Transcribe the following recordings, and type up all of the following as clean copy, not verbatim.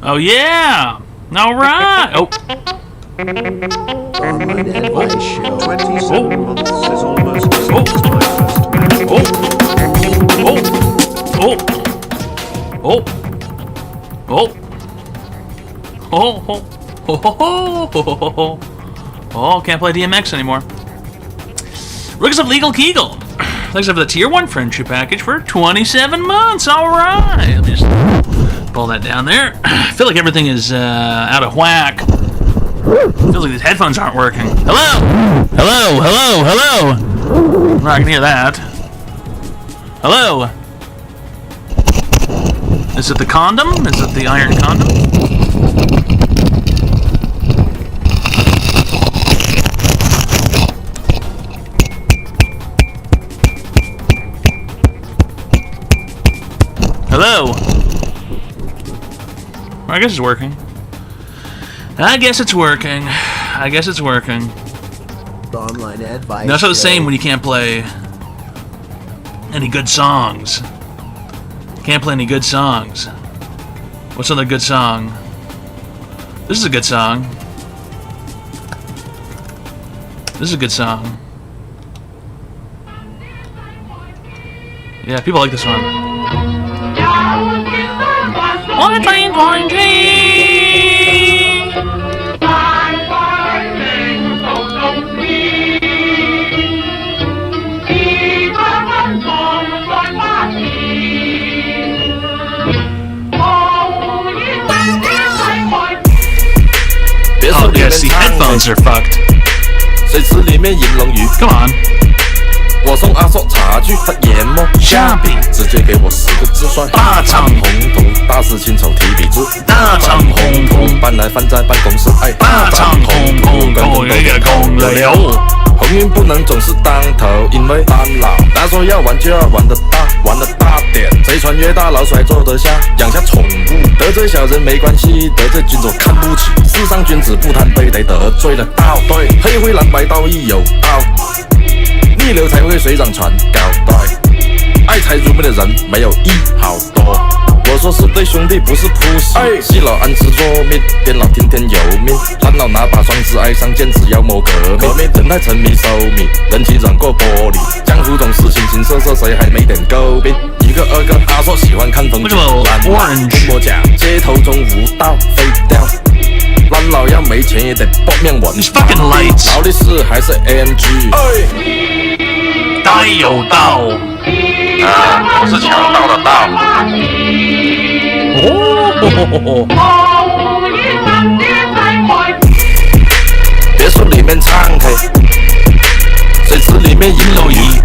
Oh, yeah. All right. Oh. Online advice show. 27 months is almost the same Oh. as my first marriage. Oh. Oh. Oh. Oh. Oh. Oh. Oh, can't play DMX anymore. Rooks of Legal Kegel. Thanks for the tier 1 friendship package for 27 months. All right. Let me just pull that down there. I feel like everything is out of whack. Feels like these headphones aren't working. Hello? Hello? Hello? Hello? I can hear that. Hello? Is it the condom? Is it the iron condom? Hello? I guess it's working. I guess it's working. I guess it's working. Online advice That's not the show. same when you can't play any good songs. Can't play any good songs. What's another good song? This is a good song. This is a good song. Yeah, people like this one. Oh, yes, the headphones are fucked. 水池里面饮龙鱼， Come on. 我送阿硕茶具发研磨，虾饼直接给我4个字算大肠红头，大事亲手提笔字，大肠红头搬来放在办公室，哎，大肠红头，狗一个公了流。鸿运不能总是当头，因为当老，他说要玩就要玩得大，玩得大点。谁穿越大老鼠还坐得下，养下宠物，得罪小人没关系，得罪君主看不起。世上君子不贪杯，得得罪了道。对，黑灰蓝白道义有道，逆流才会水涨船高。对，爱财如命的人没有一好多。我说是对兄弟，不是铺戏。细老安吃做面，边老听天由命。烂老拿把双子爱上剑，只要谋革命。人太沉迷收米，人情软过玻璃。江湖总是形形色色，谁还没点诟病？一个二个阿硕喜欢看风景，烂老我讲街头中无道废掉。烂老要没钱也得搏命玩。 These fucking lights. 劳力士还是 AMG？ 大有道。我是强盗的盗。别墅里面唱 K， 水池里面饮龙鱼。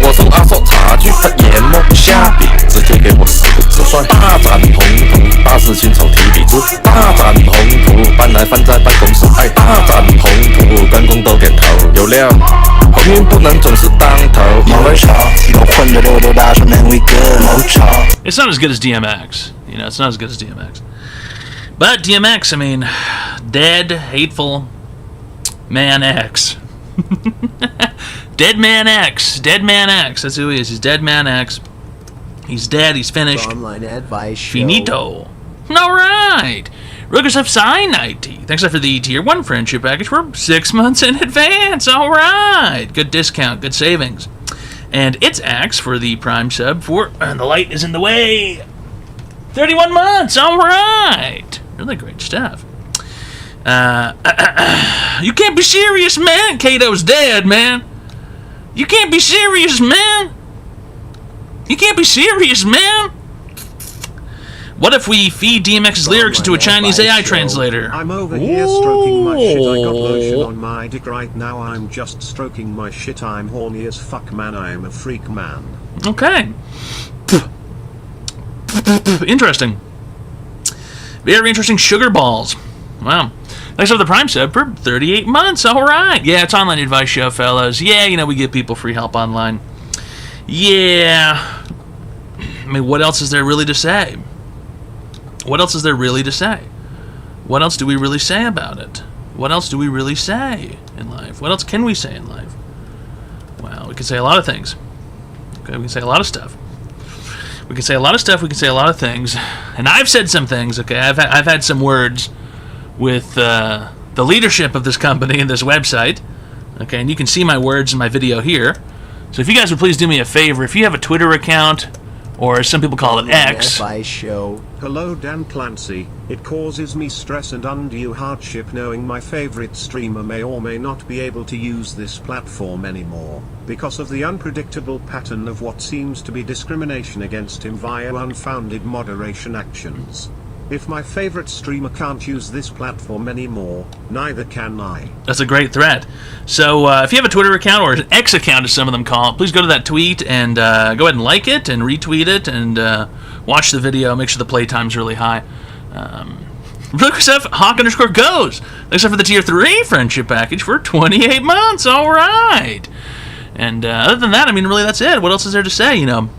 我送阿硕茶具发研磨，虾饼直接给我4个字算大展宏图，大事亲手提笔字，大展宏图，搬来放在办公室，哎，大展宏图，关公都点头，有料。鸿运不能总是当头，因为 It's not as good as DMX. You know, it's not as good as DMX. But DMX, I mean, dead, hateful man X. Dead Man X. Dead Man X. That's who he is. He's Dead Man X. He's dead. He's finished. Online advice show. Finito. All right. Rookers of Cyanide Tea. Thanks for the tier 1 friendship package for 6 months in advance. All right. Good discount. Good savings. And it's Axe for the Prime sub for The Light is in the Way. 31 months. All right. Really great stuff. You can't be serious, man. Kato's dead, man. You can't be serious, man. You can't be serious, man. What if we feed DMX's lyrics into a Chinese AI translator? I'm over here stroking my shit. I got lotion on my dick right now. I'm just stroking my shit. I'm horny as fuck, man. I'm a freak, man. Okay. Interesting. Very interesting. Sugar balls. Wow. Thanks for the Prime sub for 38 months. All right. Yeah, it's online advice show, fellas. Yeah, you know, we give people free help online. Yeah. I mean, what else is there really to say? What else is there really to say? What else do we really say about it? What else do we really say in life? What else can we say in life? Well, we can say a lot of things. Okay, we can say a lot of stuff. We can say a lot of stuff. We can say a lot of things. And I've said some things, okay? I've had some words with the leadership of this company and this website. Okay, and you can see my words in my video here. So if you guys would please do me a favor, if you have a Twitter account, or as some people call it, X. Advice Show. Hello Dan Clancy, it causes me stress and undue hardship knowing my favorite streamer may or may not be able to use this platform anymore, because of the unpredictable pattern of what seems to be discrimination against him via unfounded moderation actions. If my favorite streamer can't use this platform anymore, neither can I. That's a great threat. So if you have a Twitter account, or an X account as some of them call it, please go to that tweet and go ahead and like it and retweet it and watch the video. Make sure the playtime's really high. Really good stuff. Hawk_goes. Thanks for the tier 3 friendship package for 28 months. All right. And other than that, I mean, really, that's it. What else is there to say? You know,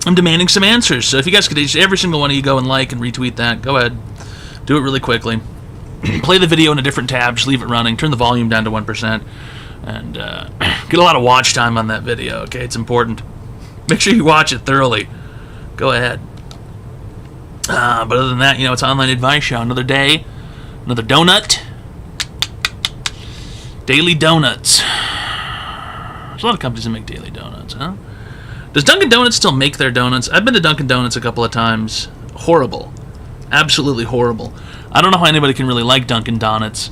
I'm demanding some answers. So if you guys could, every single one of you go and like and retweet that, go ahead. Do it really quickly. Play the video in a different tab. Just leave it running. Turn the volume down to 1%. And get a lot of watch time on that video, okay? It's important. Make sure you watch it thoroughly. Go ahead. But other than that, you know, it's Online Advice Show. Another day. Another donut. Daily donuts. There's a lot of companies that make daily donuts, huh? Does Dunkin' Donuts still make their donuts? I've been to Dunkin' Donuts a couple of times. Horrible. Absolutely horrible. I don't know how anybody can really like Dunkin' Donuts.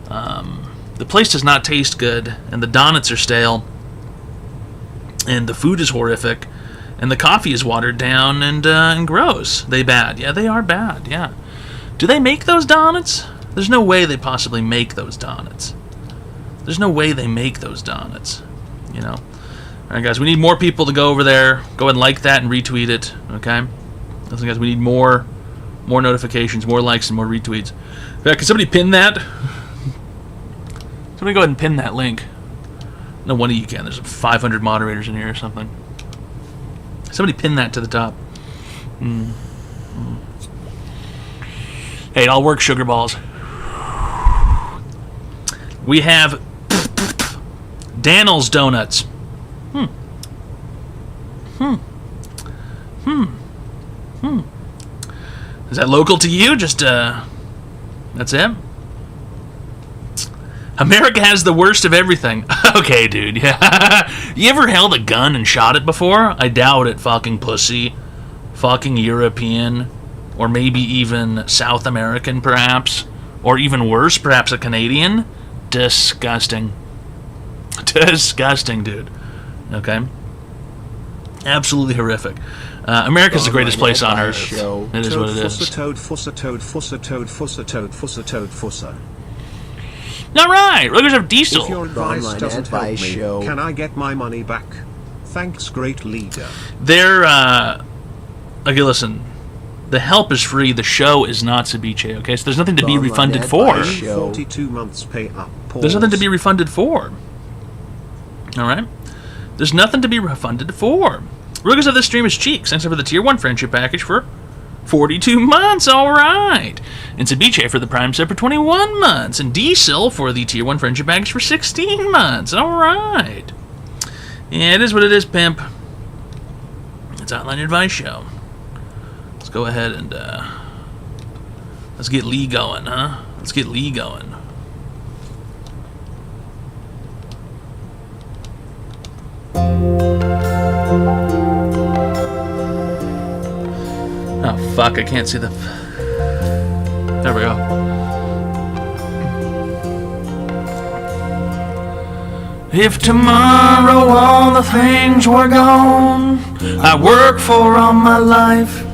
The place does not taste good, and the donuts are stale, and the food is horrific, and the coffee is watered down and gross. They bad. Yeah, they are bad, yeah. Do they make those donuts? There's no way they possibly make those donuts. There's no way they make those donuts, you know. All right, guys, we need more people to go over there. Go ahead and like that and retweet it, okay? Listen, guys, we need more notifications, more likes, and more retweets. In fact, can somebody pin that? Somebody go ahead and pin that link. No, one of you can. There's 500 moderators in here or something. Somebody pin that to the top. Hey, it all works, sugar balls. We have Daniel's Donuts. Is that local to you? Just, that's it? America has the worst of everything. Okay, dude, yeah. You ever held a gun and shot it before? I doubt it, fucking pussy. Fucking European. Or maybe even South American, perhaps. Or even worse, perhaps a Canadian. Disgusting. Disgusting, dude. Okay? Absolutely horrific. America's the greatest place on earth. It is what it is. Alright, we're going to have Diesel. If your advice Online doesn't help Advice me, Show. can I get my money back? Thanks, great leader. They're, okay, listen. The help is free. The show is not ceviche, okay? So there's nothing to be Online refunded for. Advice Show. 42 months pay up. Pause. There's nothing to be refunded for. Alright? There's nothing to be refunded for. Rugers of this stream is Cheeks. Thanks for the tier 1 friendship package for 42 months. Alright. And Ceviche for the Prime sub for 21 months. And Diesel for the tier 1 friendship package for 16 months. Alright. Yeah, it is what it is, pimp. It's Online Advice Show. Let's go ahead and, let's get Lee going, huh? Let's get Lee going. Oh, fuck, I can't see the... There we go. If tomorrow all the things were gone I worked for all my life,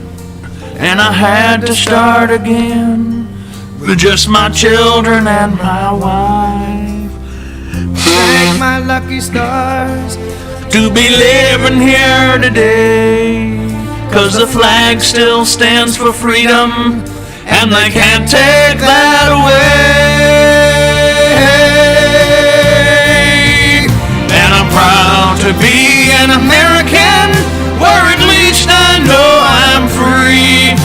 and I had to start again with just my children and my wife, Thank my lucky stars. to be living here today, 'cause the flag still stands for freedom, and they can't take that away. And I'm proud to be an American, where at least I know I'm free.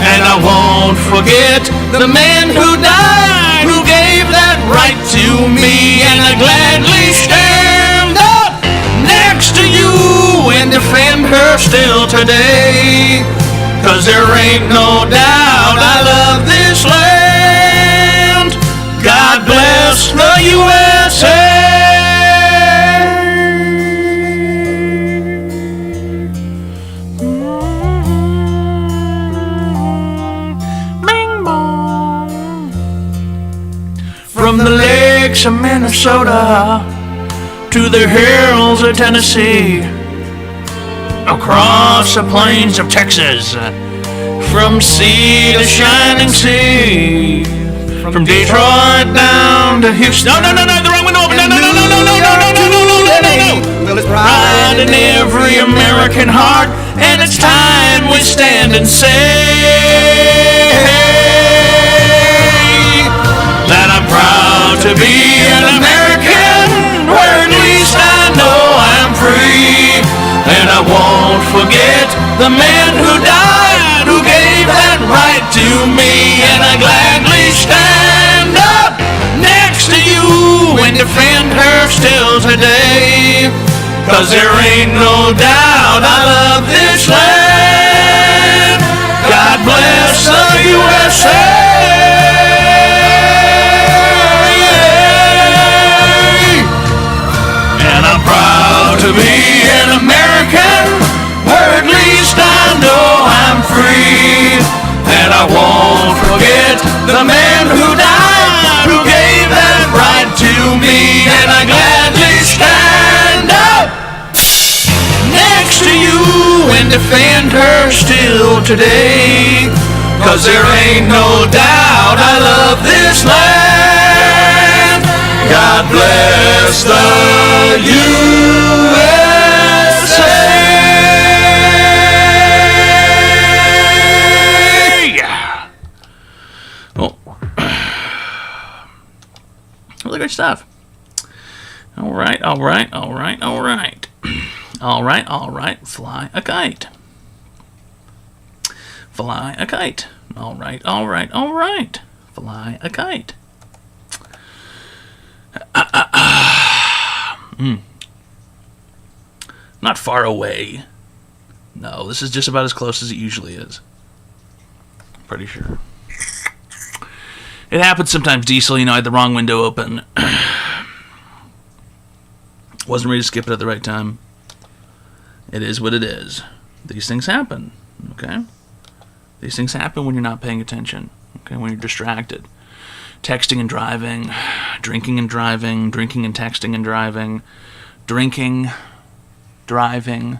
And I won't forget the man who died, who gave that right to me. And I gladly stand up next to you and defend her her still today. 'Cause there ain't no doubt I love this land. God bless the USA. From the lakes of Minnesota to the hills of Tennessee, across the plains of Texas, from sea to shining sea, from Detroit down to Houston. No, the wrong window open. No. Well, it's Pride in every American heart, and it's time we stand and say that I'm proud to be an American, where at least I know I'm free. And I won't forget the man who died, who gave that right to me. And I gladly stand up next to you and defend her still today. 'Cause there ain't no doubt I love this land. God bless the USA. To be an American, where at least I know I'm free. And I won't forget the man who died, who gave that right to me. And I gladly stand up next to you and defend her still today. 'Cause there ain't no doubt I love this land. God bless the USA. Oh. Really good stuff. All right. Fly a kite. Fly a kite. All right. Fly a kite. Not far away. No, this is just about as close as it usually is. Pretty sure. It happens sometimes, Diesel. I had the wrong window open. Wasn't ready to skip it at the right time. It is what it is. These things happen. Okay? These things happen when you're not paying attention. Okay? When you're distracted. Texting and driving, drinking and driving, drinking and texting and driving, drinking, driving,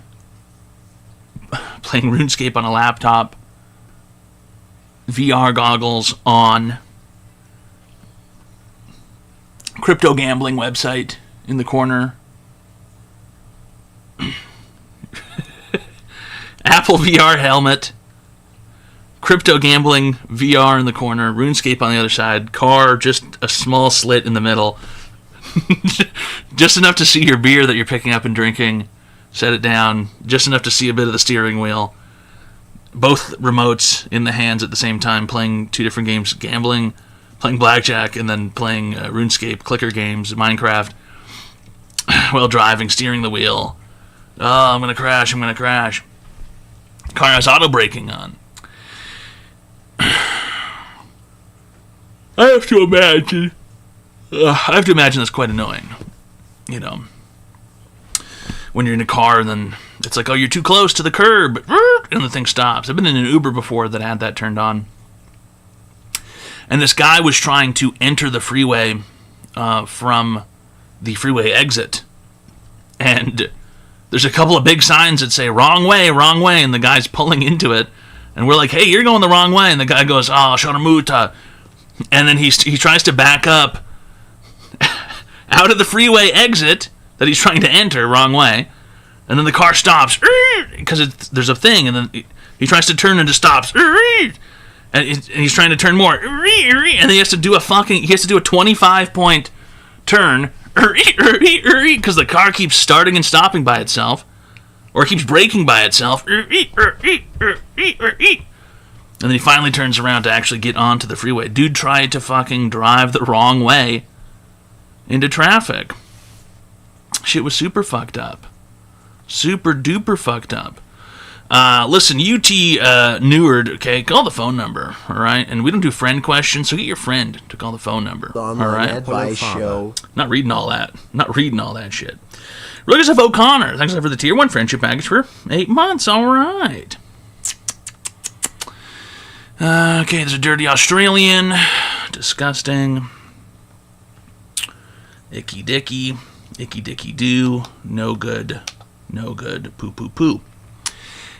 playing RuneScape on a laptop, VR goggles on, crypto gambling website in the corner, Apple VR helmet, crypto gambling VR in the corner, RuneScape on the other side, car just a small slit in the middle, just enough to see your beer that you're picking up and drinking, set it down, just enough to see a bit of the steering wheel, both remotes in the hands at the same time, playing two different games, gambling, playing blackjack, and then playing RuneScape, clicker games, Minecraft, while driving, steering the wheel. Oh, I'm going to crash. Car has auto braking on. I have to imagine that's quite annoying. When you're in a car and then it's like, oh, you're too close to the curb, and the thing stops. I've been in an Uber before that had that turned on. And this guy was trying to enter the freeway from the freeway exit. And there's a couple of big signs that say, wrong way, and the guy's pulling into it. And we're like, hey, you're going the wrong way. And the guy goes, oh, Shonamuta. And then he tries to back up out of the freeway exit that he's trying to enter, wrong way. And then the car stops because there's a thing. And then he tries to turn and it stops. And he's trying to turn more. And then he has to do a 25-point turn because the car keeps starting and stopping by itself. Or keeps braking by itself. And then he finally turns around to actually get onto the freeway. Dude tried to fucking drive the wrong way into traffic. Shit was super fucked up. Super duper fucked up. Listen, UT Neward, okay, call the phone number, all right? And we don't do friend questions, so get your friend to call the phone number, The all Online right? Advice Show. Not reading all that. Not reading all that shit. Lucas F. O'Connor, thanks for the tier 1 friendship package for 8 months, all right. Okay, there's a dirty Australian. Disgusting. Icky dicky. Icky dicky do. No good. No good. Poo poo poo.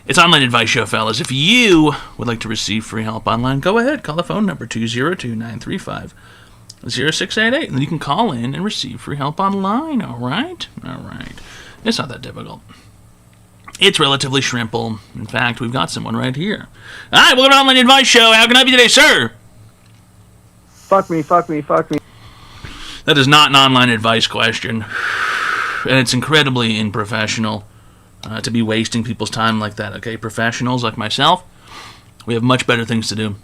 It's Online Advice Show, fellas. If you would like to receive free help online, go ahead. Call the phone number 202-935-0688. And then you can call in and receive free help online, all right? All right. It's not that difficult. It's relatively shrimple. In fact, we've got someone right here. All right, welcome to Online Advice Show. How can I help you today, sir? Fuck me, fuck me, fuck me. That is not an online advice question. And it's incredibly unprofessional to be wasting people's time like that, okay? Professionals like myself, we have much better things to do.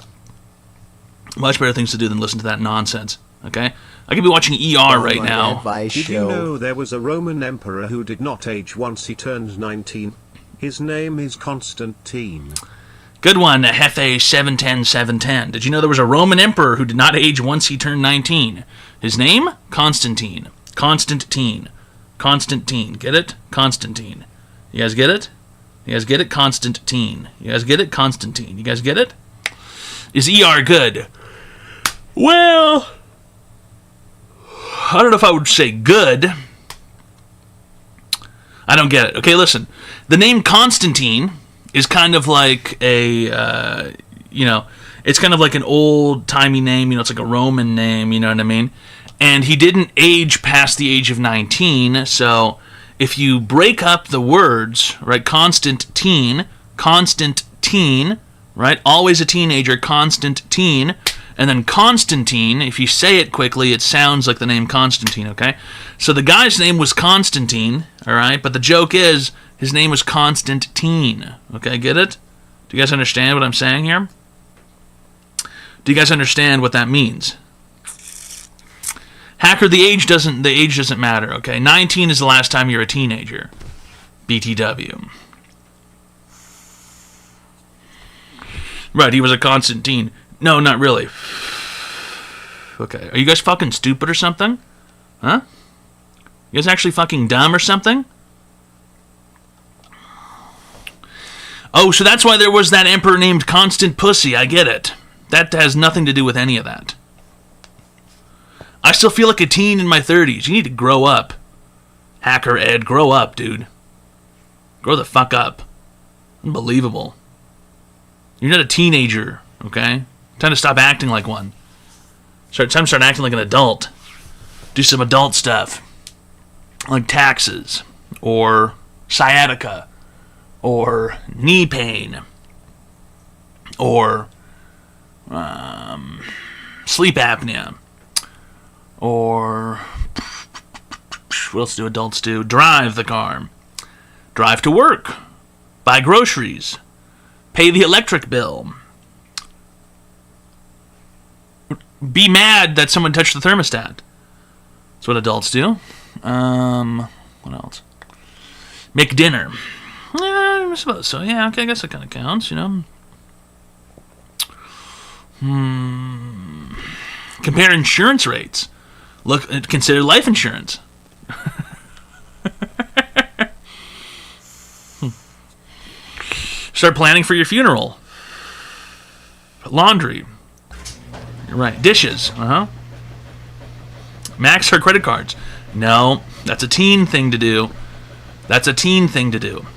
Much better things to do than listen to that nonsense, okay? I could be watching ER right Online now. Advice Did you Show. know there was a Roman emperor who did not age once he turned 19? His name is Constantine. Good one, Hefe 710. Did you know there was a Roman emperor who did not age once he turned 19? His name? Constantine. Constantine. Constantine. Get it? Constantine. You guys get it? You guys get it? Constantine. You guys get it? Constantine. You guys get it? Is ER good? Well, I don't know if I would say good. I don't get it. Okay, listen. The name Constantine is kind of like a, it's kind of like an old-timey name. It's like a Roman name, you know what I mean? And he didn't age past the age of 19, so if you break up the words, right, Constantine, right, always a teenager, Constantine, and then Constantine, if you say it quickly, it sounds like the name Constantine, okay? So the guy's name was Constantine, all right, but the joke is his name was Constantine, okay, get it? Do you guys understand what I'm saying here? Do you guys understand what that means? Hacker, the age doesn't matter, okay? 19 is the last time you're a teenager. BTW. Right, he was a Constantine. No, not really. Okay, are you guys fucking stupid or something? Huh? You guys actually fucking dumb or something? Oh, so that's why there was that emperor named Constant Pussy. I get it. That has nothing to do with any of that. I still feel like a teen in my 30s. You need to grow up. Hacker Ed, grow up, dude. Grow the fuck up. Unbelievable. You're not a teenager, okay? Time to stop acting like one. Time to start acting like an adult. Do some adult stuff. Like taxes. Or sciatica. Or knee pain. Or sleep apnea. Or what else do adults do? Drive the car. Drive to work. Buy groceries. Pay the electric bill. Be mad that someone touched the thermostat. That's what adults do. What else? Make dinner. I suppose so. Yeah, okay, I guess that kind of counts, you know. Compare insurance rates. Look, consider life insurance. Start planning for your funeral. Laundry. You're right. Dishes. Max her credit cards. No, that's a teen thing to do. That's a teen thing to do.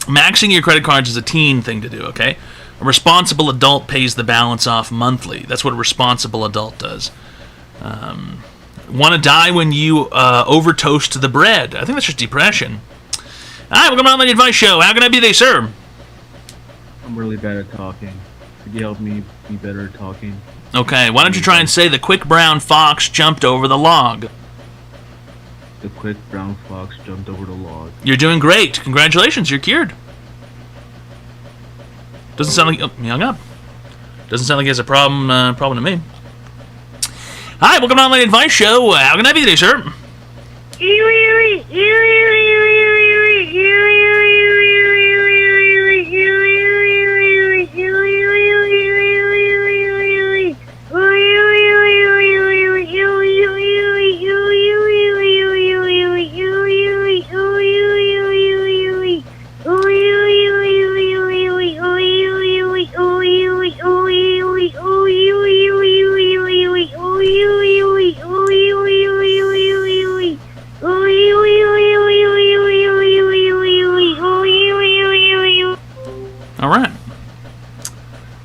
Maxing your credit cards is a teen thing to do, okay? A responsible adult pays the balance off monthly. That's what a responsible adult does. Want to die when you over-toast the bread. I think that's just depression. All right, welcome to Online Advice Show. How can I be today, sir? I'm really bad at talking. Could you help me be better at talking? Okay, why don't you try and say the quick brown fox jumped over the log? The quick brown fox jumped over the log. You're doing great. Congratulations, you're cured. Doesn't sound like... Oh, he hung up. Doesn't sound like he has a problem to me. Hi, welcome to Online Advice Show. How can I be today, sir?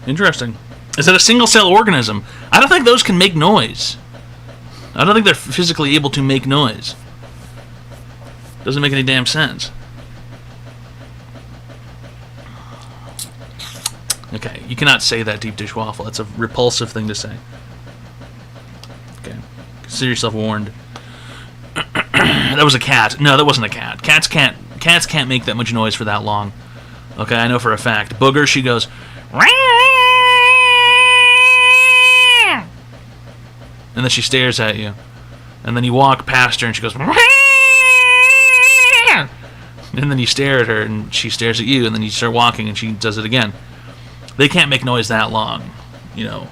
Interesting. Is it a single-cell organism? I don't think those can make noise. I don't think they're physically able to make noise. Doesn't make any damn sense. Okay, you cannot say that, Deep Dish Waffle. That's a repulsive thing to say. Okay, consider yourself warned. That was a cat. No, that wasn't a cat. Cats can't make that much noise for that long. Okay, I know for a fact. Booger, she goes... And then she stares at you. And then you walk past her and she goes... And then you stare at her and she stares at you. And then you start walking and she does it again. They can't make noise that long, you know.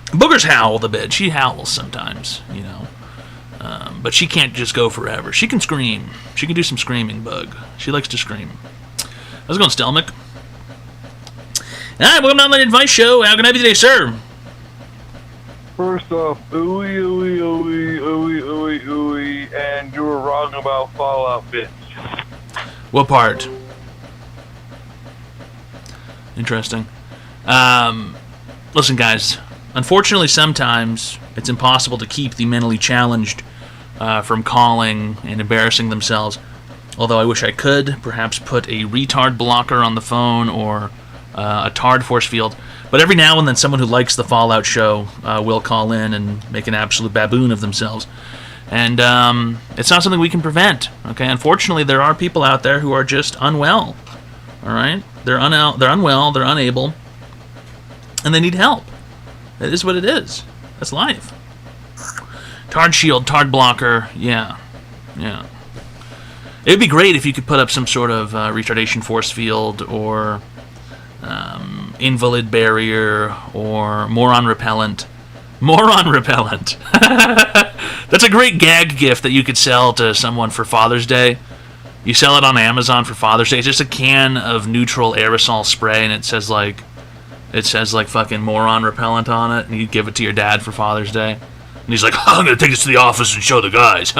Boogers howl a bit. She howls sometimes, you know. But she can't just go forever. She can scream. She can do some screaming, Bug. She likes to scream. How's it going, Stelmick? Alright, welcome to the Online Advice Show. How can I help you today, sir? First off, ooey, ooey, ooey, ooey, ooey, ooey, and you were wrong about Fallout, bitch. What part? Interesting. Listen, guys. Unfortunately, sometimes it's impossible to keep the mentally challenged from calling and embarrassing themselves. Although I wish I could, perhaps put a retard blocker on the phone or a tard force field. But every now and then someone who likes the Fallout show will call in and make an absolute baboon of themselves. And it's not something we can prevent. Okay, unfortunately, there are people out there who are just unwell. All right, they're unwell, they're unable, and they need help. It is what it is. That's life. Tard shield, tard blocker, yeah. It'd be great if you could put up some sort of retardation force field or invalid barrier or moron repellent. Moron repellent. That's a great gag gift that you could sell to someone for Father's Day. You sell it on Amazon for Father's Day. It's just a can of neutral aerosol spray, and it says like fucking moron repellent on it, and you give it to your dad for Father's Day. And he's like, I'm gonna take this to the office and show the guys.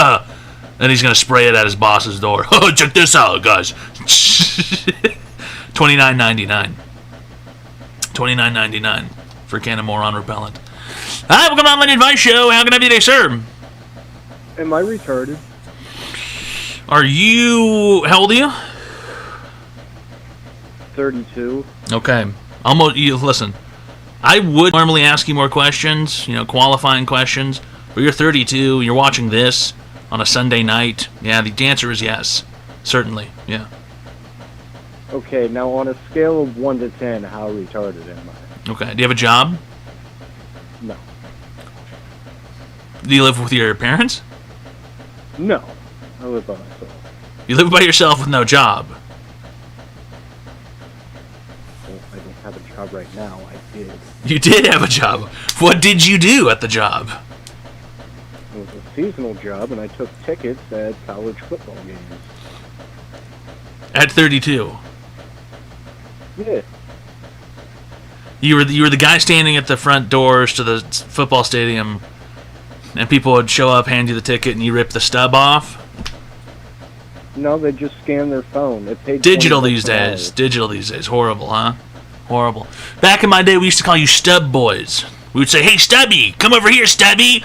And he's gonna spray it at his boss's door. Oh, check this out, guys. $29.99. $29.99 for a can of moron repellent. Hi, welcome to the Online Advice Show. How can I be today, sir? Am I retarded? Are you... How old are you? 32. Okay. Listen, I would normally ask you more questions, qualifying questions, but you're 32, you're watching this on a Sunday night. Yeah, the answer is yes. Certainly, yeah. Okay, now on a scale of 1 to 10, how retarded am I? Okay, do you have a job? No. Do you live with your parents? No. I live by myself. You live by yourself with no job? Well, I don't have a job right now. I did. You did have a job. What did you do at the job? It was a seasonal job, and I took tickets at college football games. At 32? Yeah. You were the guy standing at the front doors to the football stadium, and people would show up, hand you the ticket, and you rip the stub off? No, they just scan their phone. They paid Digital these days. Digital these days. Horrible, huh? Horrible. Back in my day, we used to call you stub boys. We would say, hey, Stubby, come over here, Stubby.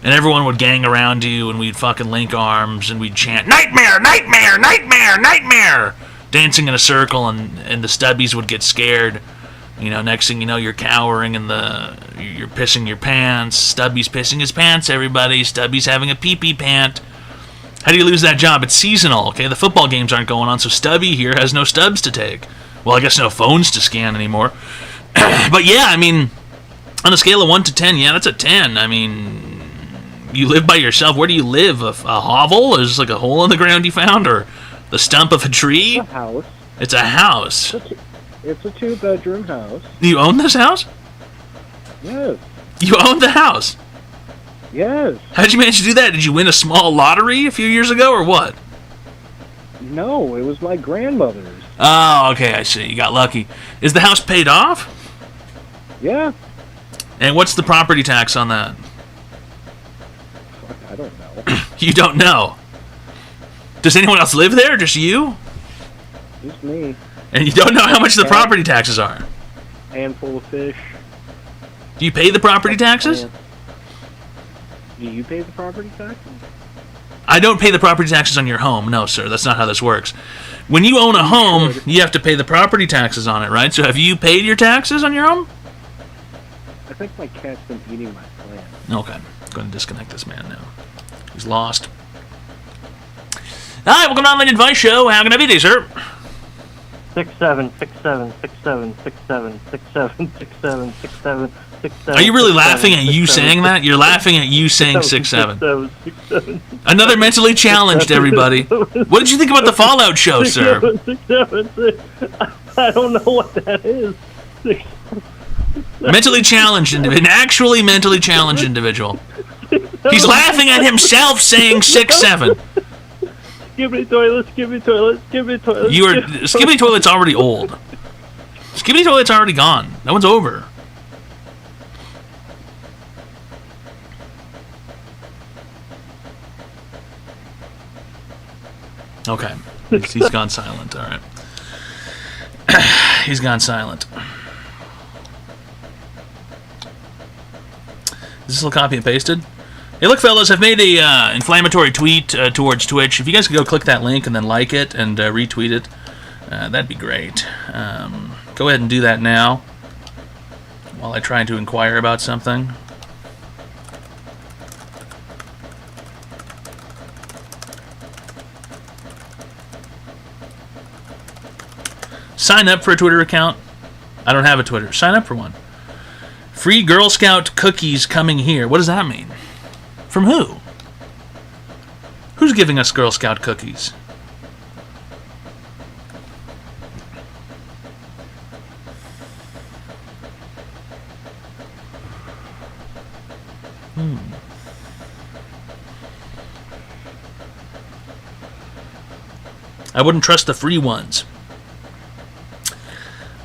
And everyone would gang around you, and we'd fucking link arms, and we'd chant, nightmare, nightmare, nightmare, nightmare, dancing in a circle, and the Stubbies would get scared. Next thing you know, you're cowering, and you're pissing your pants. Stubby's pissing his pants, everybody. Stubby's having a pee-pee pant. How do you lose that job? It's seasonal, okay? The football games aren't going on, so Stubby here has no stubs to take. Well, I guess no phones to scan anymore. But yeah, I mean, on a scale of 1 to 10, yeah, that's a 10. I mean, you live by yourself. Where do you live? A hovel? Is this like a hole in the ground you found? Or the stump of a tree? It's a house. It's a house. It's a 2-bedroom house. You own this house? Yes. You own the house? Yes. How'd you manage to do that? Did you win a small lottery a few years ago, or what? No, it was my grandmother's. Oh, okay, I see. You got lucky. Is the house paid off? Yeah. And what's the property tax on that? Fuck, I don't know. You don't know? Does anyone else live there, or just you? Just me. And you don't know how much the property taxes are? handful of fish. Do you pay the property taxes? Do you pay the property taxes? I don't pay the property taxes on your home. No, sir. That's not how this works. When you own a home, you have to pay the property taxes on it, right? So have you paid your taxes on your home? I think my cat's been eating my plant. Okay. I'm going to disconnect this man now. He's lost. Hi, welcome to Online Advice Show. How can I be today, sir? 6-7. Are you really laughing at you saying that? You're laughing at you saying 6-7. Another mentally challenged, everybody. What did you think about the Fallout show, sir? 6-7. I don't know what that is. Mentally challenged, an actually mentally challenged individual. He's laughing at himself saying 6-7. Skibbity toilets, skibbity toilets, skibbity toilets. Skibbity Toilet's already old. Skibbity Toilet's already gone. That one's over. Okay. He's gone silent. All right. He's gone silent. Is this a copy and pasted? Hey, look, fellas, I've made a inflammatory tweet towards Twitch. If you guys could go click that link and then like it and retweet it, that'd be great. Go ahead and do that now while I try to inquire about something. Sign up for a Twitter account. I don't have a Twitter. Sign up for one. Free Girl Scout cookies coming here. What does that mean? From who? Who's giving us Girl Scout cookies? I wouldn't trust the free ones.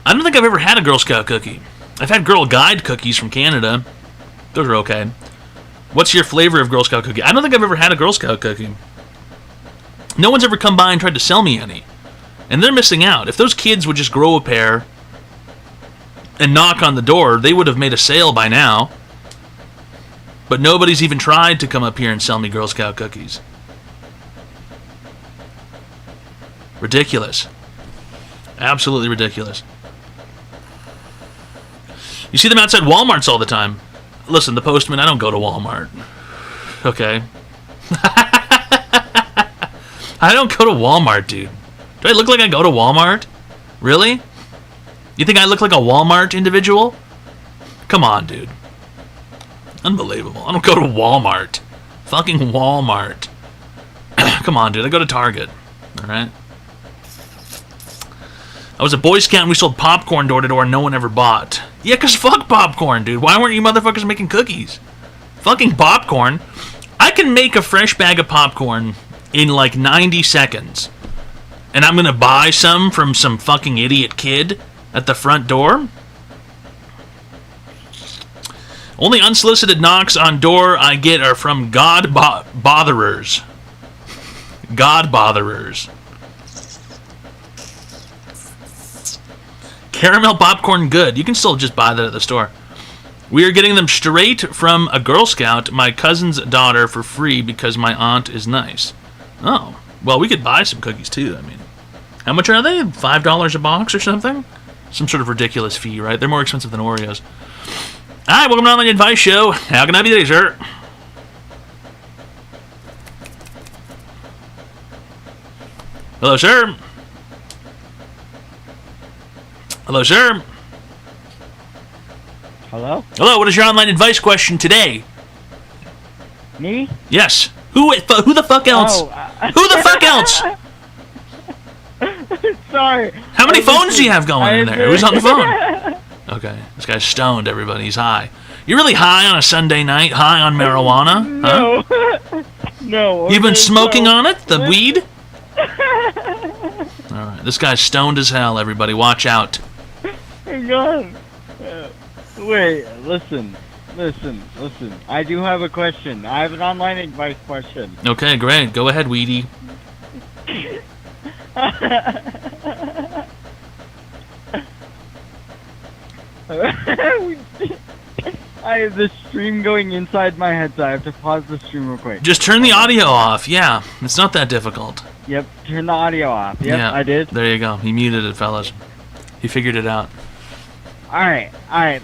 I don't think I've ever had a Girl Scout cookie. I've had Girl Guide cookies from Canada. Those are okay. What's your flavor of Girl Scout cookie? I don't think I've ever had a Girl Scout cookie. No one's ever come by and tried to sell me any. And they're missing out. If those kids would just grow a pair and knock on the door, they would have made a sale by now. But nobody's even tried to come up here and sell me Girl Scout cookies. Ridiculous. Absolutely ridiculous. You see them outside Walmarts all the time. Listen, the postman, I don't go to Walmart. Okay? I don't go to Walmart, dude. Do I look like I go to Walmart? Really? You think I look like a Walmart individual? Come on, dude. Unbelievable. I don't go to Walmart. Fucking Walmart. Come on, dude. I go to Target. Alright? I was a Boy Scout and we sold popcorn door to door and no one ever bought. Yeah, because fuck popcorn, dude. Why weren't you motherfuckers making cookies? Fucking popcorn. I can make a fresh bag of popcorn in like 90 seconds. And I'm going to buy some from some fucking idiot kid at the front door? Only unsolicited knocks on door I get are from God botherers. God botherers. Caramel popcorn good. You can still just buy that at the store. We are getting them straight from a Girl Scout, my cousin's daughter, for free because my aunt is nice. Oh, well, we could buy some cookies too. I mean, how much are they? $5 a box or something? Some sort of ridiculous fee, right? They're more expensive than Oreos. Hi, welcome to Online Advice Show. How can I be today, sir? Hello, sir. Hello, sir. Hello? Hello, what is your online advice question today? Me? Yes. Who the fuck else? Oh, Who the fuck else? Sorry. How many phones do you have going in there? Who's on the phone? Okay, this guy's stoned, everybody. He's high. You're really high on a Sunday night? High on marijuana? No. Huh? No. You've been smoking no. on it? The weed? Alright, this guy's stoned as hell, everybody. Watch out. Hang on. Wait, listen. I do have a question. I have an online advice question. Okay, great. Go ahead, Weedy. I have the stream going inside my head, so I have to pause the stream real quick. Just turn the audio off. Yeah, it's not that difficult. Yep, turn the audio off. Yep, Yeah, I did. There you go. He muted it, fellas. He figured it out. Alright,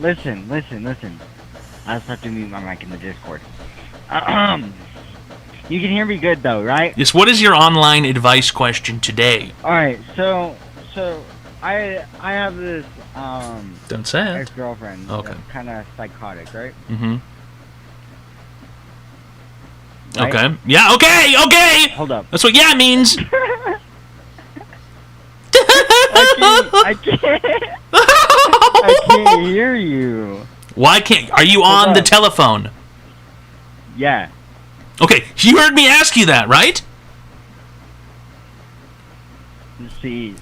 listen. I just have to mute my mic in the Discord. You can hear me good though, right? Yes. What is your online advice question today? Alright, so I have this Don't say it. ex-girlfriend Okay. that's kinda psychotic, right? Mm-hmm. Right? Okay. Yeah. Okay. Hold up. That's what yeah means. I can't hear you. Why can't? Are you Hold on the up. telephone? Yeah. Okay. You heard me ask you that, right? See,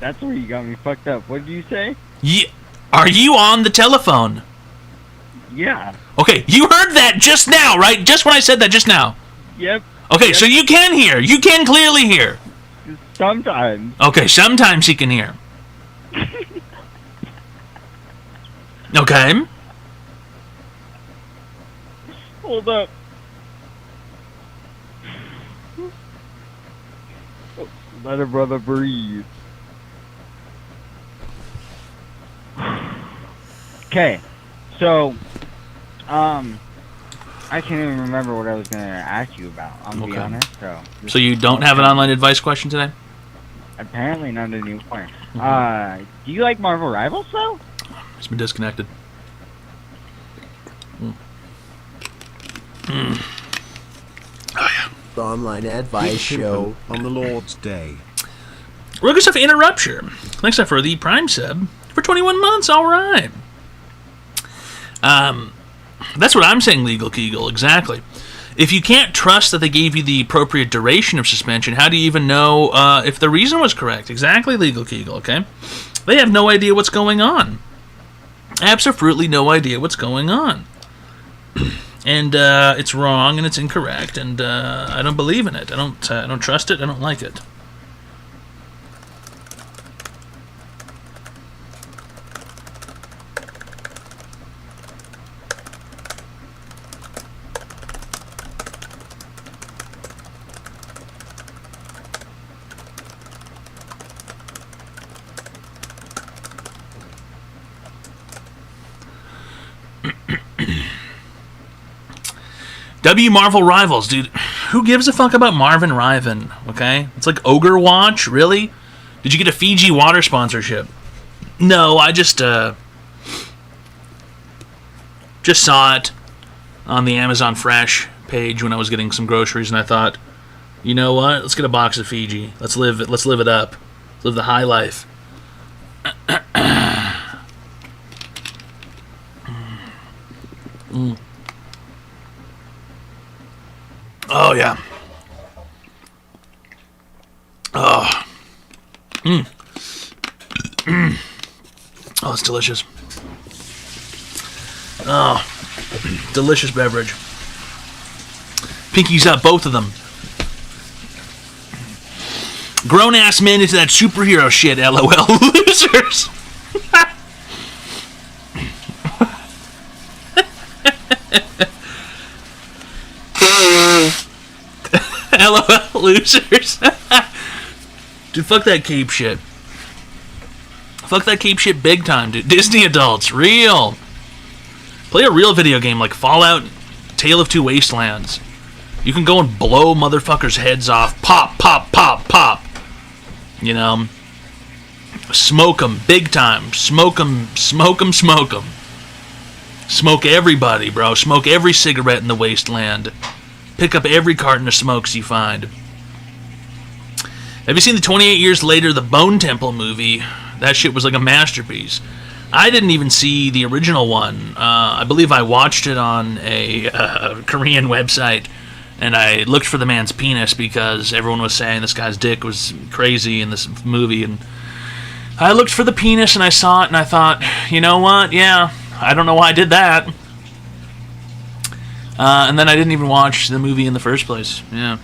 that's where you got me fucked up. What did you say? Are you on the telephone? Yeah. Okay. You heard that just now, right? Just when I said that just now. Yep. Okay. Yep. So you can hear. You can clearly hear. Sometimes. Okay. Sometimes he can hear. Okay. Hold up. Let a brother breathe. Okay, so, I can't even remember what I was gonna ask you about. I'm gonna be Okay. honest. So you don't have an online advice question today? Apparently not anymore. Do you like Marvel Rivals though? It's been disconnected. The online advice show. on the Lord's Day. Rogustuff Interrupture. Thanks for the Prime sub for 21 months. All right. That's what I'm saying, Legal Kegel. Exactly. If you can't trust that they gave you the appropriate duration of suspension, how do you even know if the reason was correct? Exactly, Legal Kegel. Okay. They have no idea what's going on. Absolutely no idea what's going on. And it's wrong and it's incorrect, and I don't believe in it. I don't trust it. I don't like it. W Marvel Rivals, dude. Who gives a fuck about Marvin Riven? Okay, it's like Ogre Watch. Really? Did you get a Fiji water sponsorship? No, I just saw it on the Amazon Fresh page when I was getting some groceries, and I thought, you know what? Let's get a box of Fiji. Let's live it. Let's live it up. Let's live the high life. Oh, yeah. Oh. Oh, it's delicious. Oh. Delicious beverage. Pinkies up, both of them. Grown-ass men into that superhero shit, LOL. Losers. LOL, losers. Dude, fuck that cape shit. Fuck that cape shit big time, dude. Disney adults, real. Play a real video game like Fallout, Tale of Two Wastelands. You can go and blow motherfuckers' heads off. Pop, pop, pop, pop. You know? Smoke them, big time. Smoke them, smoke them, smoke them. Smoke everybody, bro. Smoke every cigarette in the wasteland. Pick up every carton of smokes you find. Have you seen the 28 Years Later, the Bone Temple movie? That shit was like a masterpiece. I didn't even see the original one. I believe I watched it on a Korean website, and I looked for the man's penis because everyone was saying this guy's dick was crazy in this movie, and I looked for the penis and I saw it and I thought, you know what? Yeah, I don't know why I did that. And then I didn't even watch the movie in the first place. Yeah.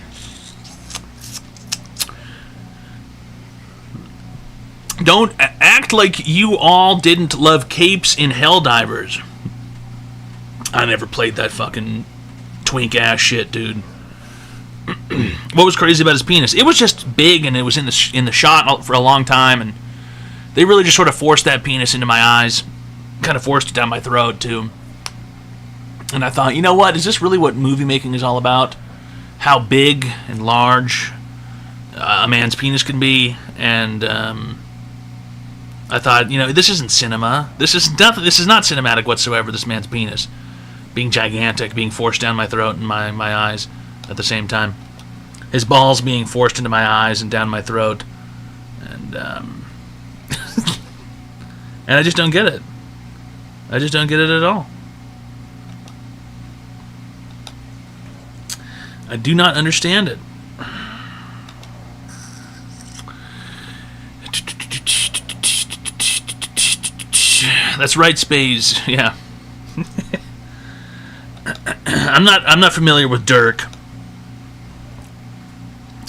Don't act like you all didn't love capes in Helldivers. I never played that fucking twink ass shit, dude. What was crazy about his penis? It was just big, and it was in the shot for a long time, and they really just sort of forced that penis into my eyes, kind of forced it down my throat too. And I thought, you know what? Is this really what movie making is all about? How big and large a man's penis can be? And I thought, you know, this isn't cinema. This is not cinematic whatsoever. This man's penis being gigantic, being forced down my throat and my eyes at the same time. His balls being forced into my eyes and down my throat, and and I just don't get it. I just don't get it at all. I do not understand it. That's right, Spaze. Yeah. I'm not familiar with Dirk.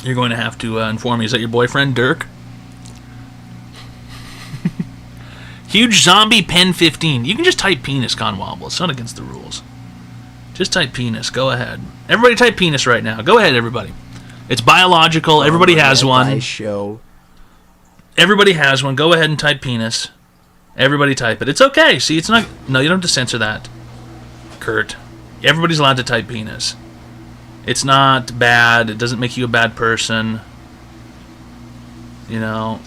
You're going to have to inform me. Is that your boyfriend, Dirk? Huge zombie pen 15. You can just type penis, Conwobble. It's not against the rules. Just type penis. Go ahead. Everybody type penis right now. Go ahead, everybody. It's biological. Everybody has one. Show. Everybody has one. Go ahead and type penis. Everybody type it. It's okay. See, it's not... No, you don't have to censor that, Kurt. Everybody's allowed to type penis. It's not bad. It doesn't make you a bad person. You know...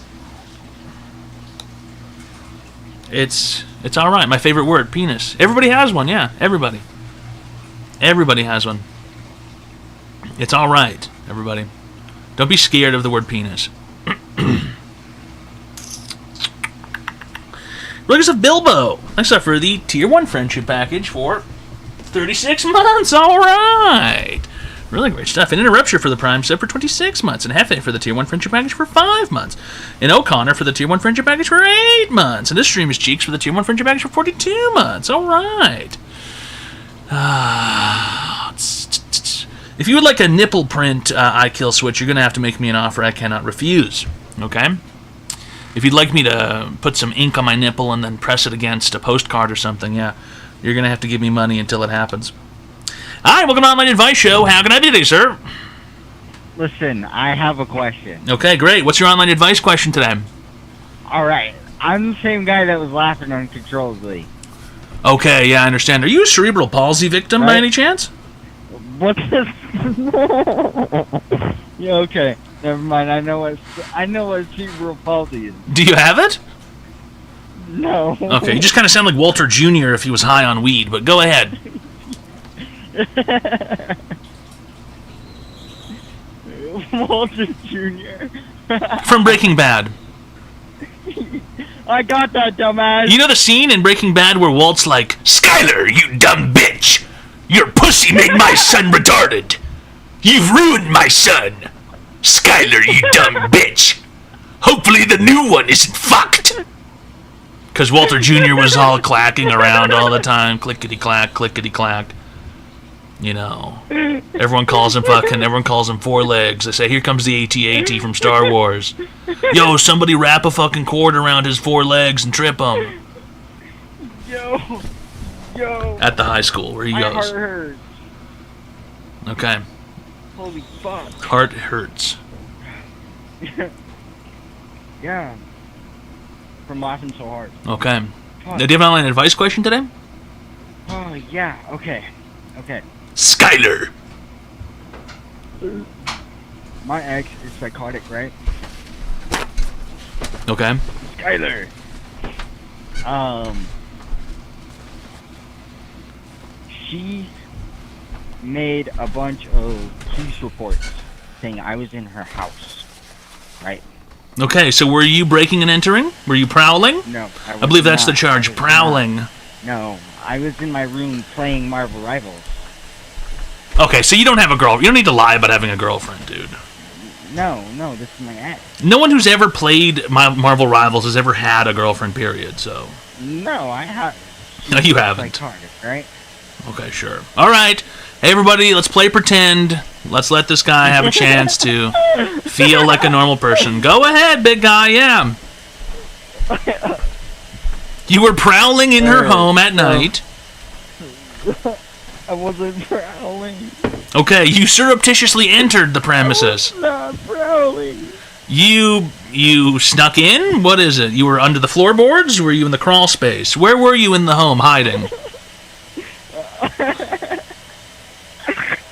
It's alright. My favorite word, penis. Everybody has one, yeah. Everybody. Everybody has one. It's alright, everybody. Don't be scared of the word penis. Look at Bilbo. Thanks for the Tier 1 friendship package for 36 months. Alright. Really great stuff. And Interrupture for the Prime sub for 26 months. And Hefe for the Tier 1 friendship package for 5 months. And O'Connor for the Tier 1 friendship package for 8 months. And this stream is Cheeks for the Tier 1 friendship package for 42 months. Alright. If you would like a nipple print I kill switch, you're going to have to make me an offer I cannot refuse. Okay? If you'd like me to put some ink on my nipple and then press it against a postcard or something, yeah, you're going to have to give me money until it happens. Hi, welcome to Online Advice Show. How can I do this, sir? Listen, I have a question. Okay, great. What's your online advice question today? Alright, I'm the same guy that was laughing uncontrollably. Okay, yeah, I understand. Are you a cerebral palsy victim by any chance? What's this? Yeah, okay. Never mind. I know what cerebral palsy is. Do you have it? No. Okay, you just kind of sound like Walter Jr. if he was high on weed, but go ahead. Walter Jr. From Breaking Bad. I got that, dumbass. You know the scene in Breaking Bad where Walt's like, "Skyler, you dumb bitch! Your pussy made my son retarded! You've ruined my son! Skyler, you dumb bitch! Hopefully the new one isn't fucked!" Because Walter Jr. was all clacking around all the time. Clickety-clack, clickety-clack. You know. Everyone calls him Four Legs. They say, "Here comes the AT-AT from Star Wars. Yo, somebody wrap a fucking cord around his 4 legs and trip him." Yo. At the high school where he My goes. heart hurts. Okay. Holy fuck. Heart hurts. Yeah. From laughing so hard. Okay. Fuck. Do you have an online advice question today? Oh, yeah. Okay. Skyler! My ex is psychotic, right? Okay. Skyler. She made a bunch of police reports saying I was in her house, right? Okay, so were you breaking and entering? Were you prowling? No. I believe that's the charge, prowling. No, I was in my room playing Marvel Rivals. Okay, so you don't have a girl. You don't need to lie about having a girlfriend, dude. No, this is my ex. No one who's ever played Marvel Rivals has ever had a girlfriend, period, so... No, I have. No, you haven't. Psychotic, right? Okay, sure. Alright. Hey, everybody, let's play pretend. Let's let this guy have a chance to feel like a normal person. Go ahead, big guy, yeah. You were prowling in her home at night. I wasn't prowling. Okay, you surreptitiously entered the premises. Not prowling. You snuck in? What is it? You were under the floorboards? Or were you in the crawl space? Where were you in the home hiding?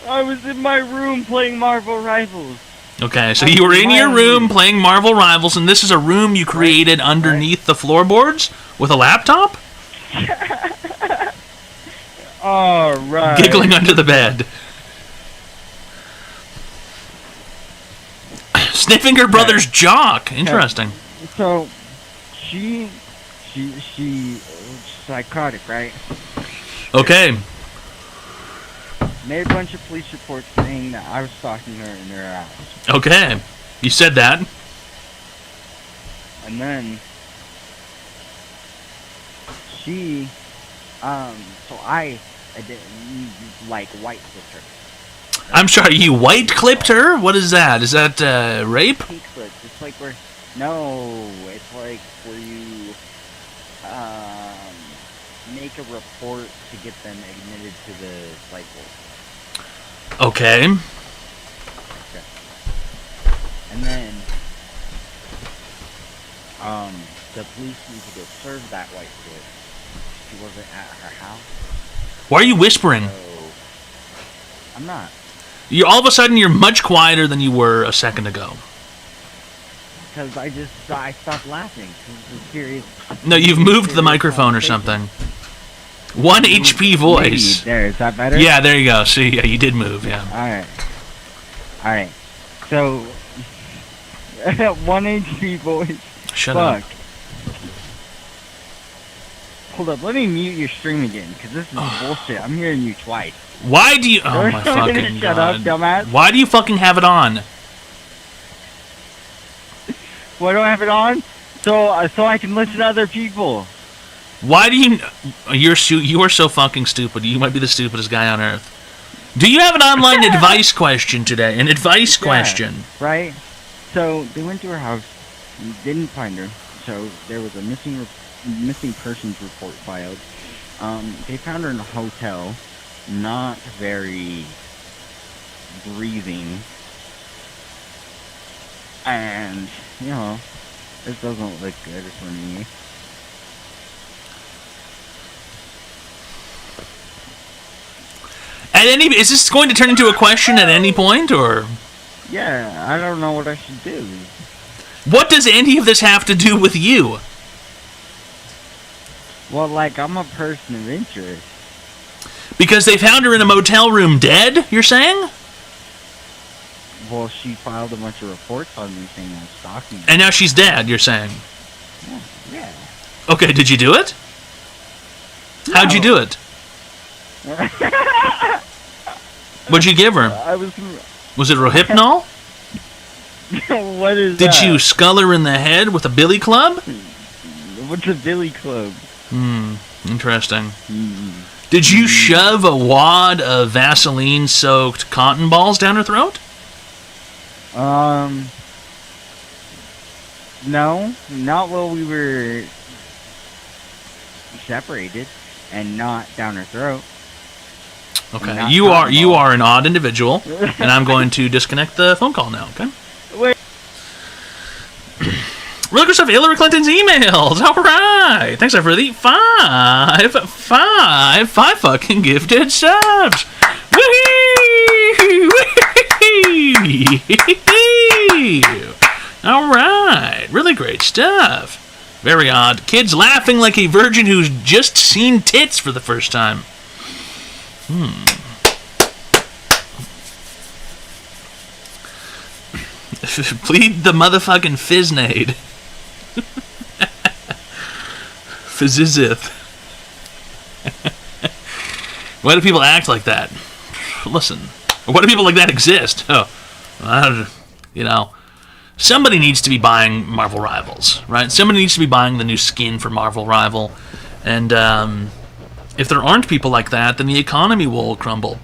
I was in my room playing Marvel Rivals. Okay, so you were in your room playing Marvel Rivals, and this is a room you created underneath the floorboards with a laptop? Alright. Giggling under the bed. Sniffing her brother's jock. Interesting. So, she's psychotic, right? Okay. Made a bunch of police reports saying that I was stalking her in her house. Okay. You said that. And then she, so I did, like, white clipped her. I'm sorry, you white clipped her? What is that? Is that rape? Pink clipped. It's like where, no, it's like where you, make a report to get them admitted to the psych ward. Okay. And then, the police need to go serve that white kid. She wasn't at her house. Why are you whispering? So, I'm not. You all of a sudden you're much quieter than you were a second ago. Because I stopped laughing. This is serious. No, you've moved the microphone or something. 1 HP voice. Maybe. There, is that better? Yeah, there you go. See, yeah, you did move, yeah. Alright. So, 1 HP voice. Shut up. Hold up, let me mute your stream again, because this is bullshit. I'm hearing you twice. Why do you... Oh my fucking Shut god. up, dumbass. Why do you fucking have it on? Why do I have it on? So I can listen to other people. Why do you... You are so fucking stupid. You might be the stupidest guy on earth. Do you have an online advice question today? An advice question. Right? So, they went to her house, didn't find her, so there was a missing persons report filed. They found her in a hotel, not very breathing, and, you know, this doesn't look good for me. Is this going to turn into a question at any point, or? Yeah, I don't know what I should do. What does any of this have to do with you? Well, like, I'm a person of interest. Because they found her in a motel room dead, you're saying? Well, she filed a bunch of reports on me saying I was stalking her. And now she's dead, you're saying? Yeah. Okay, did you do it? No. How'd you do it? What'd you give her? Was it Rohypnol? What is Did that? you scull her in the head with a billy club? What's a billy club? Interesting. Did you shove a wad of Vaseline-soaked cotton balls down her throat? No, not while we were separated, and not down her throat. Okay, you are an odd individual, and I'm going to disconnect the phone call now. Okay. Wait. Real good stuff. Hillary Clinton's emails. All right. Thanks for the five fucking gifted subs. Woohoo! All right. Really great stuff. Very odd. Kids laughing like a virgin who's just seen tits for the first time. Plead the motherfucking Fiznade. Fizzizith. Why do people act like that? Listen, why do people like that exist? Oh, you know, somebody needs to be buying Marvel Rivals, right? Somebody needs to be buying the new skin for Marvel Rival, and if there aren't people like that, then the economy will crumble.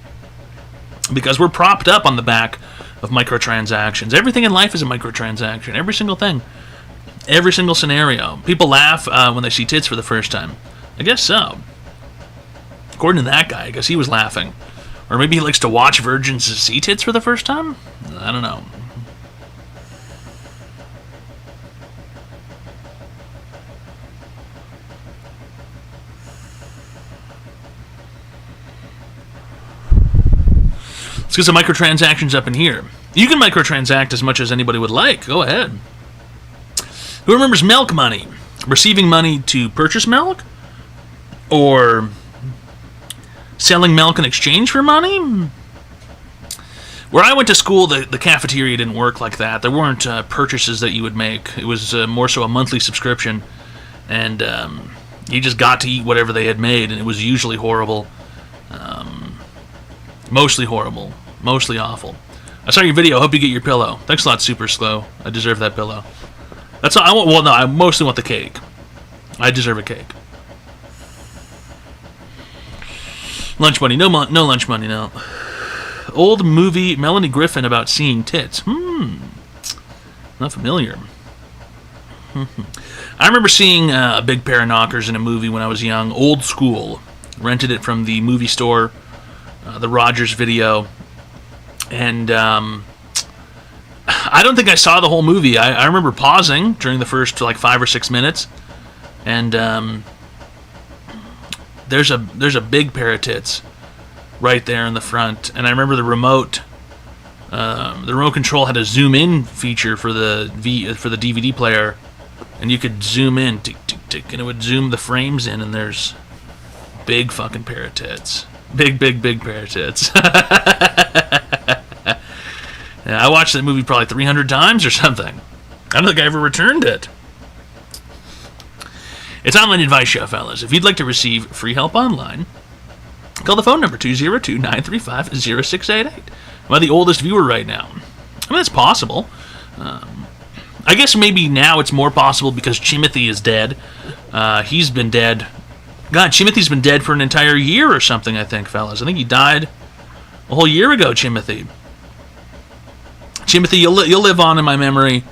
Because we're propped up on the back of microtransactions. Everything in life is a microtransaction. Every single thing. Every single scenario. People laugh when they see tits for the first time. I guess so. According to that guy, I guess he was laughing. Or maybe he likes to watch virgins see tits for the first time? I don't know. Let's get some microtransactions up in here. You can microtransact as much as anybody would like. Go ahead. Who remembers milk money? Receiving money to purchase milk? Or selling milk in exchange for money? Where I went to school, the cafeteria didn't work like that. There weren't purchases that you would make. It was more so a monthly subscription. And you just got to eat whatever they had made, and it was usually horrible. Mostly horrible. Mostly awful. I saw your video. Hope you get your pillow. Thanks a lot, Super Slow. I deserve that pillow. That's all I want. Well, no, I mostly want the cake. I deserve a cake. Lunch money. No lunch money, no. Old movie Melanie Griffin about seeing tits. Not familiar. I remember seeing a big pair of knockers in a movie when I was young. Old school. Rented it from the movie store. The Rogers Video. And I don't think I saw the whole movie. I remember pausing during the first like 5 or 6 minutes. And there's a big pair of tits right there in the front. And I remember the remote control had a zoom in feature for the DVD player, and you could zoom in, tick tick tick, and it would zoom the frames in, and there's big fucking pair of tits, big pair of tits. Yeah, I watched that movie probably 300 times or something. I don't think I ever returned it. It's Online Advice Show, fellas. If you'd like to receive free help online, call the phone number 202-935-0688. Am I the oldest viewer right now? I mean, it's possible. I guess maybe now it's more possible because Chimothy is dead. He's been dead. God, Chimothy's been dead for an entire year or something, I think, fellas. I think he died a whole year ago, Chimothy. Chimothy, you'll live on in my memory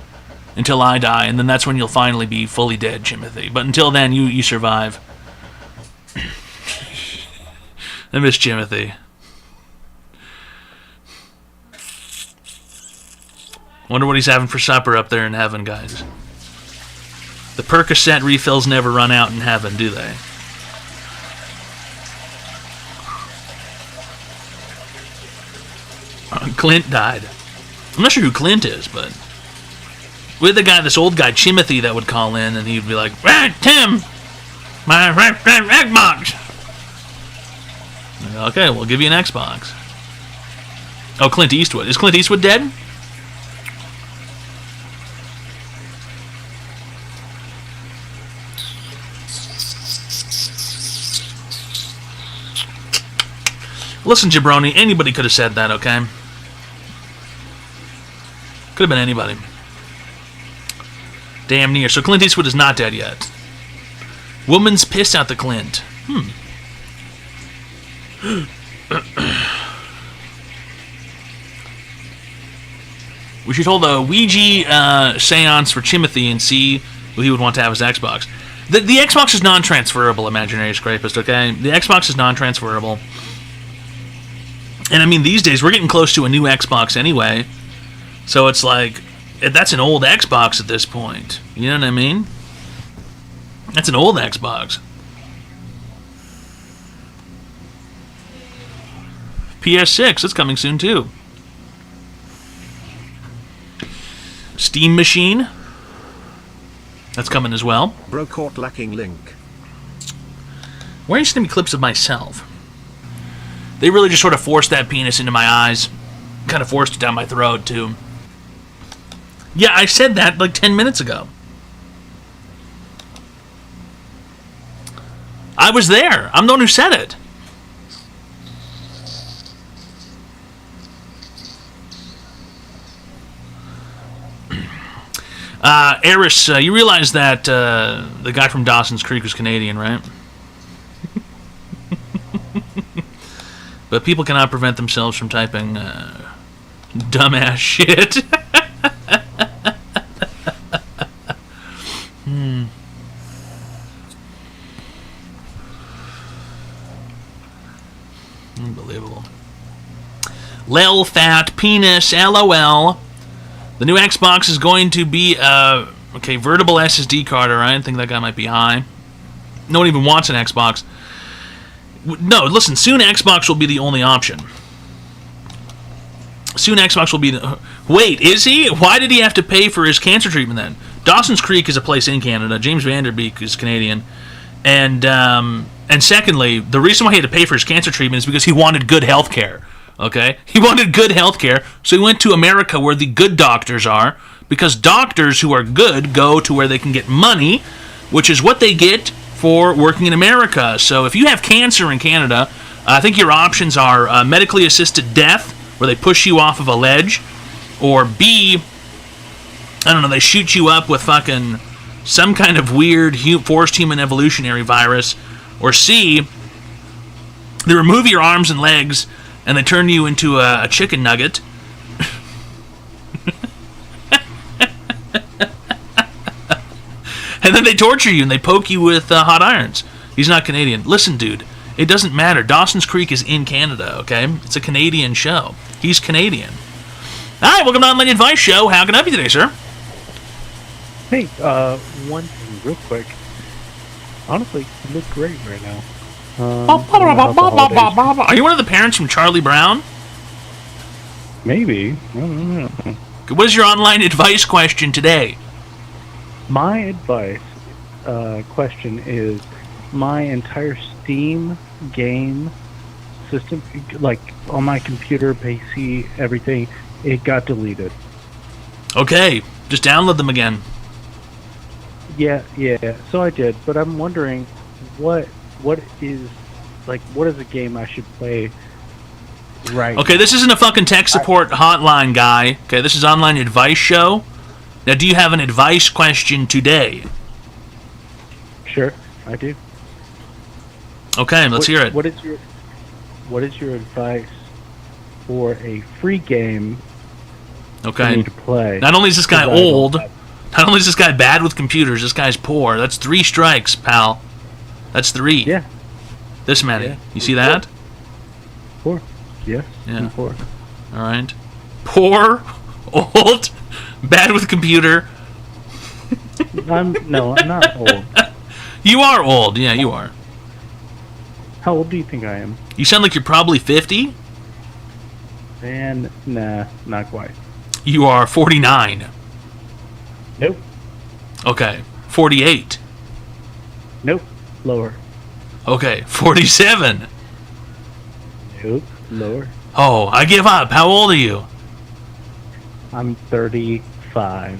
until I die, and then that's when you'll finally be fully dead, Chimothy. But until then, you survive. I miss Chimothy. Wonder what he's having for supper up there in heaven, guys. The Percocet refills never run out in heaven, do they? Clint died. I'm not sure who Clint is, but we had this old guy, Chimothy, that would call in, and he'd be like, "Hey, Tim, my Xbox." Okay, we'll give you an Xbox. Oh, Clint Eastwood. Is Clint Eastwood dead? Listen, Jabroni, anybody could have said that, okay? Could have been anybody. Damn near. So Clint Eastwood is not dead yet. Woman's pissed out the Clint. We should hold a Ouija seance for Chimothy and see who he would want to have his Xbox. The Xbox is non-transferable, Imaginary Scrapist, okay? The Xbox is non-transferable. And I mean, these days, we're getting close to a new Xbox anyway. So it's like, that's an old Xbox at this point. You know what I mean? That's an old Xbox. PS6, it's coming soon too. Steam Machine, that's coming as well. Bro caught lacking link. Why aren't you sending me clips of myself? They really just sort of forced that penis into my eyes. Kind of forced it down my throat, too. Yeah, I said that like 10 minutes ago. I was there. I'm the one who said it. Eris, you realize that the guy from Dawson's Creek was Canadian, right? But people cannot prevent themselves from typing dumbass shit. Unbelievable. Lil Fat Penis LOL. The new Xbox is going to be okay, vertible SSD card, alright? I think that guy might be high. No one even wants an Xbox. No, listen, soon Xbox will be the only option. Soon Xbox will be the... Wait, is he? Why did he have to pay for his cancer treatment then? Dawson's Creek is a place in Canada. James Vanderbeek is Canadian. And secondly, the reason why he had to pay for his cancer treatment is because he wanted good health care. Okay? He wanted good health care, so he went to America where the good doctors are, because doctors who are good go to where they can get money, which is what they get for working in America. So if you have cancer in Canada, I think your options are medically assisted death, where they push you off of a ledge, or B, I don't know, they shoot you up with fucking some kind of weird forced human evolutionary virus, or C, they remove your arms and legs and they turn you into a chicken nugget. And then they torture you and they poke you with hot irons. He's not Canadian. Listen, dude, it doesn't matter. Dawson's Creek is in Canada, okay? It's a Canadian show. He's Canadian. All right, welcome to Online Advice Show. How can I help you today, sir? Hey, one thing real quick. Honestly, you look great right now. Are you one of the parents from Charlie Brown? Maybe. I don't know. What is your online advice question today? My advice question is, my entire Steam game system, like on my computer, PC, everything, it got deleted. Okay, just download them again. Yeah, so I did, but I'm wondering what is a game I should play right Okay, now? this isn't a fucking tech support hotline, guy. Okay, this is Online Advice Show. Now, do you have an advice question today? Sure, I do. Okay, let's hear it. What is your advice for a free game Okay. for me to play? Not only is this guy 'Cause I don't old, have- not only is this guy bad with computers, this guy's poor. That's 3 strikes, pal. That's 3. Yeah. This many. Yeah. You see that? 4. Yes. Yeah. 4. All right. Poor, old, bad with computer. I'm not old. You are old. Yeah, you are. How old do you think I am? You sound like you're probably 50. And nah, not quite. You are 49. Nope. Okay. 48. Nope. Lower. Okay. 47. Nope. Lower. Oh, I give up. How old are you? I'm 35.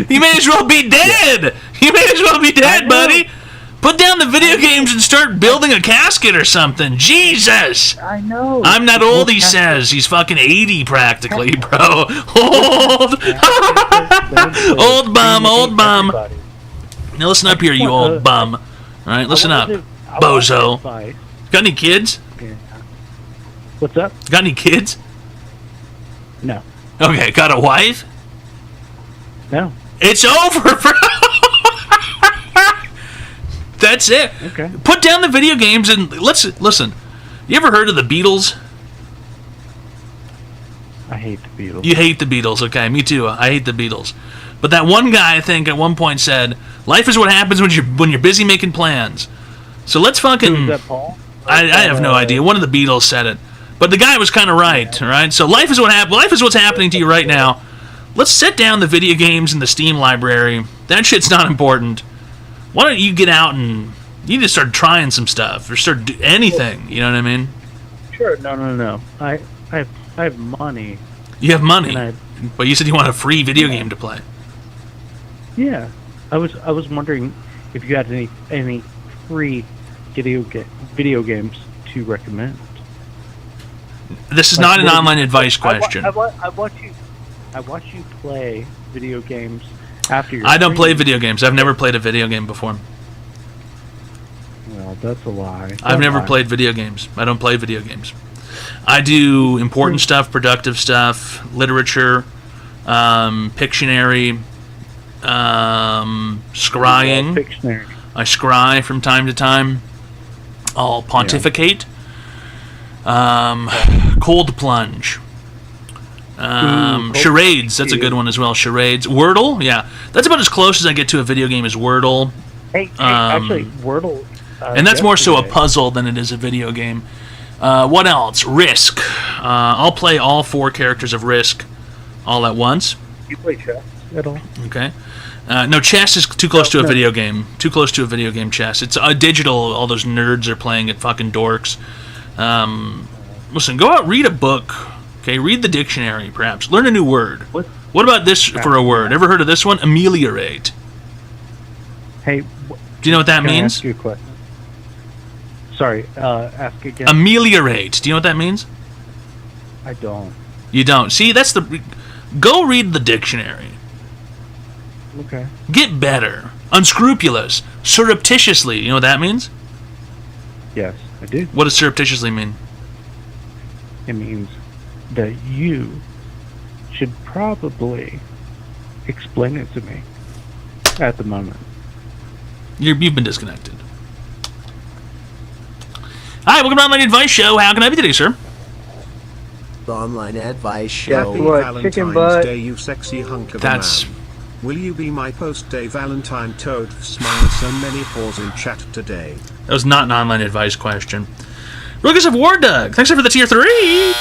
You may as well be dead. You may as well be dead, buddy. Put down the video games and start building a casket or something. Jesus. I know. I'm not old, he says. He's fucking 80 practically, bro. Old. Old bum, old bum. Now listen up here, you old bum. All right, listen up, bozo. Got any kids? What's up? Got any kids? No. Okay, got a wife? No. It's over, bro. That's it. Okay. Put down the video games and listen. You ever heard of the Beatles? I hate the Beatles. You hate the Beatles, okay? Me too. I hate the Beatles. But that one guy, I think, at one point said, "Life is what happens when you're busy making plans." So let's fucking. Who is that, Paul? I have no idea. One of the Beatles said it, but the guy was kind of right. All right. So life is what's happening to you right now. Let's set down the video games in the Steam library. That shit's not important. Why don't you get out and you need to start trying some stuff or start anything? You know what I mean? Sure. No. I have money. You have money, And but you said you want a free video game to play. Yeah. I was wondering if you had any free video games to recommend. This is Like, not an what- online advice question. I watch you play video games after your I don't play stream. video games. I've never played a video game before. Well, that's a lie. I've never lie. played video games. I don't play video games. I do important stuff, productive stuff, literature, Pictionary, scrying. Pictionary. I scry from time to time. I'll pontificate. Cold Plunge. Charades, that's a good one as well. Charades. Wordle, yeah. That's about as close as I get to a video game as Wordle. Hey, actually, Wordle. And that's more so a yesterday- puzzle than it is a video game. What else? Risk. I'll play all 4 characters of Risk all at once. You play chess at all? Okay. No, chess is too close to a video game. Too close to a video game, chess. It's digital. All those nerds are playing it, fucking dorks. Listen, go out, read a book. Okay, read the dictionary, perhaps. Learn a new word. What about this for a word? Ever heard of this one? Ameliorate. Hey, Do you know what that can I means? ask you a question? Sorry, ask again. Ameliorate. Do you know what that means? I don't. You don't. See, that's the... Go read the dictionary. Okay. Get better. Unscrupulous. Surreptitiously. You know what that means? Yes, I do. What does surreptitiously mean? It means that you should probably explain it to me at the moment. You've been disconnected. Hi, welcome to Online Advice Show. How can I be today, sir? The Online Advice Happy Show. Valentine's Day, you sexy hunk of a man. Will you be my post-day Valentine toad? Smile, so many paws in chat today. That was not an online advice question. Lucas of War Doug, thanks for the tier 3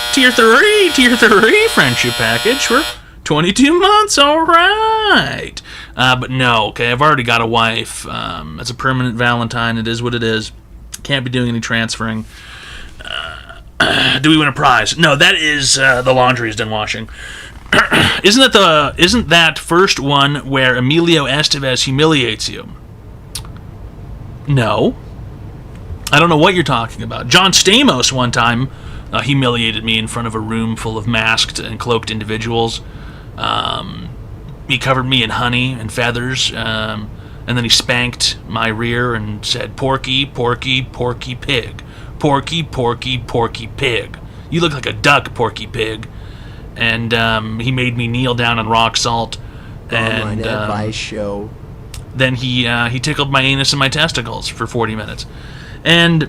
friendship package for 22 months. All right. But no, okay, I've already got a wife. As a permanent Valentine, it is what it is. Can't be doing any transferring. Do we win a prize? No, that is the laundry is done washing. Isn't that first one where Emilio Estevez humiliates you? No. I don't know what you're talking about. John Stamos one time humiliated me in front of a room full of masked and cloaked individuals. He covered me in honey and feathers, and then he spanked my rear and said, "Porky, porky, porky pig. Porky, porky, porky pig. You look like a duck, Porky Pig." And he made me kneel down on rock salt. Online Advice Show. Then he tickled my anus and my testicles for 40 minutes. And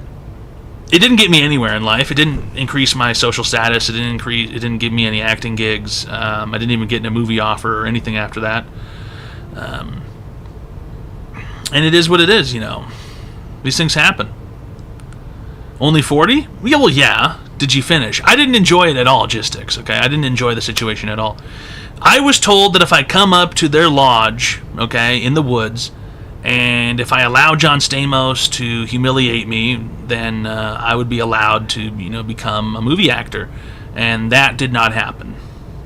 it didn't get me anywhere in life. It didn't increase my social status. It didn't give me any acting gigs. I didn't even get a movie offer or anything after that. And it is what it is, you know. These things happen. Only 40? Yeah, well, yeah. Did you finish? I didn't enjoy it at all, Gistics, okay? I didn't enjoy the situation at all. I was told that if I come up to their lodge, okay, in the woods, and if I allow John Stamos to humiliate me, then I would be allowed to, you know, become a movie actor. And that did not happen,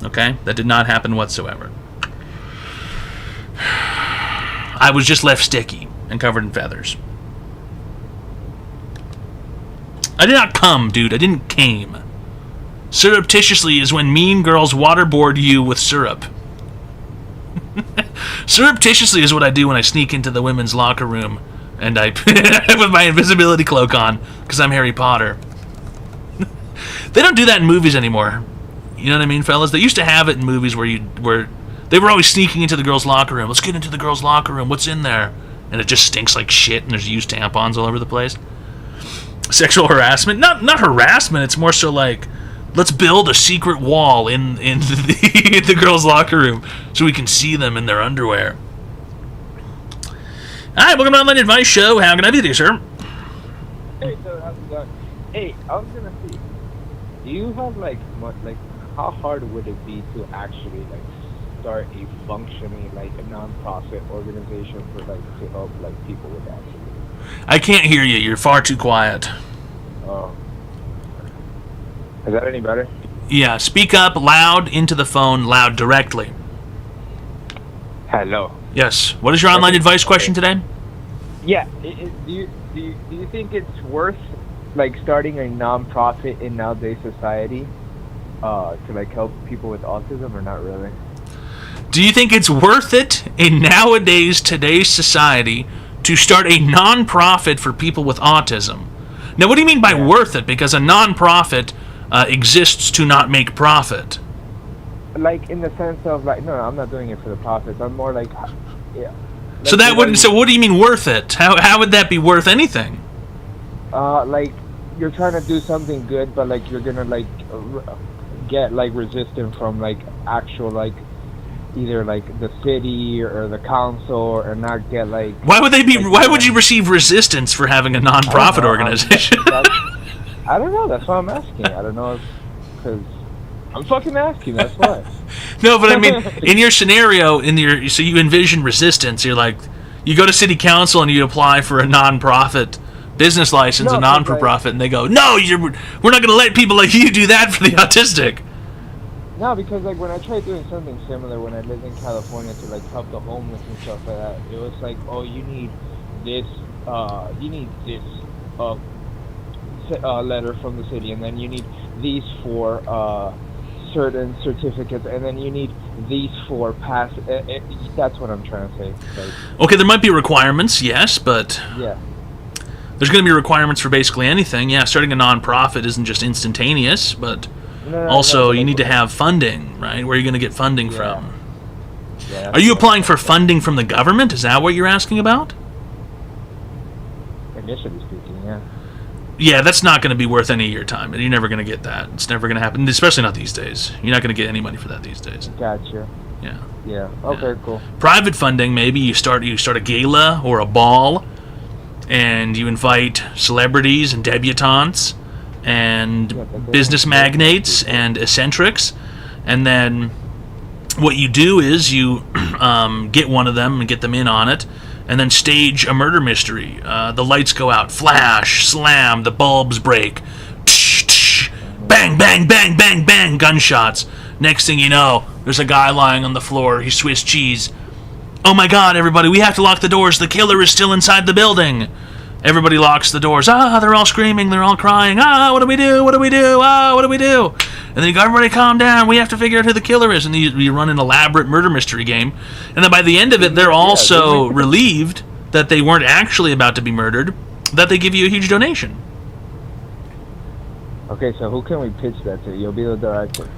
okay? That did not happen whatsoever. I was just left sticky and covered in feathers. I did not come, dude. I didn't came. Surreptitiously is when mean girls waterboard you with syrup. Surreptitiously is what I do when I sneak into the women's locker room and I with my invisibility cloak on because I'm Harry Potter. They don't do that in movies anymore. You know what I mean, fellas? They used to have it in movies where they were always sneaking into the girls' locker room. Let's get into the girls' locker room. What's in there? And it just stinks like shit and there's used tampons all over the place. Sexual harassment? Not harassment. It's more so like, let's build a secret wall in the girls' locker room so we can see them in their underwear. Hi, welcome to Online Advice Show. How can I be there, sir? Hey, so how's it going? Hey, I was gonna see. Do you have how hard would it be to actually start a functioning a non-profit organization for to help people with autism? I can't hear you. You're far too quiet. Oh. Is that any better? Yeah, speak up loud into the phone, loud directly. Hello. Yes. What is your online advice question today? Yeah. Do you think it's worth starting a non-profit in nowadays society to help people with autism, or not really? Do you think it's worth it in today's society to start a non-profit for people with autism? Now, what do you mean by worth it? Because a non-profit exists to not make profit. In the sense of no, I'm not doing it for the profits. I'm more yeah. So what do you mean worth it? How would that be worth anything? like you're trying to do something good, but like you're gonna like get like resistance from like actual like either like the city or the council, or not get like. Why would they be? Like, why would you receive resistance for having a non-profit organization? I don't know. That's why I'm asking. I don't know because I'm fucking asking. That's why. No, but I mean, in your scenario, so you envision resistance. You're like, you go to city council and you apply for a non-profit business license, a non-for-profit, and they go, no, we're not going to let people like you do that for the autistic. No, because like when I tried doing something similar when I lived in California to like help the homeless and stuff like that, it was like, oh, you need this letter from the city, and then you need these 4 certain certificates, and then you need these 4 pass. That's what I'm trying to say. Like, okay, there might be requirements, yes, but yeah. There's going to be requirements for basically anything. Yeah, starting a non-profit isn't just instantaneous, but also you need to have funding, right? Where are you going to get funding from? Yeah, are you applying for funding from the government? Is that what you're asking about? Initially speaking, yeah. Yeah, that's not going to be worth any of your time. You're never going to get that. It's never going to happen, especially not these days. You're not going to get any money for that these days. Gotcha. Yeah. Yeah. Okay. Cool. Private funding, maybe you start a gala or a ball, and you invite celebrities and debutantes and business magnates and eccentrics, and then what you do is you get one of them and get them in on it, and then stage a murder mystery. The lights go out, flash, slam, the bulbs break, tsh, tsh, bang, bang, bang, bang, bang, gunshots. Next thing you know, there's a guy lying on the floor. He's Swiss cheese. Oh my God, everybody, we have to lock the doors. The killer is still inside the building. Everybody locks the doors. They're all screaming. They're all crying. What do we do? What do we do? What do we do? And then you go, everybody calm down. We have to figure out who the killer is. And you run an elaborate murder mystery game. And then by the end of it, they're all so relieved that they weren't actually about to be murdered that they give you a huge donation. Okay, so who can we pitch that to? You'll be the director.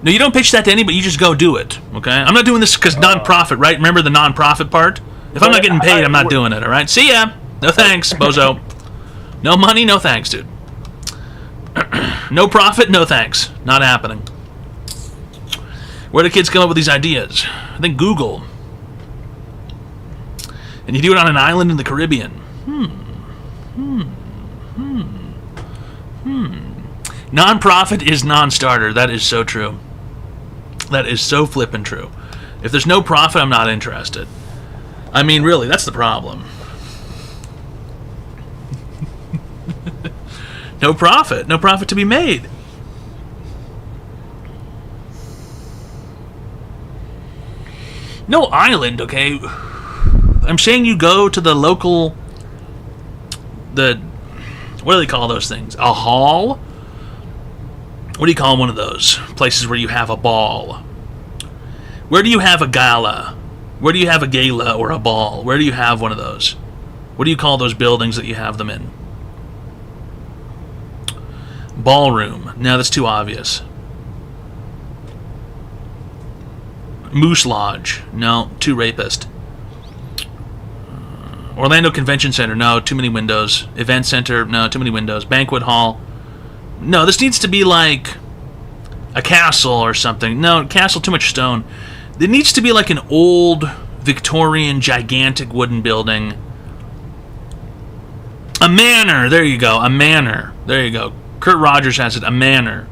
No, you don't pitch that to anybody. You just go do it, okay? I'm not doing this because non-profit, right? Remember the non-profit part? If I'm not getting paid, I'm not doing it, all right? See ya. No thanks, bozo. No money, no thanks, dude. No profit, no thanks. Not happening. Where do kids come up with these ideas? I think Google. And you do it on an island in the Caribbean. Non-profit is non-starter. That is so true. That is so flippin' true. If there's no profit, I'm not interested. I mean, really, that's the problem. No profit. No profit to be made. No island, okay? I'm saying you go to the local... What do they call those things? A hall? What do you call one of those places where you have a ball? Where do you have a gala? Where do you have a gala or a ball? Where do you have one of those? What do you call those buildings that you have them in? Ballroom. No, that's too obvious. Moose Lodge. No, too rapist. Orlando Convention Center. No, too many windows. Event Center. No, too many windows. Banquet Hall. No, this needs to be like a castle or something. No, castle, too much stone. It needs to be like an old Victorian gigantic wooden building. A manor. There you go. A manor. There you go. Kurt Rogers has it. A manor.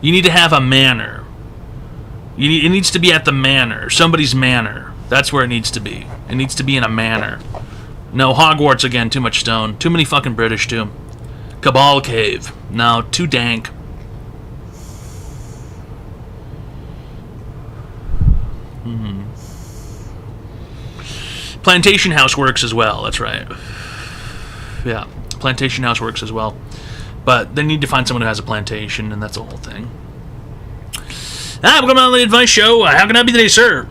You need to have a manor. It needs to be at the manor. Somebody's manor. That's where it needs to be. It needs to be in a manor. No, Hogwarts again. Too much stone. Too many fucking British, too. Cabal Cave. No, too dank. Plantation House works as well. That's right. Yeah, Plantation House works as well. But they need to find someone who has a plantation, and that's the whole thing. Welcome on the Advice Show. How can I be today, sir?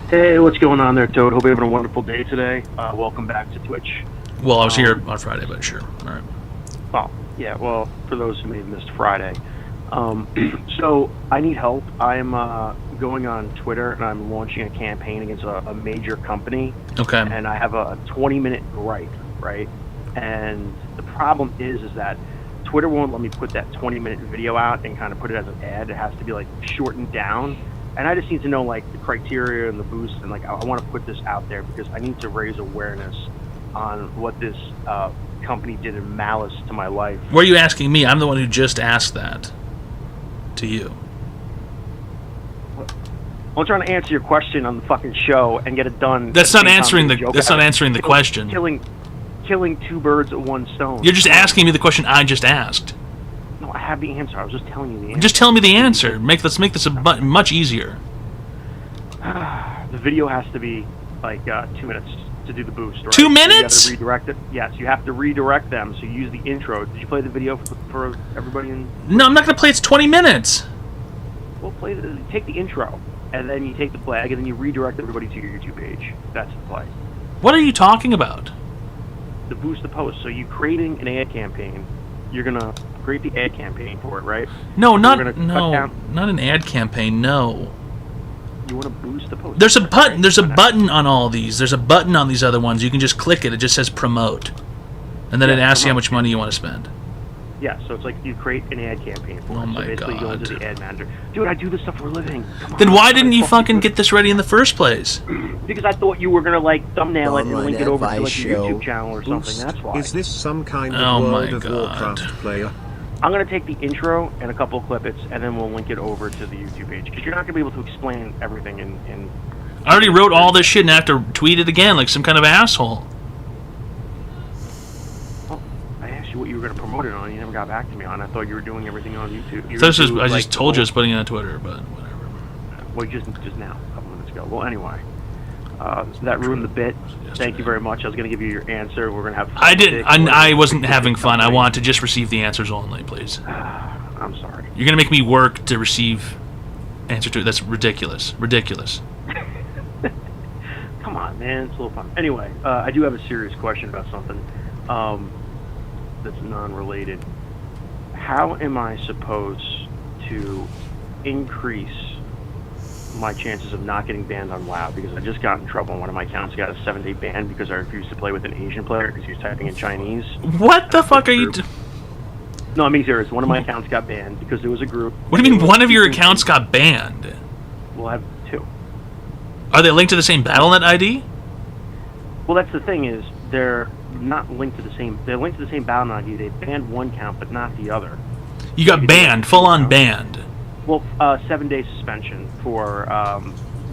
Hey, what's going on there, Toad? Hope you're having a wonderful day today. Welcome back to Twitch. Well, I was here on Friday, but sure. All right. Oh, yeah, well, for those who may have missed Friday. So, I need help. I'm going on Twitter, and I'm launching a campaign against a major company. Okay. And I have a 20-minute gripe, right? And the problem is that Twitter won't let me put that 20-minute video out and kind of put it as an ad. It has to be like shortened down. And I just need to know like the criteria and the boost, and like I want to put this out there because I need to raise awareness on what this company did in malice to my life. Were you asking me? I'm the one who just asked that to you. I'm trying to answer your question on the fucking show and get it done. That's not answering the. That's not answering the question. Killing two birds with one stone. You're just asking me the question I just asked. No, I have the answer. I was just telling you the answer. Just tell me the answer. Let's make this much easier. The video has to be like 2 minutes to do the boost. Right? 2 minutes? So you have to redirect it. Yes, you have to redirect them. So you use the intro. Did you play the video for everybody? No, I'm not going to play. It's 20 minutes. Well, take the intro, and then you take the flag, and then you redirect everybody to your YouTube page. That's the play. What are you talking about? The boost the post. So you creating an ad campaign. You're gonna create the ad campaign for it, right? No, not an ad campaign. No. You want to boost the post. There's a button. There's a button on all these. There's a button on these other ones. You can just click it. It just says promote, and then it asks you how much money you want to spend. Yeah, so it's like you create an ad campaign for it. Oh my so basically you go into the ad manager. Dude, I do this stuff for a living. Come on, then why didn't you fucking get this ready in the first place? Because I thought you were gonna like thumbnail it and link it over to like your YouTube channel or something. That's why. Is this some kind of World of Warcraft player? I'm gonna take the intro and a couple of clippets, and then we'll link it over to the YouTube page because you're not gonna be able to explain everything in. I already wrote all this shit and I have to tweet it again like some kind of asshole. I asked you what you were going to promote it on. You never got back to me on. I thought you were doing everything on YouTube. I just told you I was putting it on Twitter, but whatever. Well, just now, a couple minutes ago. Well, anyway, that ruined the bit. Thank you very much. I was going to give you your answer. We're going to have fun. I didn't. I wasn't having fun. I want to just receive the answers only, please. I'm sorry. You're going to make me work to receive answer to it. That's ridiculous. Ridiculous. Come on, man. It's a little fun. Anyway, I do have a serious question about something that's non-related. How am I supposed to increase my chances of not getting banned on WoW? Because I just got in trouble and one of my accounts got a 7-day ban because I refused to play with an Asian player because he was typing in Chinese. What the fuck are you doing? No, I'm being serious. One of my accounts got banned because there was a group. What do you mean one of your accounts got banned? Well, I have 2. Are they linked to the same Battle.net ID? Well, that's the thing is they're not linked to the same. They're linked to the same Battle.net ID. They banned one count, but not the other. You got banned, full-on banned. Well, 7-day suspension for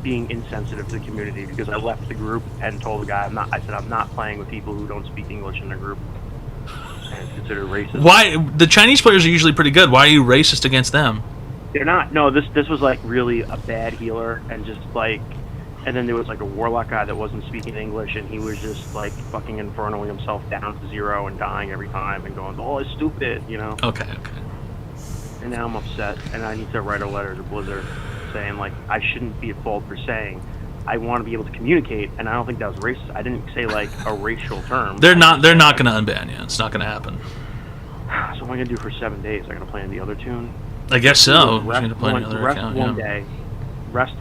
being insensitive to the community because I left the group and told the guy I said I'm not playing with people who don't speak English in the group and it's considered racist. Why? The Chinese players are usually pretty good. Why are you racist against them? They're not. No, this was like really a bad healer and just like. And then there was like a warlock guy that wasn't speaking English, and he was just like fucking infernoing himself down to 0 and dying every time and going, "Oh, it's stupid," you know. Okay. And now I'm upset, and I need to write a letter to Blizzard saying like I shouldn't be at fault for saying I want to be able to communicate, and I don't think that was racist. I didn't say like a racial term. They're not going to unban you. It's not going to happen. So what am I going to do for 7 days? I'm going to play in the other tune. I guess so. Rest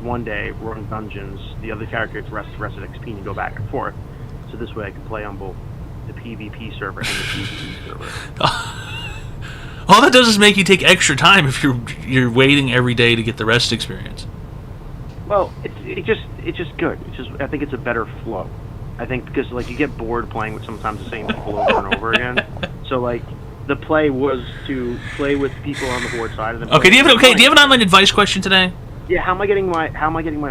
one day, run dungeons. The other character gets rest at XP and go back and forth. So this way I can play on both the PvP server and the PvP server. All that does is make you take extra time if you're waiting every day to get the rest experience. Well, it's just good. I think it's a better flow. I think because like you get bored playing with sometimes the same people over and over again. So like the play was to play with people on the horde side. And then do you have an online advice question today? Yeah, how am I getting my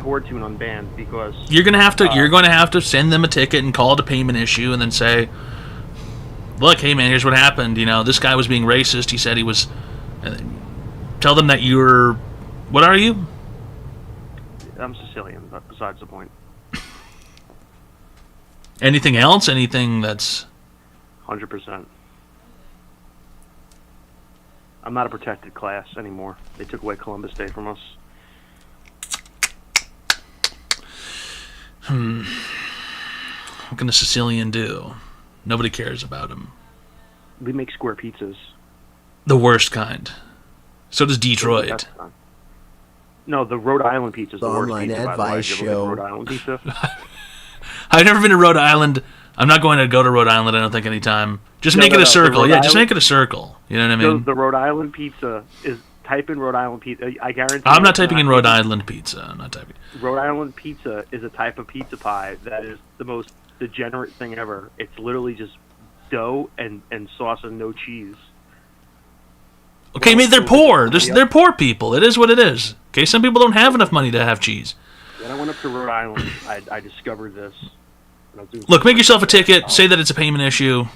horde tune unbanned? Because you're gonna have to send them a ticket and call it a payment issue, and then say, "Look, hey man, here's what happened. You know, this guy was being racist. He said he was." Tell them that you're. What are you? I'm Sicilian, but besides the point. Anything else? Anything that's 100%. I'm not a protected class anymore. They took away Columbus Day from us. What can a Sicilian do? Nobody cares about him. We make square pizzas. The worst kind. So does Detroit. No, the Rhode Island pizza is the worst Online pizza, advice by the way. show. Rhode Island pizza? I've never been to Rhode Island. I'm not going to go to Rhode Island, I don't think, anytime. Just No, make no, it a no, circle. the Yeah, Rhode just Island- make it a circle. You know what I mean? The Rhode Island pizza is type in Rhode Island pizza. I guarantee. I'm not it's typing in Rhode Island pizza. I'm not typing. Rhode Island pizza is a type of pizza pie that is the most degenerate thing ever. It's literally just dough and sauce and no cheese. Okay, maybe they're poor. They're poor people. It is what it is. Okay, some people don't have enough money to have cheese. When I went up to Rhode Island, I discovered this. And I was doing Look, make yourself a ticket. Say that it's a payment issue.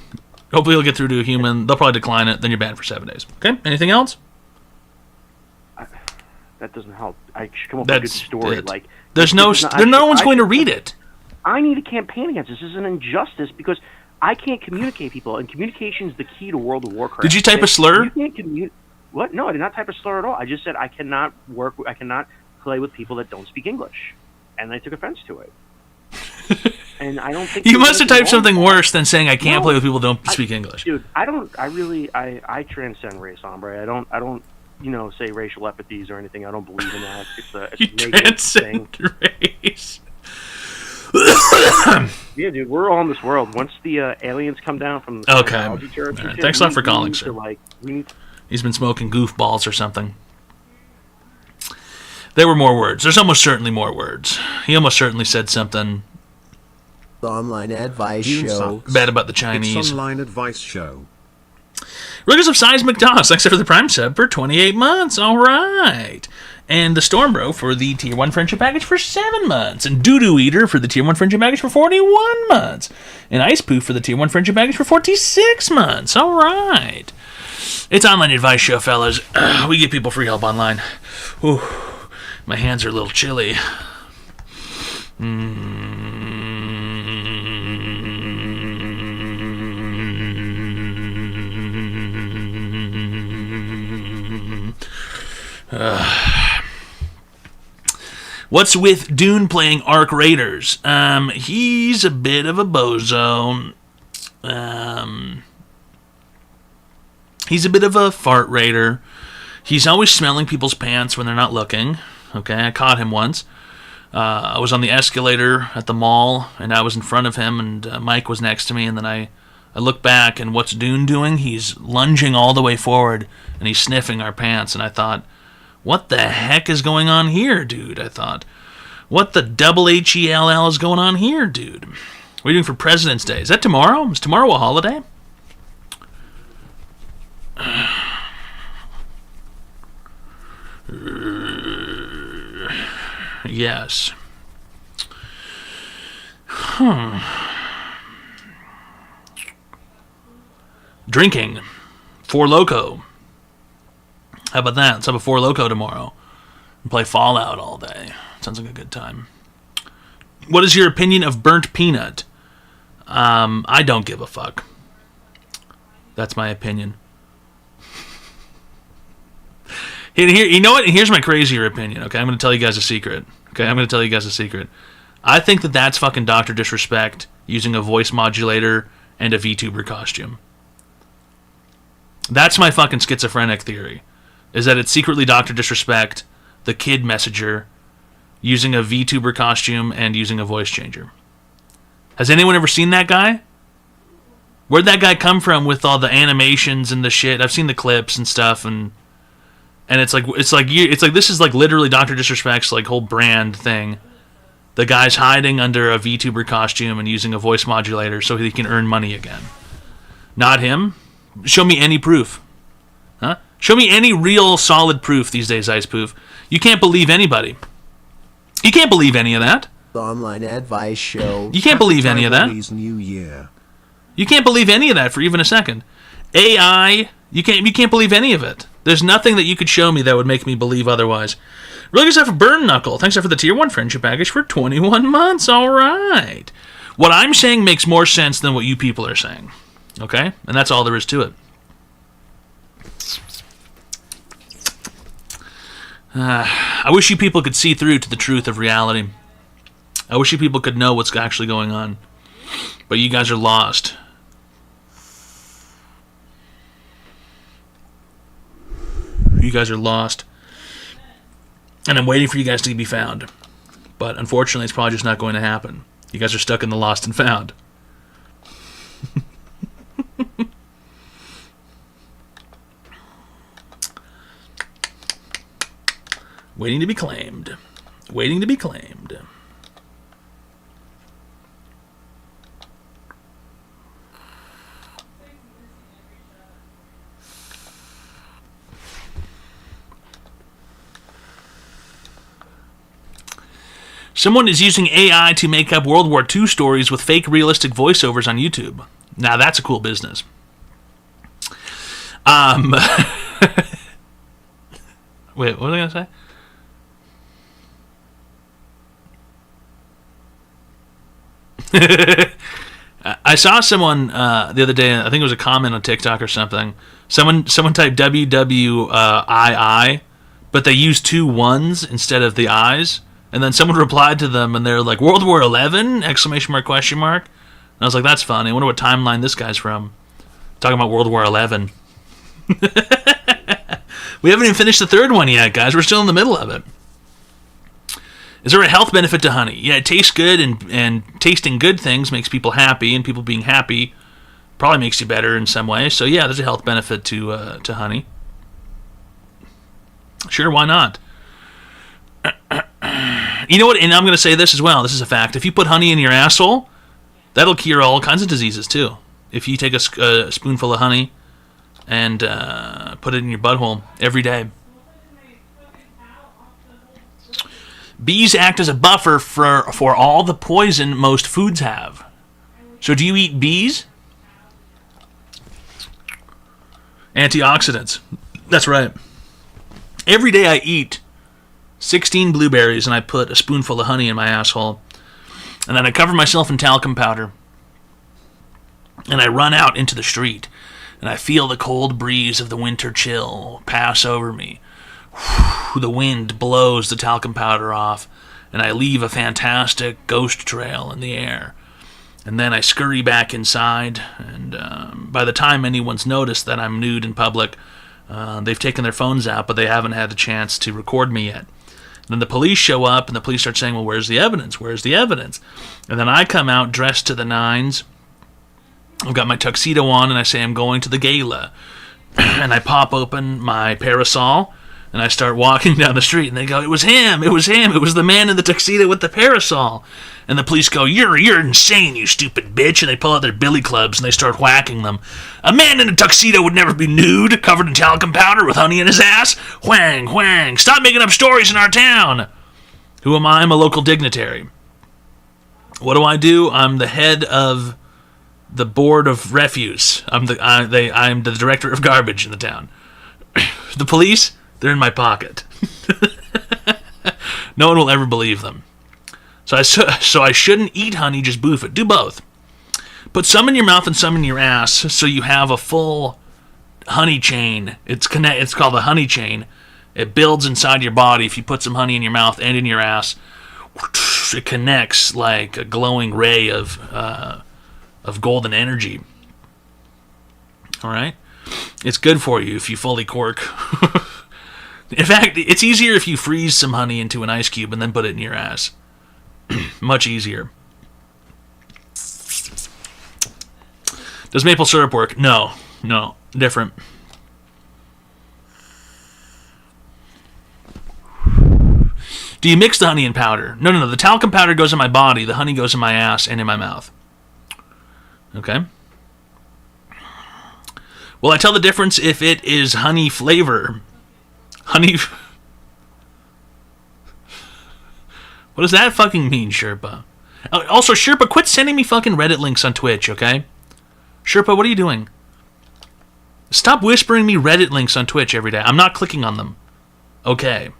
Hopefully you'll get through to a human. They'll probably decline it. Then you're banned for 7 days. Okay? Anything else? That doesn't help. I should come up with a good story. it. Like There's no one's going to read it. I need a campaign against this. This is an injustice because I can't communicate people, and communication is the key to World of Warcraft. Did you type a slur? You can't communicate. What? No, I did not type a slur at all. I just said I cannot play with people that don't speak English, and they took offense to it. And I don't think You there's must have anything typed wrong something with worse than saying I can't No, play with people who don't speak English. Dude, I transcend race, hombre. I don't say racial epithets or anything. I don't believe in that. It's a negative thing. Race. Yeah, dude, we're all in this world. Once the aliens come down from the Okay. Scientology church, All right. Thanks a lot for calling, sir. We need He's been smoking goofballs or something. There were more words. There's almost certainly more words. He almost certainly said something The online advice You show. sucks. bad about the Chinese. It's online advice show. Regardless of Seismic DOS, thanks for the Prime sub for 28 months. All right. And the Storm Bro for the Tier 1 Friendship Package for 7 months. And Doodoo Eater for the Tier 1 Friendship Package for 41 months. And Ice Poof for the Tier 1 Friendship Package for 46 months. All right. It's online advice show, fellas. We give people free help online. Ooh, my hands are a little chilly. What's with Dune playing Arc Raiders? He's a bit of a bozo. He's a bit of a fart raider. He's always smelling people's pants when they're not looking. Okay, I caught him once. I was on the escalator at the mall, and I was in front of him, and Mike was next to me, and then I look back, and what's Dune doing? He's lunging all the way forward, and he's sniffing our pants, and I thought, what the heck is going on here, dude? I thought, what the double HELL is going on here, dude? What are you doing for President's Day? Is that tomorrow? Is tomorrow a holiday? Yes. Drinking. Four Loko. How about that? Let's have a Four Loko tomorrow. And play Fallout all day. Sounds like a good time. What is your opinion of burnt peanut? I don't give a fuck. That's my opinion. Here, you know what? Here's my crazier opinion, okay? I'm going to tell you guys a secret. Okay, I'm going to tell you guys a secret. I think that that's fucking Dr. Disrespect using a voice modulator and a VTuber costume. That's my fucking schizophrenic theory. Is that it's secretly Dr. Disrespect, the kid messenger, using a VTuber costume and using a voice changer. Has anyone ever seen that guy? Where'd that guy come from with all the animations and the shit? I've seen the clips and stuff, and it's like this is like literally Dr. Disrespect's like whole brand thing. The guy's hiding under a VTuber costume and using a voice modulator so he can earn money again. Not him. Show me any proof. Huh? Show me any real solid proof these days, Ice Poof. You can't believe anybody. You can't believe any of that. The online advice show. You can't believe any of that. New Year. You can't believe any of that for even a second. AI, you can't believe any of it. There's nothing that you could show me that would make me believe otherwise. Really good stuff for Burn Knuckle. Thanks for the Tier 1 Friendship Package for 21 months. All right. What I'm saying makes more sense than what you people are saying. Okay? And that's all there is to it. I wish you people could see through to the truth of reality. I wish you people could know what's actually going on. But you guys are lost. You guys are lost. And I'm waiting for you guys to be found. But unfortunately, it's probably just not going to happen. You guys are stuck in the lost and found. Waiting to be claimed. Waiting to be claimed. Someone is using AI to make up World War II stories with fake realistic voiceovers on YouTube. Now that's a cool business. Wait, what was I going to say? I saw someone the other day, I think it was a comment on TikTok or something. Someone typed WWII, but they used 2 ones instead of the I's. And then someone replied to them, and they're like, World War 11? Exclamation mark, question mark. And I was like, that's funny. I wonder what timeline this guy's from. Talking about World War 11. We haven't even finished the 3rd one yet, guys. We're still in the middle of it. Is there a health benefit to honey? Yeah, it tastes good, and tasting good things makes people happy, and people being happy probably makes you better in some way. So yeah, there's a health benefit to honey. Sure, why not? You know what? And I'm going to say this as well. This is a fact. If you put honey in your asshole, that'll cure all kinds of diseases too. If you take a spoonful of honey and put it in your butthole every day. Bees act as a buffer for all the poison most foods have. So do you eat bees? Antioxidants. That's right. Every day I eat 16 blueberries and I put a spoonful of honey in my asshole. And then I cover myself in talcum powder. And I run out into the street. And I feel the cold breeze of the winter chill pass over me. The wind blows the talcum powder off. And I leave a fantastic ghost trail in the air. And then I scurry back inside. And by the time anyone's noticed that I'm nude in public, they've taken their phones out, but they haven't had a chance to record me yet. Then the police show up, and the police start saying, well, where's the evidence? Where's the evidence? And then I come out dressed to the nines. I've got my tuxedo on, and I say I'm going to the gala. And I pop open my parasol, and I start walking down the street, and they go, it was him, it was him, it was the man in the tuxedo with the parasol. And the police go, you're insane, you stupid bitch. And they pull out their billy clubs, and they start whacking them. A man in a tuxedo would never be nude, covered in talcum powder with honey in his ass. Whang, whang, stop making up stories in our town. Who am I? I'm a local dignitary. What do? I'm the head of the board of refuse. I'm the director of garbage in the town. The police, they're in my pocket. No one will ever believe them. So I shouldn't eat honey, just boof it. Do both. Put some in your mouth and some in your ass, so you have a full honey chain. It's called the honey chain. It builds inside your body. If you put some honey in your mouth and in your ass, it connects like a glowing ray of golden energy. All right? It's good for you if you fully cork. In fact, it's easier if you freeze some honey into an ice cube and then put it in your ass. Much easier. Does maple syrup work? No, different. Do you mix the honey and powder? No. The talcum powder goes in my body. The honey goes in my ass and in my mouth. Okay. Will I tell the difference if it is honey flavor? Honey... What does that fucking mean, Sherpa? Also, Sherpa, quit sending me fucking Reddit links on Twitch, okay? Sherpa, what are you doing? Stop whispering me Reddit links on Twitch every day. I'm not clicking on them. Okay.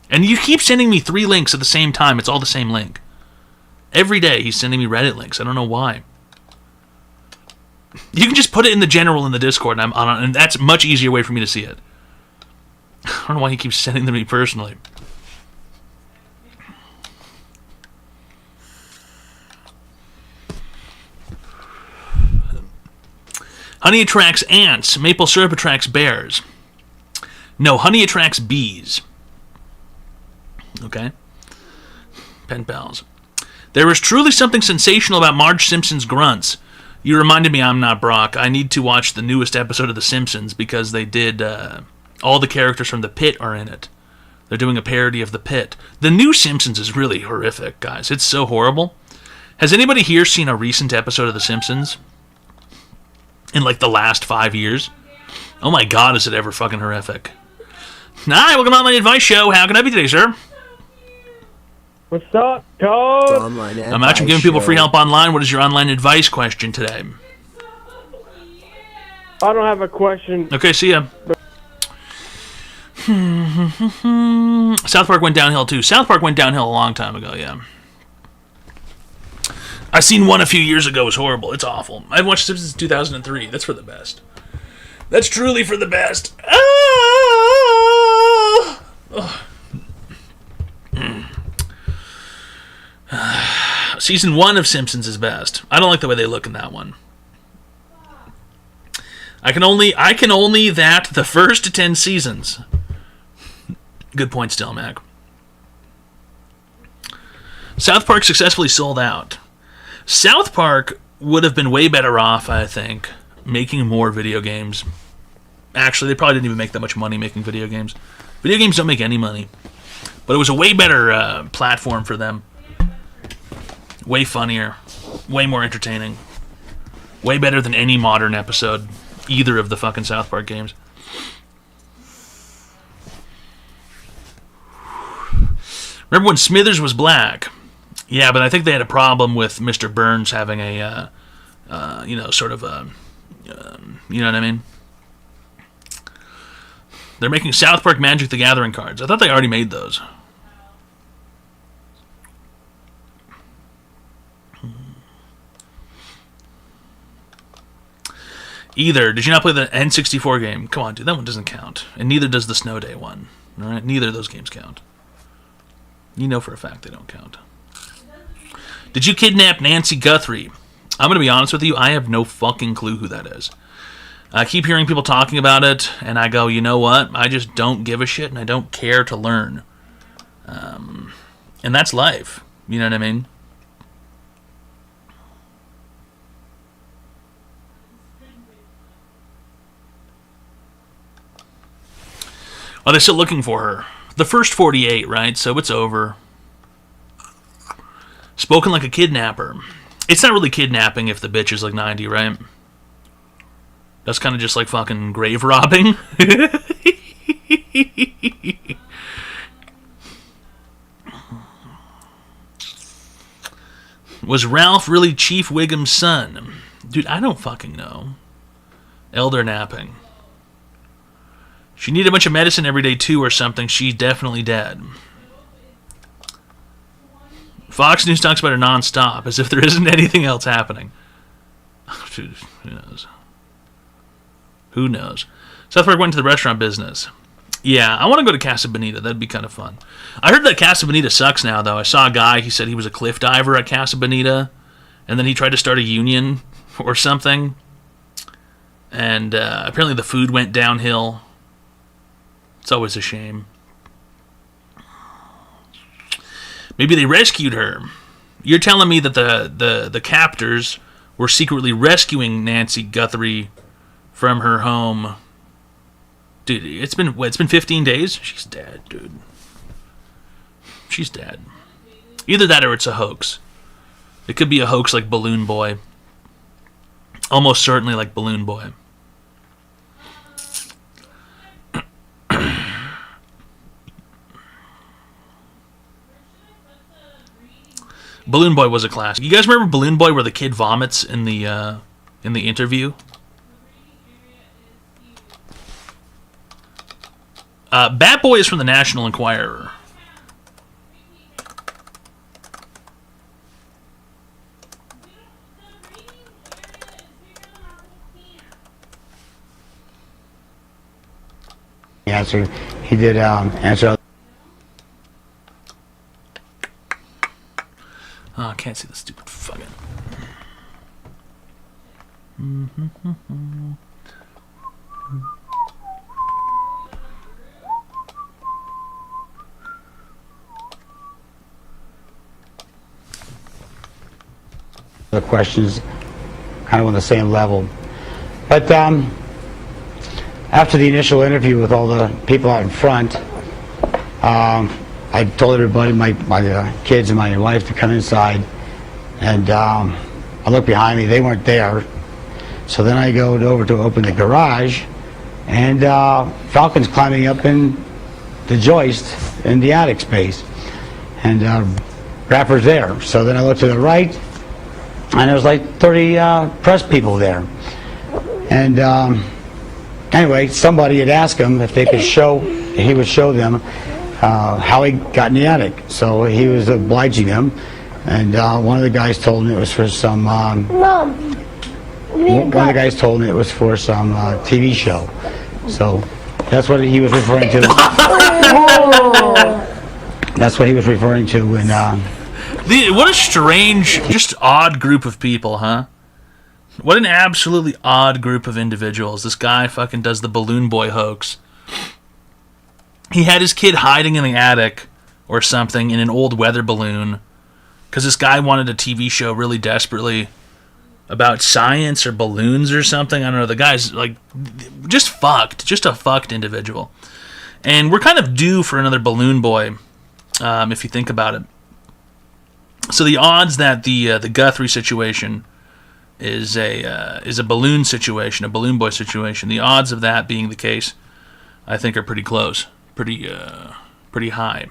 And you keep sending me 3 links at the same time. It's all the same link. Every day he's sending me Reddit links. I don't know why. You can just put it in the general in the Discord, and that's a much easier way for me to see it. I don't know why he keeps sending them to me personally. Honey attracts ants. Maple syrup attracts bears. No, honey attracts bees. Okay? Pen pals. There is truly something sensational about Marge Simpson's grunts. You reminded me I'm not Brock. I need to watch the newest episode of The Simpsons because they did... all the characters from The Pit are in it. They're doing a parody of The Pit. The new Simpsons is really horrific, guys. It's so horrible. Has anybody here seen a recent episode of The Simpsons? In like the last 5 years? Oh my god, is it ever fucking horrific. Hi, welcome to Online Advice Show. How can I be today, sir? What's up, Toad? Online I'm actually giving people free help online. What is your online advice question today? I don't have a question. Okay, see ya. South Park went downhill too. South Park went downhill a long time ago, yeah. I seen one a few years ago. It was horrible. It's awful. I've watched Simpsons since 2003. That's for the best. That's truly for the best. Season 1 of Simpsons is best. I don't like the way they look in that one. I can only that the first 10 seasons. Good point still, Mac. South Park successfully sold out. South Park would have been way better off, I think, making more video games. Actually, they probably didn't even make that much money making video games. Video games don't make any money. But it was a way better platform for them. Way funnier. Way more entertaining. Way better than any modern episode. Either of the fucking South Park games. Remember when Smithers was black? Yeah, but I think they had a problem with Mr. Burns having a, sort of a, you know what I mean? They're making South Park Magic the Gathering cards. I thought they already made those. Either. Did you not play the N64 game? Come on, dude. That one doesn't count. And neither does the Snow Day one. All right? Neither of those games count. You know for a fact they don't count. Did you kidnap Nancy Guthrie? I'm going to be honest with you. I have no fucking clue who that is. I keep hearing people talking about it, and I go, you know what? I just don't give a shit, and I don't care to learn. And that's life. You know what I mean? Oh, they're still looking for her. The first 48, right? So it's over. Spoken like a kidnapper. It's not really kidnapping if the bitch is like 90, right? That's kind of just like fucking grave robbing. Was Ralph really Chief Wiggum's son? Dude, I don't fucking know. Elder napping. She needed a bunch of medicine every day too or something. She's definitely dead. Fox News talks about her non-stop as if there isn't anything else happening. Dude, who knows? Who knows? South Park went into the restaurant business. Yeah, I want to go to Casa Bonita. That'd be kind of fun. I heard that Casa Bonita sucks now, though. I saw a guy, he said he was a cliff diver at Casa Bonita, and then he tried to start a union or something, and apparently the food went downhill. It's always a shame. Maybe they rescued her. You're telling me that the captors were secretly rescuing Nancy Guthrie from her home. Dude, it's been 15 days? She's dead, dude. She's dead. Either that or it's a hoax. It could be a hoax like Balloon Boy. Almost certainly like Balloon Boy. Balloon Boy was a classic. You guys remember Balloon Boy where the kid vomits in the interview? Bat Boy is from the National Enquirer. He answered. He did answer. Oh, I can't see the stupid fucking. The questions kind of on the same level. But after the initial interview with all the people out in front, I told everybody, my kids and my wife, to come inside, and I looked behind me. They weren't there. So then I go over to open the garage, and Falcon's climbing up in the joist in the attic space, and Rapper's there. So then I look to the right, and there was like 30 press people there. And anyway, somebody had asked him if they could he would show them how he got in the attic. So he was obliging them, and one of the guys told me it was for some. One of the guys told me it was for some TV show. So that's what he was referring to. That's what he was referring to when. What a strange, just odd group of people, huh? What an absolutely odd group of individuals. This guy fucking does the Balloon Boy hoax. He had his kid hiding in the attic or something in an old weather balloon because this guy wanted a TV show really desperately about science or balloons or something. I don't know. The guy's like just fucked. Just a fucked individual. And we're kind of due for another Balloon Boy, if you think about it. So the odds that the Guthrie situation is a balloon situation, a Balloon Boy situation, the odds of that being the case, I think, are pretty close, pretty high.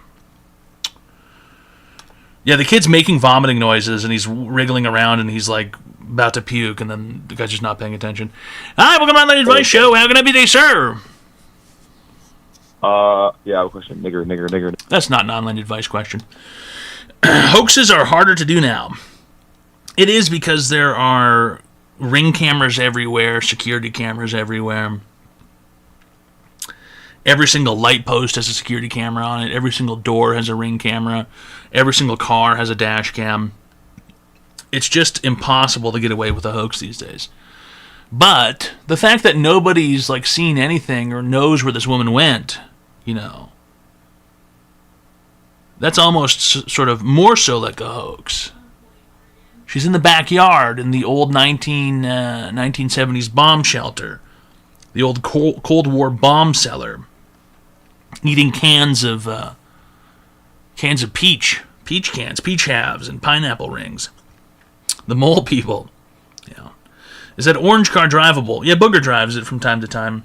Yeah, the kid's making vomiting noises and he's wriggling around and he's like about to puke, and then the guy's just not paying attention. Hi, welcome on the Advice Show. How can I be today, sir? Yeah, I have a question. Nigger. That's not an online advice question. Hoaxes are harder to do now. It is because there are ring cameras everywhere, security cameras everywhere. Every single light post has a security camera on it. Every single door has a ring camera. Every single car has a dash cam. It's just impossible to get away with a hoax these days. But the fact that nobody's like seen anything or knows where this woman went, you know, that's almost sort of more so like a hoax. She's in the backyard in the old 1970s bomb shelter, the old Cold War bomb cellar, eating cans of peach cans, peach halves, and pineapple rings. The mole people. Yeah. Is that orange car drivable? Yeah, Booger drives it from time to time.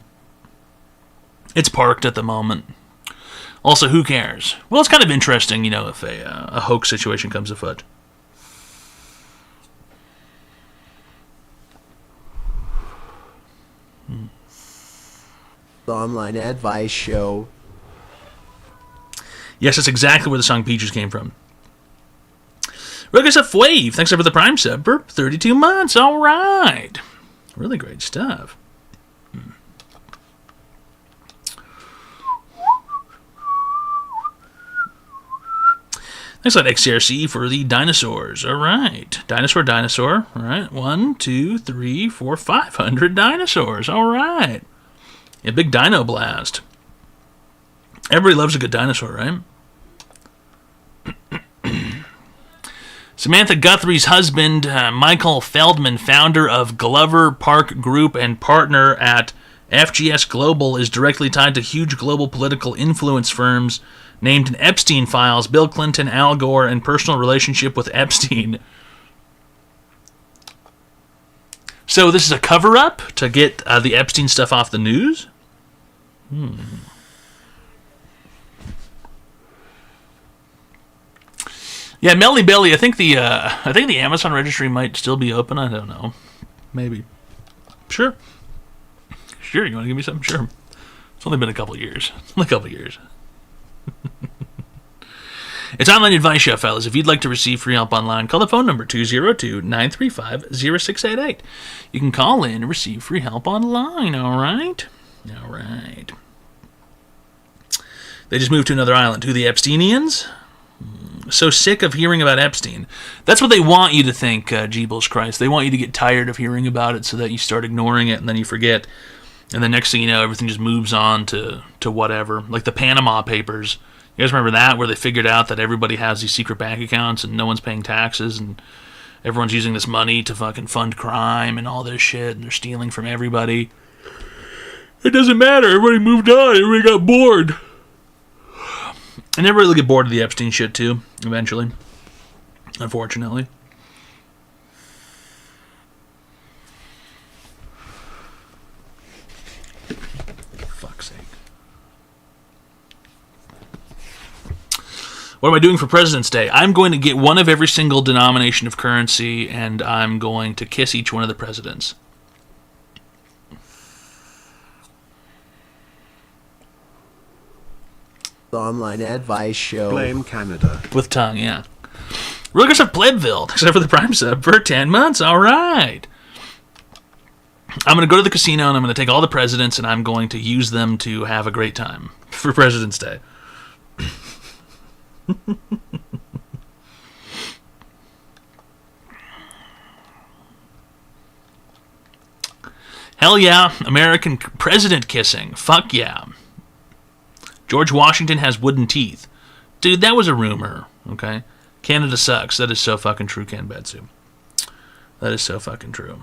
It's parked at the moment. Also, who cares? Well, it's kind of interesting, you know, if a hoax situation comes afoot. The Online Advice Show. Yes, that's exactly where the song Peaches came from. Ruggers of Wave, thanks for the Prime sub for 32 months. All right. Really great stuff. Thanks a lot, XCRC, for the dinosaurs. All right. Dinosaur. All right. 1, 2, 3, 4, 500 dinosaurs. All right. A big dino blast. Everybody loves a good dinosaur, right? Samantha Guthrie's husband, Michael Feldman, founder of Glover Park Group and partner at FGS Global, is directly tied to huge global political influence firms named in Epstein files: Bill Clinton, Al Gore, and personal relationship with Epstein. So this is a cover-up to get the Epstein stuff off the news? Yeah, Melly Belly. I think the Amazon registry might still be open. I don't know. Maybe. Sure. You want to give me something? Sure. It's only been a couple years. It's Online Advice Show, fellas. If you'd like to receive free help online, call the phone number 202-935-0688. You can call in and receive free help online. All right. They just moved to another island. Who, the Epsteinians? So sick of hearing about Epstein. That's what they want you to think, Jeebles Christ. They want you to get tired of hearing about it so that you start ignoring it and then you forget. And the next thing you know, everything just moves on to whatever. Like the Panama Papers. You guys remember that, where they figured out that everybody has these secret bank accounts and no one's paying taxes and everyone's using this money to fucking fund crime and all this shit, and they're stealing from everybody. It doesn't matter. Everybody moved on. Everybody got bored. I never really get bored of the Epstein shit, too, eventually. Unfortunately. Fuck's sake. What am I doing for President's Day? I'm going to get one of every single denomination of currency, and I'm going to kiss each one of the presidents. The online advice show. Blame Canada. With tongue, yeah. Rutgers of Plebville, except for the Prime sub, for 10 months. All right. I'm going to go to the casino, and I'm going to take all the presidents, and I'm going to use them to have a great time for President's Day. Hell yeah, American president kissing. Fuck yeah. George Washington has wooden teeth. Dude, that was a rumor, okay? Canada sucks. That is so fucking true, Kanbetsu. That is so fucking true.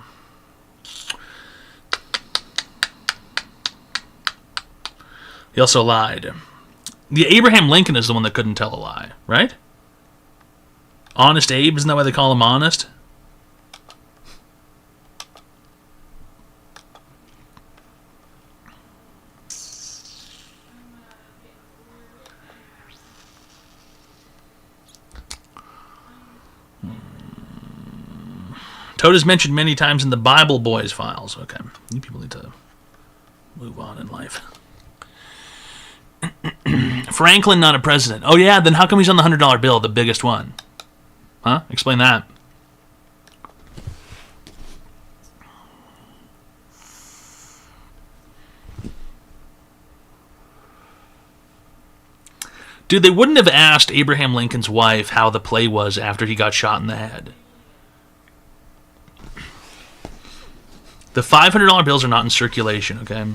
He also lied. The Abraham Lincoln is the one that couldn't tell a lie, right? Honest Abe, isn't that why they call him honest? Toad is mentioned many times in the Bible Boys files. Okay, you people need to move on in life. Franklin, not a president. Oh yeah, then how come he's on the $100 bill, the biggest one? Huh? Explain that. Dude, they wouldn't have asked Abraham Lincoln's wife how the play was after he got shot in the head. The $500 bills are not in circulation, okay?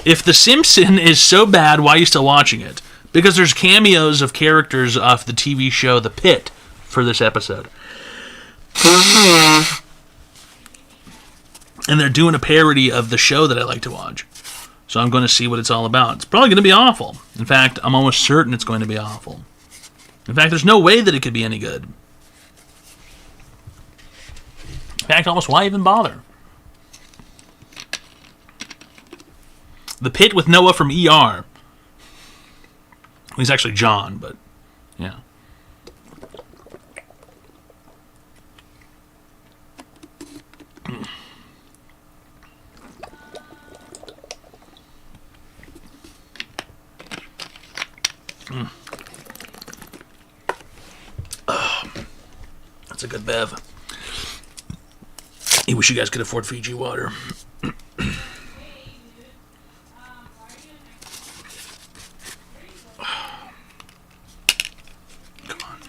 If The Simpsons is so bad, why are you still watching it? Because there's cameos of characters off the TV show The Pit for this episode. And they're doing a parody of the show that I like to watch. So I'm going to see what it's all about. It's probably going to be awful. In fact, I'm almost certain it's going to be awful. In fact, there's no way that it could be any good. In fact, almost why even bother? The Pit with Noah from ER. He's actually John, but yeah. That's a good bev. I wish you guys could afford Fiji water. Come on.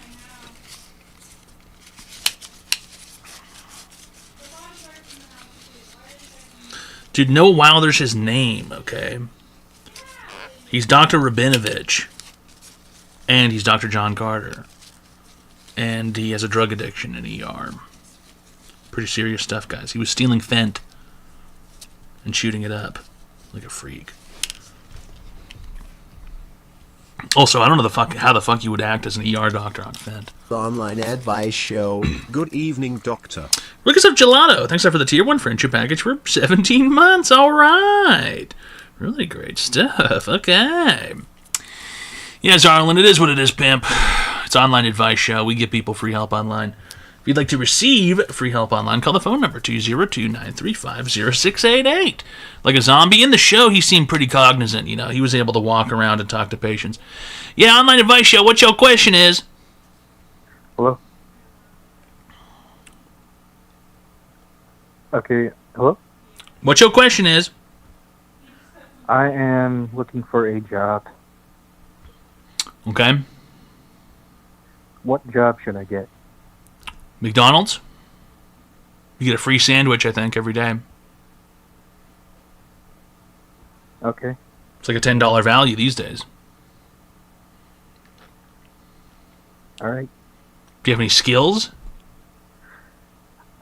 Dude, Noah Wilder's his name, okay? He's Dr. Rabinovich. And he's Dr. John Carter. And he has a drug addiction in ER. Pretty serious stuff, guys. He was stealing Fent and shooting it up like a freak. Also, I don't know how the fuck you would act as an ER doctor on Fent. The online advice show. Good evening, doctor. Lucas of Gelato, thanks for the tier 1 friendship package for 17 months. All right. Really great stuff. Okay. Yeah, Zarlin, it is what it is, pimp. It's online advice show. We give people free help online. If you'd like to receive free help online, call the phone number 202-935-0688. Like a zombie in the show, he seemed pretty cognizant. You know, he was able to walk around and talk to patients. Yeah, online advice show. What your question is? Hello? Okay, hello? What your question is? I am looking for a job. Okay. What job should I get? McDonald's? You get a free sandwich, I think, every day. Okay. It's like a $10 value these days. All right. Do you have any skills?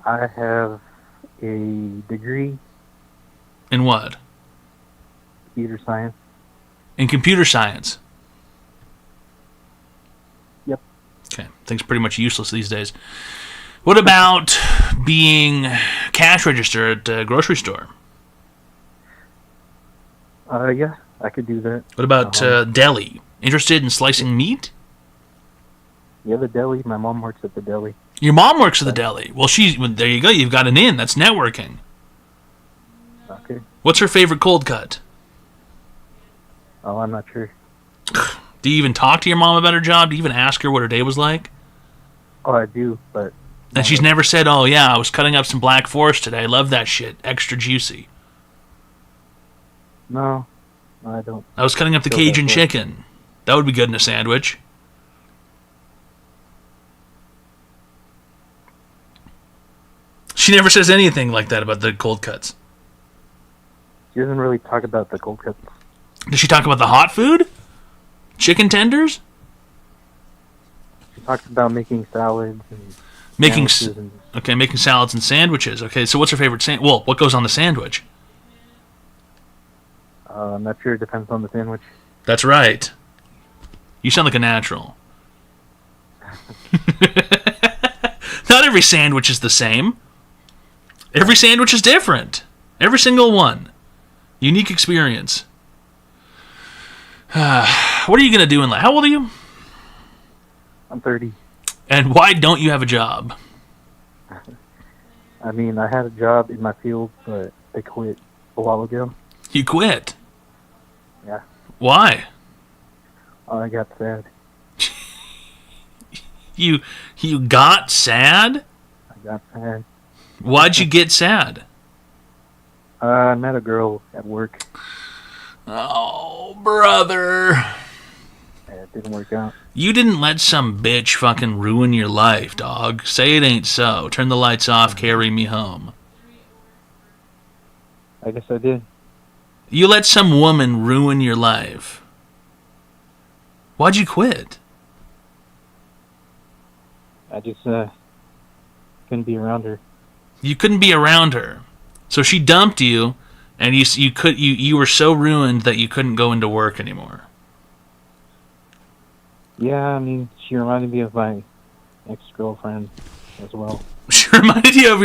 I have a degree. In what? Computer science. In computer science. Yep. Okay, things pretty much useless these days. What about being cash register at a grocery store? Yeah, I could do that. What about deli? Interested in slicing meat? Yeah, the deli. My mom works at the deli. Your mom works at the deli. Well, there you go. You've got an in. That's networking. Okay. What's her favorite cold cut? Oh, I'm not sure. Do you even talk to your mom about her job? Do you even ask her what her day was like? Oh, I do, but... And she's never said, oh, yeah, I was cutting up some Black Forest today. I love that shit. Extra juicy. No, I don't. I was cutting up the feel Cajun that way. chicken. That would be good in a sandwich. She never says anything like that about the cold cuts. She doesn't really talk about the cold cuts. Does she talk about the hot food? Chicken tenders? She talks about making salads and Making sandwiches and making salads and sandwiches. Okay, so what's her favorite well, what goes on the sandwich? I'm not sure. It depends on the sandwich. That's right. You sound like a natural. Not every sandwich is the same. Every sandwich is different. Every single one. Unique experience. What are you going to do in life? How old are you? I'm 30. And why don't you have a job? I mean, I had a job in my field, but I quit a while ago. You quit? Yeah. Why? I got sad. You got sad? I got sad. Why'd you get sad? I met a girl at work. Oh, brother. And it didn't work out. You didn't let some bitch fucking ruin your life, dog. Say it ain't so. Turn the lights off, carry me home. I guess I did. You let some woman ruin your life. Why'd you quit? I just couldn't be around her. You couldn't be around her. So she dumped you, and you were so ruined that you couldn't go into work anymore. Yeah, I mean, she reminded me of my ex-girlfriend as well. She reminded you of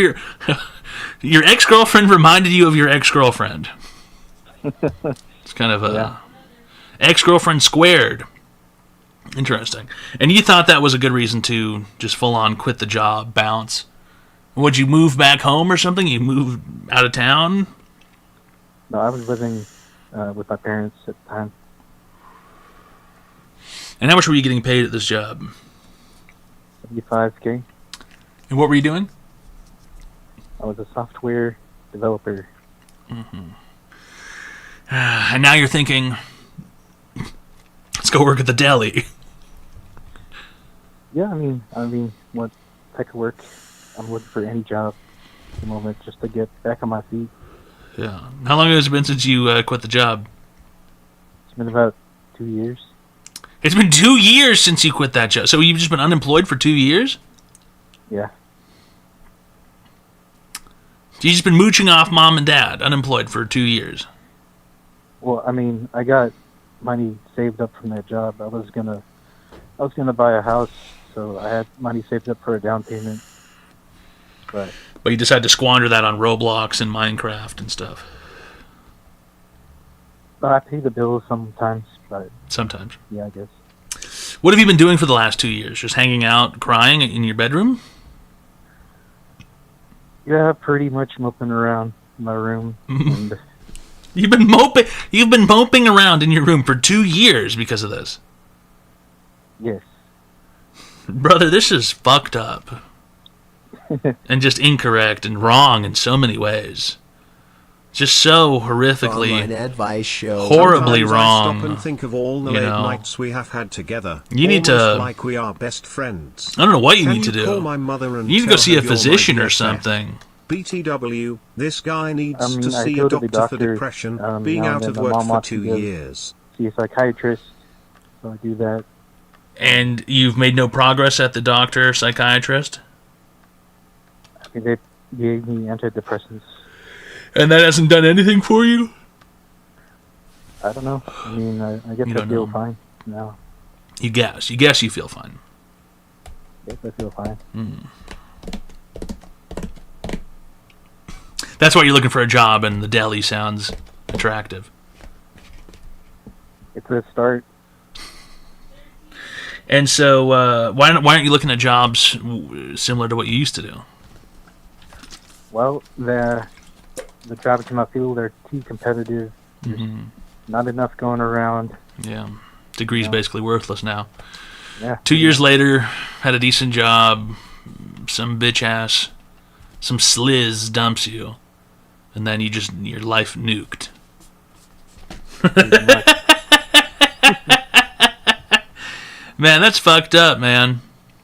your ex-girlfriend reminded you of your ex-girlfriend. It's kind of a ex-girlfriend squared. Interesting. And you thought that was a good reason to just full-on quit the job, bounce. Would you move back home or something? You moved out of town? No, I was living with my parents at the time. And how much were you getting paid at this job? $75K. And what were you doing? I was a software developer. Mm-hmm. And now you're thinking, let's go work at the deli. Yeah, I mean, what type of work? I'm looking for any job at the moment just to get back on my feet. Yeah. How long has it been since you quit the job? It's been about 2 years. It's been 2 years since you quit that job. So you've just been unemployed for 2 years? Yeah. You've just been mooching off mom and dad, unemployed for 2 years. Well, I mean, I got money saved up from that job. I was gonna buy a house, so I had money saved up for a down payment. But you decided to squander that on Roblox and Minecraft and stuff. I pay the bills sometimes, but... Sometimes. Yeah, I guess. What have you been doing for the last 2 years? Just hanging out, crying in your bedroom? Yeah, pretty much moping around in my room. And You've been moping around in your room for 2 years because of this. yes. Brother, this is fucked up. And just incorrect and wrong in so many ways. Just so horrifically, Online advice show. horribly Sometimes wrong. I stop and think of all the you late know. nights we have had together. You need almost to- like we are best friends. I don't know what you Can need to do. Call my mother and You need to go tell see her a you're my physician or BFF. something. BTW, this guy needs I mean, to I see go a to the doctor for doctor, depression, now being and out then. of My work mom for wants 2 to go years. see a psychiatrist, so I do that. And you've made no progress at the doctor, psychiatrist? I mean, they gave me antidepressants. And that hasn't done anything for you? I don't know. I mean, I guess You I don't feel know. fine now. You guess. You guess you feel fine. Yes, I feel fine. That's why you're looking for a job, and the deli sounds attractive. It's a start. And so, why aren't you looking at jobs similar to what you used to do? Well, the jobs in my field are too competitive. There's not enough going around. Yeah. Degree's basically worthless now. Yeah. 2 years later, had a decent job, some bitch ass, some sliz dumps you, and then your life nuked. Man, that's fucked up, man.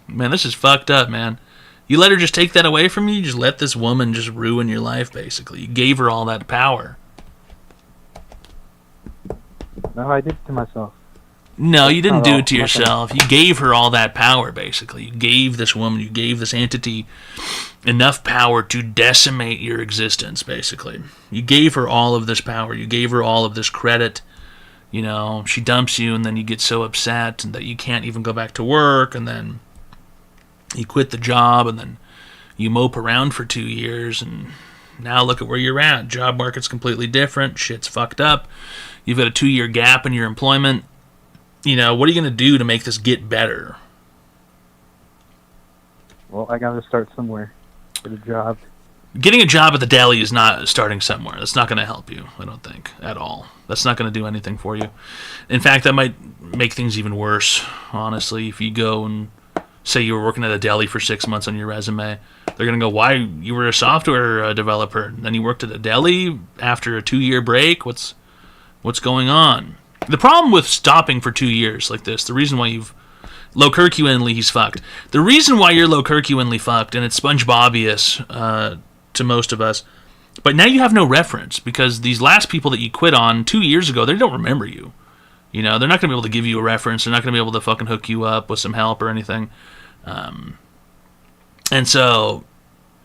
Man, this is fucked up, man. You let her just take that away from you? You just let this woman just ruin your life, basically. You gave her all that power. No, I did it to myself. No, you didn't Not do all. it to yourself. You gave her all that power, basically. You gave this woman, you gave this entity enough power to decimate your existence, basically. You gave her all of this power. You gave her all of this credit. You know, she dumps you, and then you get so upset that you can't even go back to work, and then you quit the job, and then you mope around for 2 years, and now look at where you're at. Job market's completely different. Shit's fucked up. You've got a 2-year gap in your employment. You know, what are you going to do to make this get better? Well, I got to start somewhere. Get a job. Getting a job at the deli is not starting somewhere. That's not going to help you, I don't think, at all. That's not going to do anything for you. In fact, that might make things even worse, honestly. If you go and say you were working at a deli for 6 months on your resume, they're going to go, why? You were a software developer, and then you worked at a deli after a 2-year break? What's going on? The problem with stopping for 2 years like this, the reason why you've Low-Curcuinely, he's fucked. The reason why you're Low-Curcuinely fucked, and it's SpongeBob-obvious to most of us, but now you have no reference, because these last people that you quit on 2 years ago, they don't remember you. You know, they're not going to be able to give you a reference. They're not going to be able to fucking hook you up with some help or anything. And so,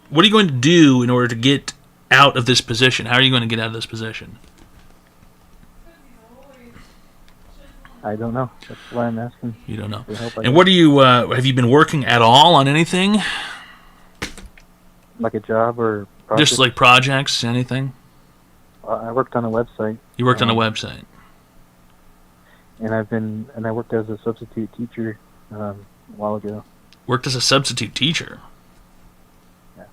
what are you going to do in order to get out of this position? How are you going to get out of this position? I don't know. That's why I'm asking. You don't know. For help, I And what do you, have you been working at all on anything? Like a job or project? Just like projects, anything? I worked on a website. You worked on a website. And I worked as a substitute teacher a while ago. Worked as a substitute teacher? Yeah.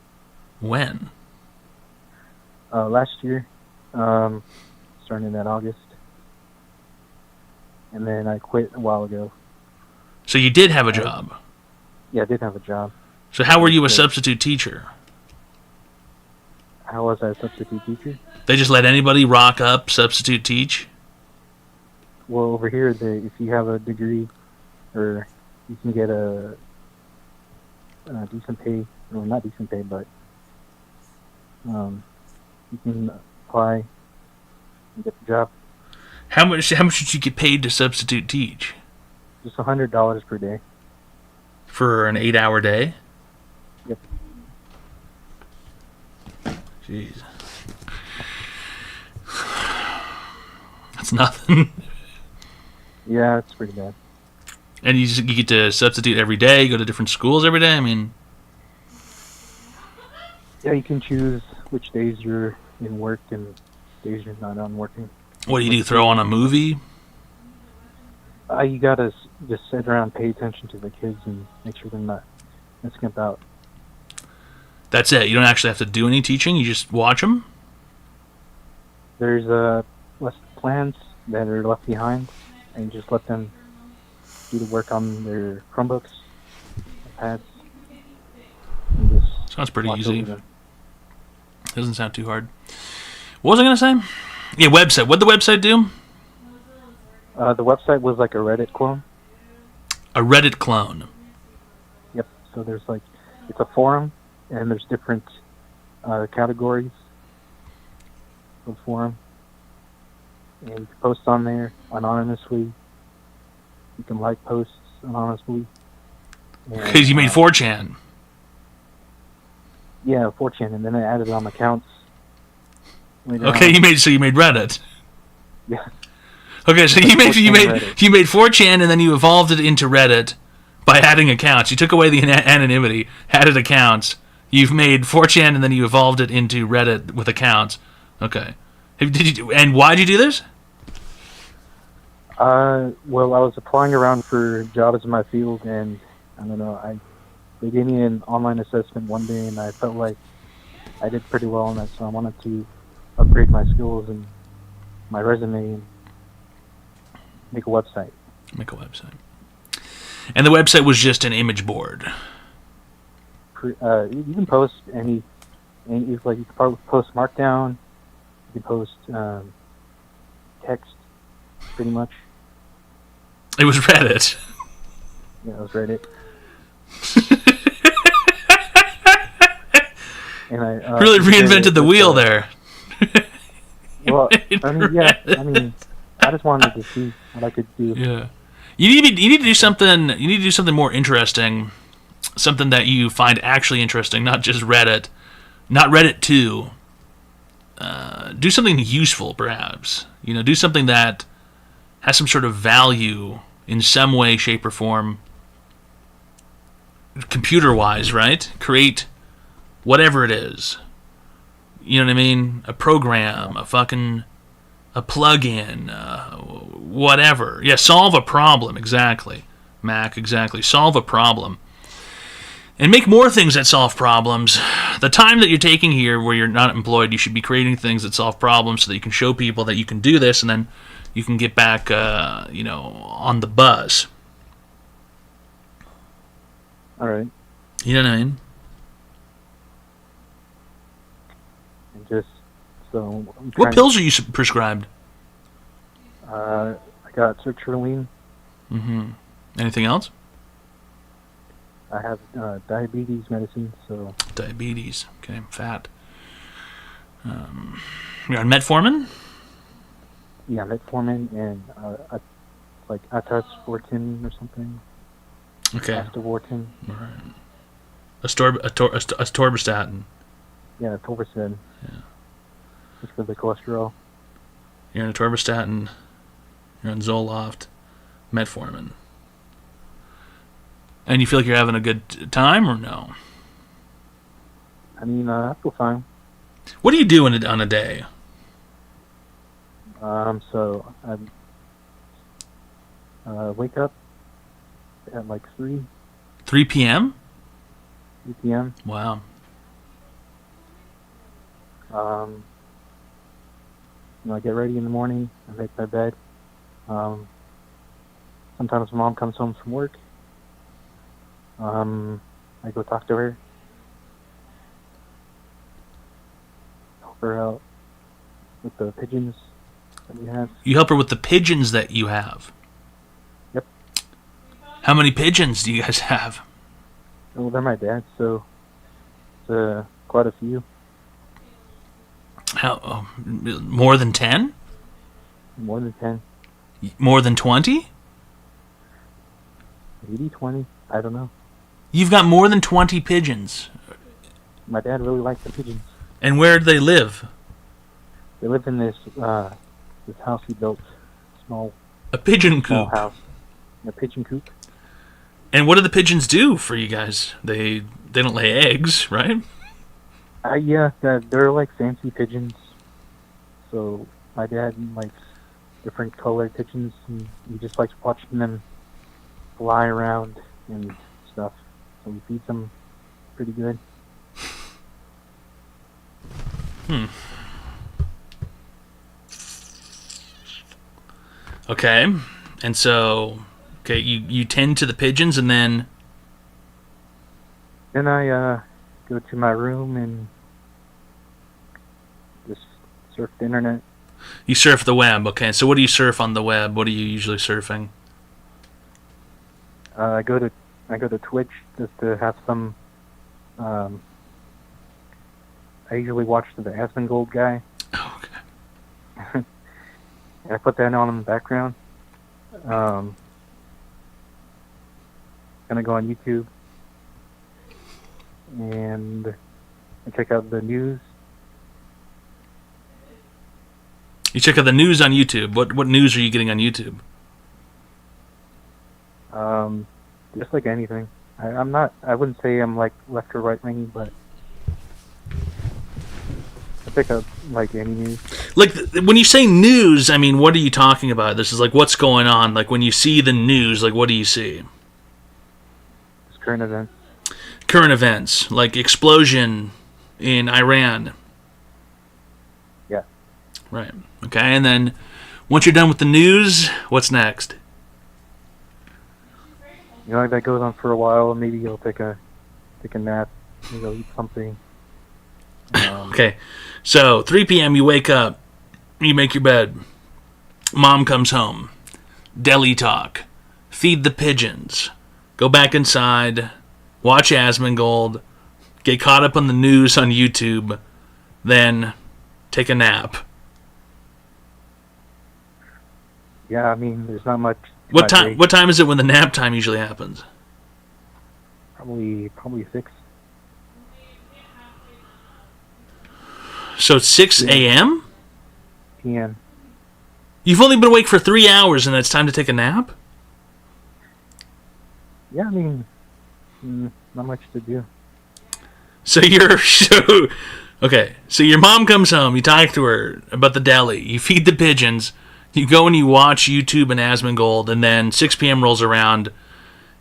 When? Last year, starting in that August. And then I quit a while ago. So you did have a job? Yeah, I did have a job. So how were you a substitute teacher? How was I a substitute teacher? They just let anybody rock up, substitute teach? Well, over here, if you have a degree, or you can get a decent pay, or not decent pay, but you can apply and get the job. How much did you get paid to substitute teach? Just $100 per day. For an 8-hour day? Yep. Jeez. That's nothing. Yeah, it's pretty bad. And you get to substitute every day, you go to different schools every day? I mean... Yeah, you can choose which days you're in work and days you're not on working. What do you do, throw on a movie? You gotta just sit around, pay attention to the kids, and make sure they're not messing about. That's it. You don't actually have to do any teaching. You just watch them. There's less plans that are left behind, and you just let them do the work on their Chromebooks, iPads. And just sounds pretty watch easy. over them. Doesn't sound too hard. What was I gonna say? Yeah, website. What'd the website do? The website was like a Reddit clone. A Reddit clone. Yep. So there's it's a forum, and there's different categories of the forum. And you can post on there anonymously. You can like posts anonymously. Because you made 4chan. Yeah, 4chan, and then I added on accounts. later Okay, on. you made Reddit. Yeah. Okay, so you made 4chan and then you evolved it into Reddit by adding accounts. You took away the anonymity, added accounts. You've made 4chan and then you evolved it into Reddit with accounts. Okay. And why'd you do this? Well, I was applying around for jobs in my field, and I don't know, they gave me an online assessment one day, and I felt like I did pretty well on that, so I wanted to upgrade my skills and my resume and make a website. And the website was just an image board. You can post any you can post Markdown, you can post text, pretty much. It was Reddit. Yeah, it was Reddit. And I really reinvented the wheel there. Well, I mean, I just wanted to see what I could do. Yeah, you need to do something. You need to do something more interesting, something that you find actually interesting, not just Reddit, not Reddit 2. Do something useful, perhaps. Do something that has some sort of value in some way, shape, or form, computer-wise, right? Create whatever it is. You know what I mean? A program, a plug-in, whatever. Yeah, solve a problem, exactly. Mac, exactly. Solve a problem. And make more things that solve problems. The time that you're taking here where you're not employed, you should be creating things that solve problems so that you can show people that you can do this, and then you can get back, on the bus. All right. You know what I mean? And just so. What pills are you prescribed? I got sertraline. Mm-hmm. Anything else? I have diabetes medicine, so. Diabetes. Okay, fat. You're on metformin? Yeah, metformin and like atorvastatin or something. Okay. Atorvastatin. All right. Atorvastatin. Yeah, atorvastatin. Yeah. Just for the cholesterol. You're on atorvastatin. You're on Zoloft. Metformin. And you feel like you're having a good time, or no? I mean, I feel fine. What do you do on a day? So I wake up at like 3 p.m.? 3 p.m. Wow. I get ready in the morning. I make my bed. Sometimes Mom comes home from work. I go talk to her. Help her out with the pigeons that we have. You help her with the pigeons that you have? Yep. How many pigeons do you guys have? Well, they're my dad's, so it's quite a few. How? More than 10? More than 10. More than 20? Maybe 20. I don't know. You've got more than 20 pigeons. My dad really likes the pigeons. And where do they live? They live in this house he built. A pigeon small coop. house. A pigeon coop. And what do the pigeons do for you guys? They don't lay eggs, right? Yeah, they're like fancy pigeons. So my dad likes different colored pigeons, and he just likes watching them fly around and stuff. So he feeds them pretty good. Okay. And so, you tend to the pigeons, and then I go to my room and just surf the internet. you surf the web. Okay, so what do you surf on the web? What are you usually surfing? I go to Twitch just to have some. I usually watch the Asmongold guy. Oh, okay. And I put that on in the background. Gonna go on YouTube and check out the news. You check out the news on YouTube. What news are you getting on YouTube? Just like anything. I'm not. I wouldn't say I'm like left or right wing, but I pick up like any news. Like when you say news, I mean, what are you talking about? This is like what's going on. Like when you see the news, like what do you see? It's current events. Current events, like explosion in Iran. Yeah. Right. Okay, and then once you're done with the news, what's next? You know, that goes on for a while. Maybe you'll take a nap. Maybe you'll eat something. Okay, so 3 p.m. you wake up, you make your bed. Mom comes home. Deli talk. Feed the pigeons. Go back inside. Watch Asmongold. Get caught up on the news on YouTube. Then take a nap. Yeah, I mean, there's not much. What time is it when the nap time usually happens? Probably 6. So it's 6 a.m.? p.m. You've only been awake for 3 hours and it's time to take a nap? Yeah, I mean, not much to do. So so your mom comes home, you talk to her about the deli, you feed the pigeons, you go and you watch YouTube and Asmongold, and then 6 p.m. rolls around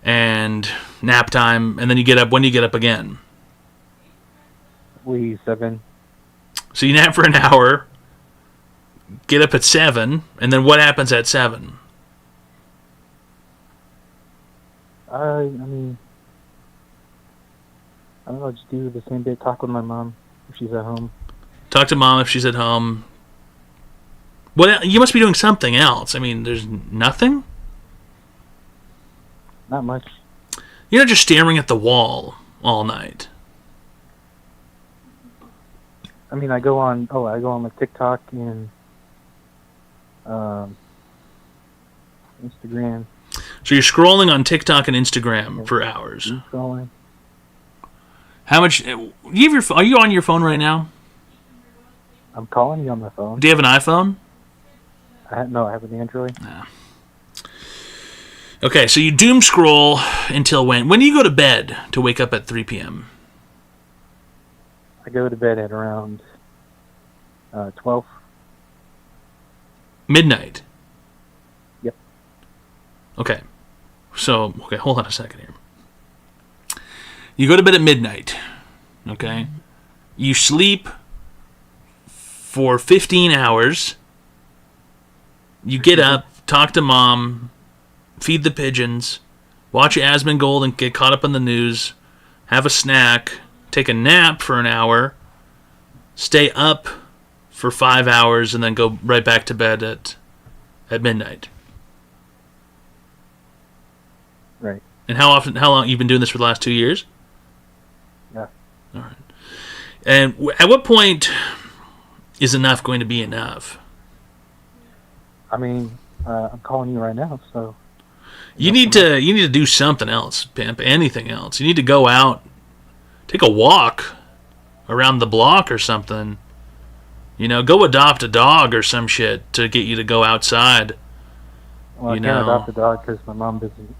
and nap time, and then you get up. When do you get up again? We 7. So you nap for an hour, get up at 7, and then what happens at 7? I mean, I don't know, just do the same bit, talk with my mom if she's at home. Talk to mom if she's at home. Well, you must be doing something else. I mean, there's nothing? Not much. You're not just staring at the wall all night. I mean, I go on like TikTok and Instagram. So you're scrolling on TikTok and Instagram for hours. Scrolling. How much? Are you on your phone right now? I'm calling you on my phone. Do you have an iPhone? No, I have an Android. No. Okay, so you doom scroll until when? When do you go to bed to wake up at 3 p.m.? I go to bed at around 12. Midnight? Yep. Okay. So, hold on a second here. You go to bed at midnight, okay? You sleep for 15 hours. You get up, talk to mom, feed the pigeons, watch Asmongold and get caught up on the news, have a snack, take a nap for an hour, stay up for 5 hours, and then go right back to bed at midnight. Right. And how long you've been doing this for the last 2 years? Yeah. All right. And at what point is enough going to be enough? I mean, I'm calling you right now, so you need to do something else, pimp. Anything else? You need to go out, take a walk around the block or something. You know, go adopt a dog or some shit to get you to go outside. Well, I can't adopt a dog because my mom doesn't.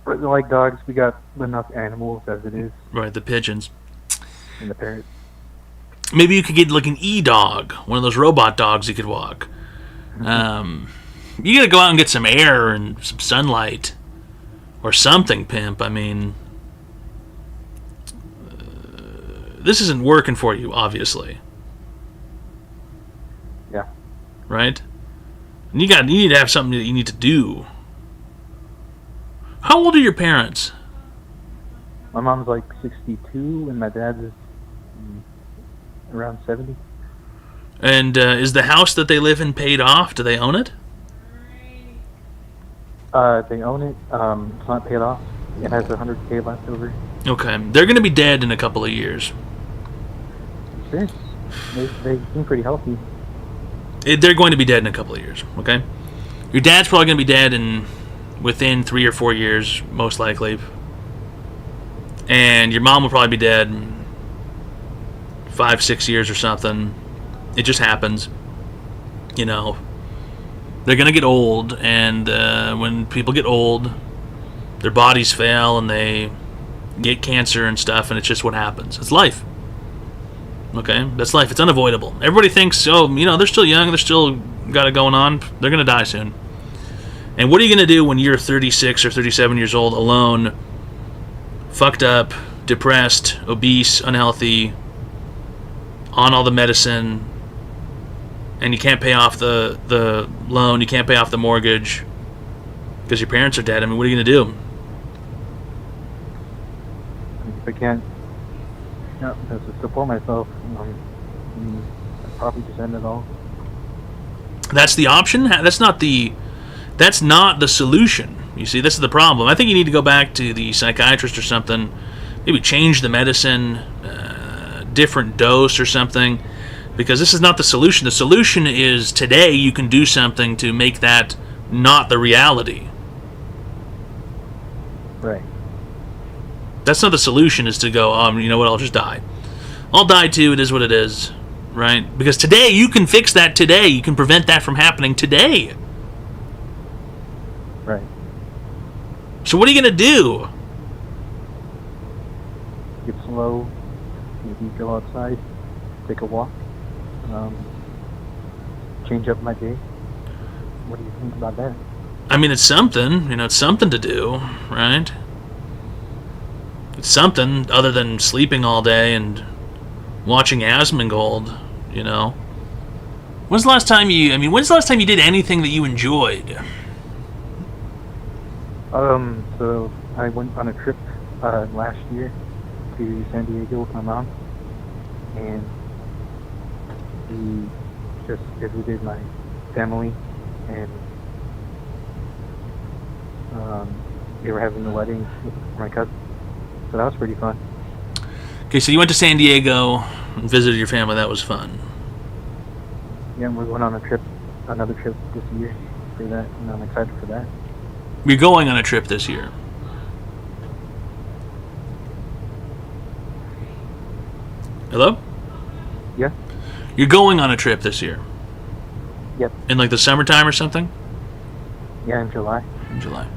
But like dogs, we got enough animals as it is. Right, the pigeons. And the parrots. Maybe you could get like an e-dog, one of those robot dogs you could walk. You gotta go out and get some air and some sunlight or something, pimp. I mean, this isn't working for you, obviously. Yeah. Right? And you need to have something that you need to do. How old are your parents? My mom's like 62 and my dad's is around 70. And is the house that they live in paid off? Do they own it? They own it. It's not paid off. It has $100K left over. Okay. They're going to be dead in a couple of years. Sure. They seem pretty healthy. They're going to be dead in a couple of years, okay? Your dad's probably going to be dead within 3 or 4 years, most likely. And your mom will probably be dead in 5, 6 years or something. It just happens. you know, they're going to get old, and when people get old, their bodies fail and they get cancer and stuff, and it's just what happens. It's life. Okay? That's life. It's unavoidable. Everybody thinks, oh, you know, they're still young, they're still got it going on, they're going to die soon. And what are you going to do when you're 36 or 37 years old, alone, fucked up, depressed, obese, unhealthy, on all the medicine, and you can't pay off the loan, you can't pay off the mortgage because your parents are dead? I mean, what are you going to do? If I can't support myself, I'd probably just end it all. That's the option? That's not the solution. You see, this is the problem. I think you need to go back to the psychiatrist or something, maybe change the medicine, different dose or something, because this is not the solution. The solution is today you can do something to make that not the reality. Right. That's not the solution, is to go, you know what, I'll just die. I'll die too, it is what it is, right? Because today, you can fix that today. You can prevent that from happening today. Right. So what are you going to do? Get slow, maybe go outside, take a walk, change up my day. What do you think about that? I mean, it's something, you know, it's something to do, right? It's something other than sleeping all day and watching Asmongold, you know. When's the last time you did anything that you enjoyed? So I went on a trip last year to San Diego with my mom, and we just visited my family, and they were having a wedding with my cousin, so that was pretty fun. Okay, so you went to San Diego and visited your family. That was fun. Yeah, and we went on another trip this year for that, and I'm excited for that. You're going on a trip this year. Hello? Yeah. You're going on a trip this year? Yep. In like the summertime or something? Yeah, in July. In July.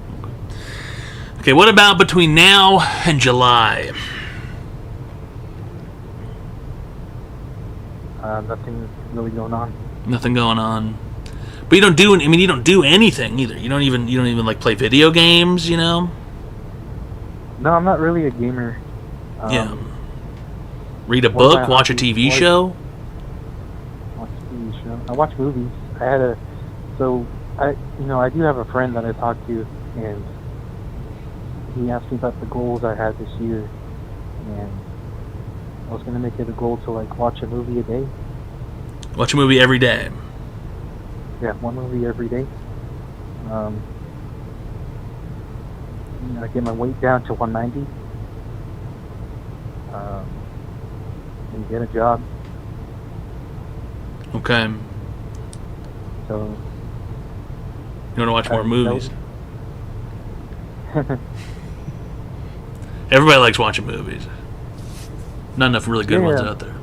Okay, what about between now and July? Nothing really going on. Nothing going on. But you don't do anything either. You don't even like play video games, you know? No, I'm not really a gamer. Yeah. Read a book, watch a TV show. Watch a TV show. I watch movies. I do have a friend that I talked to, and he asked me about the goals I had this year, and I was gonna make it a goal to like watch a movie a day. Watch a movie every day. Yeah, one movie every day. I get my weight down to 190. And get a job. Okay. So. You want to watch more movies? Everybody likes watching movies. Not enough really good ones out there.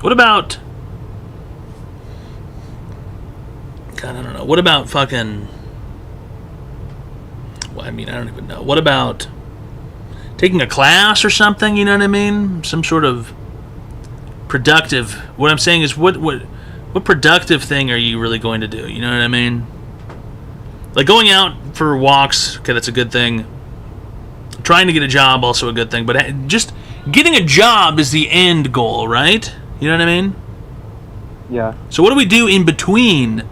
What about... God, I don't know. What about fucking... Well, I mean, I don't even know. What about taking a class or something, you know what I mean? Some sort of productive... What I'm saying is, what productive thing are you really going to do? You know what I mean? Like going out for walks, okay, that's a good thing. Trying to get a job, also a good thing. But just getting a job is the end goal, right? You know what I mean? Yeah. So what do we do in between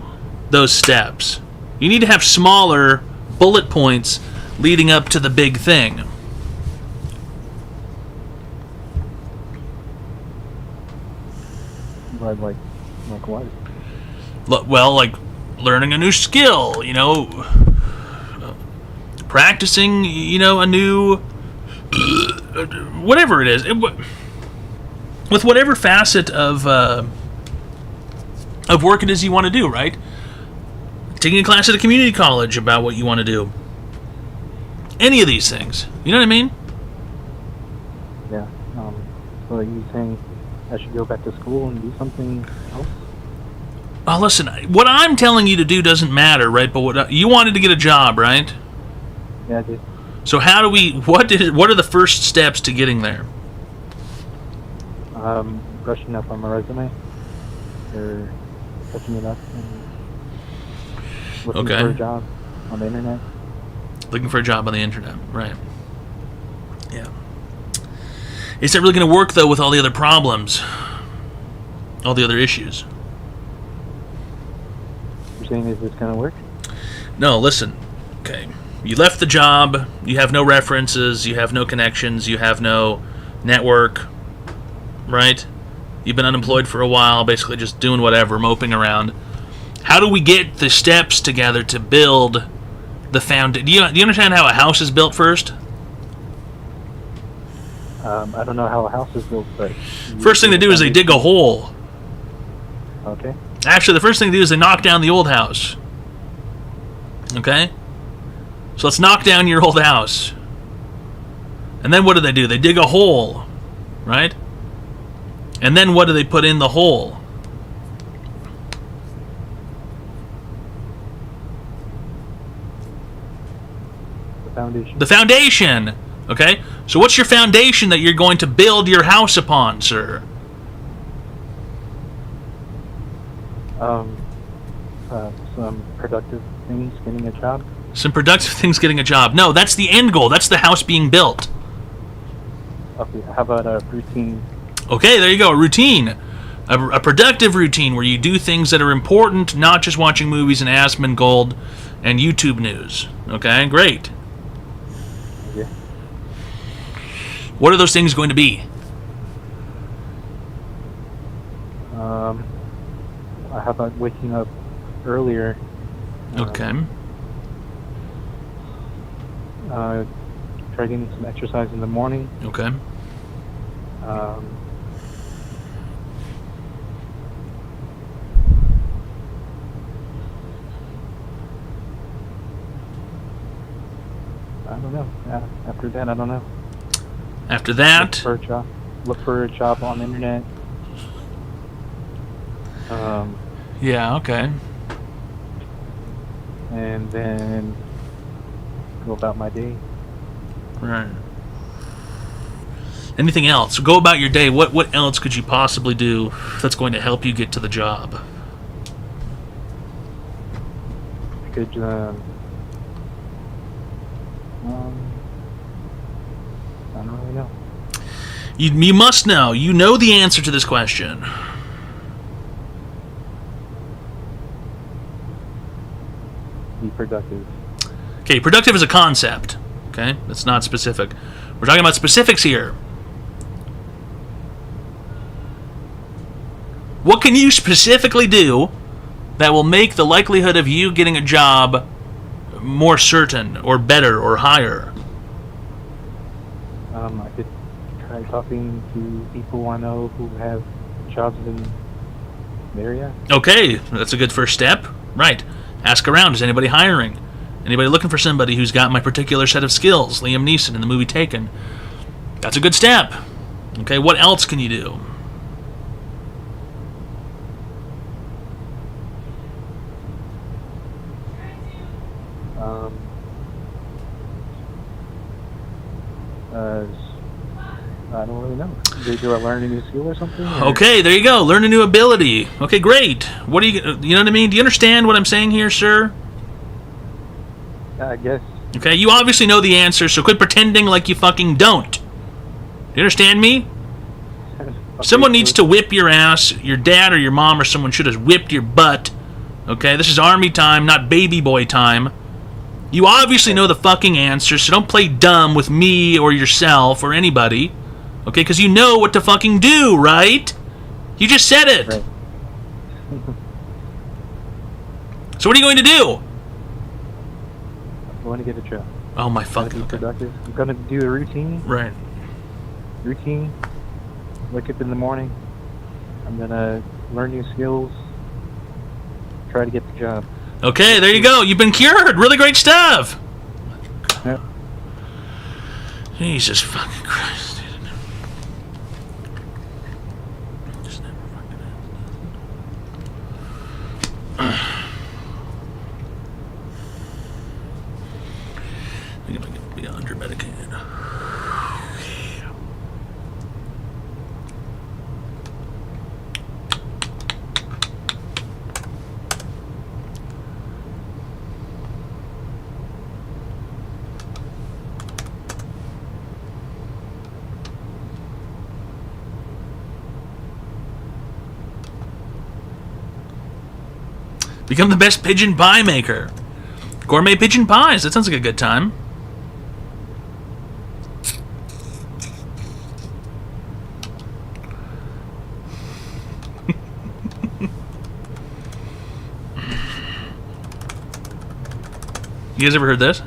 those steps? You need to have smaller bullet points leading up to the big thing. Like what? Well, like learning a new skill, you know, practicing, you know, a new, whatever it is, with whatever facet of work it is you want to do, right? Taking a class at a community college about what you want to do. Any of these things, you know what I mean? Yeah. So you saying I should go back to school and do something else. Oh, listen, what I'm telling you to do doesn't matter, right? But what you wanted to get a job, right? Yeah, I did. So how do we? What are the first steps to getting there? Brushing up on my resume, or touching it up, and looking Okay. for a job on the internet. Looking for a job on the internet, right? Yeah. Is that really going to work though with all the other problems, all the other issues? You're saying is this gonna work? No, listen. Okay. You left the job, you have no references, you have no connections, you have no network, right? You've been unemployed for a while, basically just doing whatever, moping around. How do we get the steps together to build the foundation? Do you understand how a house is built first? I don't know how a house is built, but... First thing they do is they dig a hole. Okay. Actually, the first thing they do is they knock down the old house. Okay? So let's knock down your old house. And then what do? They dig a hole, right? And then what do they put in the hole? The foundation. The foundation! Okay? So what's your foundation that you're going to build your house upon, sir? Some productive things, getting a job. Some productive things, getting a job. No, that's the end goal. That's the house being built. Okay, how about a routine? Okay, there you go. A routine. A productive routine where you do things that are important, not just watching movies and Asmongold and YouTube news. Okay, great. Okay. What are those things going to be? How about waking up earlier? Okay. Try getting some exercise in the morning. Okay. I don't know. After that, I don't know. After that, Look for a job on the internet. yeah, okay. And then go about my day. Right. Anything else? Go about your day. What else could you possibly do that's going to help you get to the job? I could, I don't really know. You must know. You know the answer to this question. Be productive. Okay, productive is a concept. Okay, that's not specific. We're talking about specifics here. What can you specifically do that will make the likelihood of you getting a job more certain or better or higher? I could try talking to people I know who have jobs in the area. Okay, that's a good first step. Right. Ask around. Is anybody hiring? Anybody looking for somebody who's got my particular set of skills? Liam Neeson in the movie Taken. That's a good step. Okay, what else can you do? I don't really know. Do I learn a new skill or something? Okay, there you go. Learn a new ability. Okay, great. What do you know what I mean? Do you understand what I'm saying here, sir? I guess. Okay, you obviously know the answer, so quit pretending like you fucking don't. Do you understand me? Someone needs to whip your ass. Your dad or your mom or someone should have whipped your butt. Okay, this is army time, not baby boy time. You obviously know the fucking answer, so don't play dumb with me or yourself or anybody. Okay, because you know what to fucking do, right? You just said it. Right. So what are you going to do? I want to get a job. Oh my I'm fucking... gonna be productive. I'm gonna do a routine. Right. Routine. Wake up in the morning. I'm gonna learn new skills. Try to get the job. Okay, there you go. You've been cured. Really great stuff. Yep. Jesus fucking Christ. Become the best pigeon pie maker. Gourmet pigeon pies. That sounds like a good time. You guys ever heard this?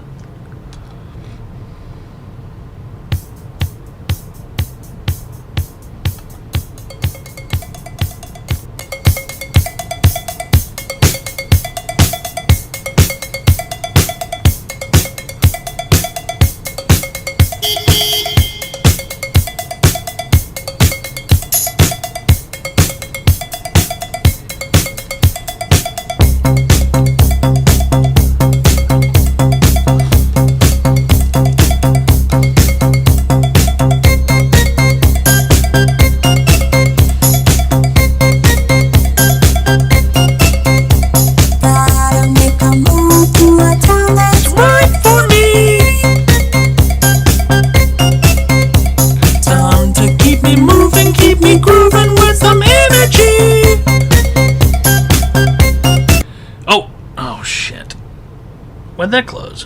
Why'd that close?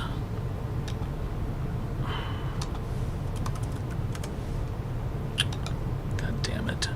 God damn it.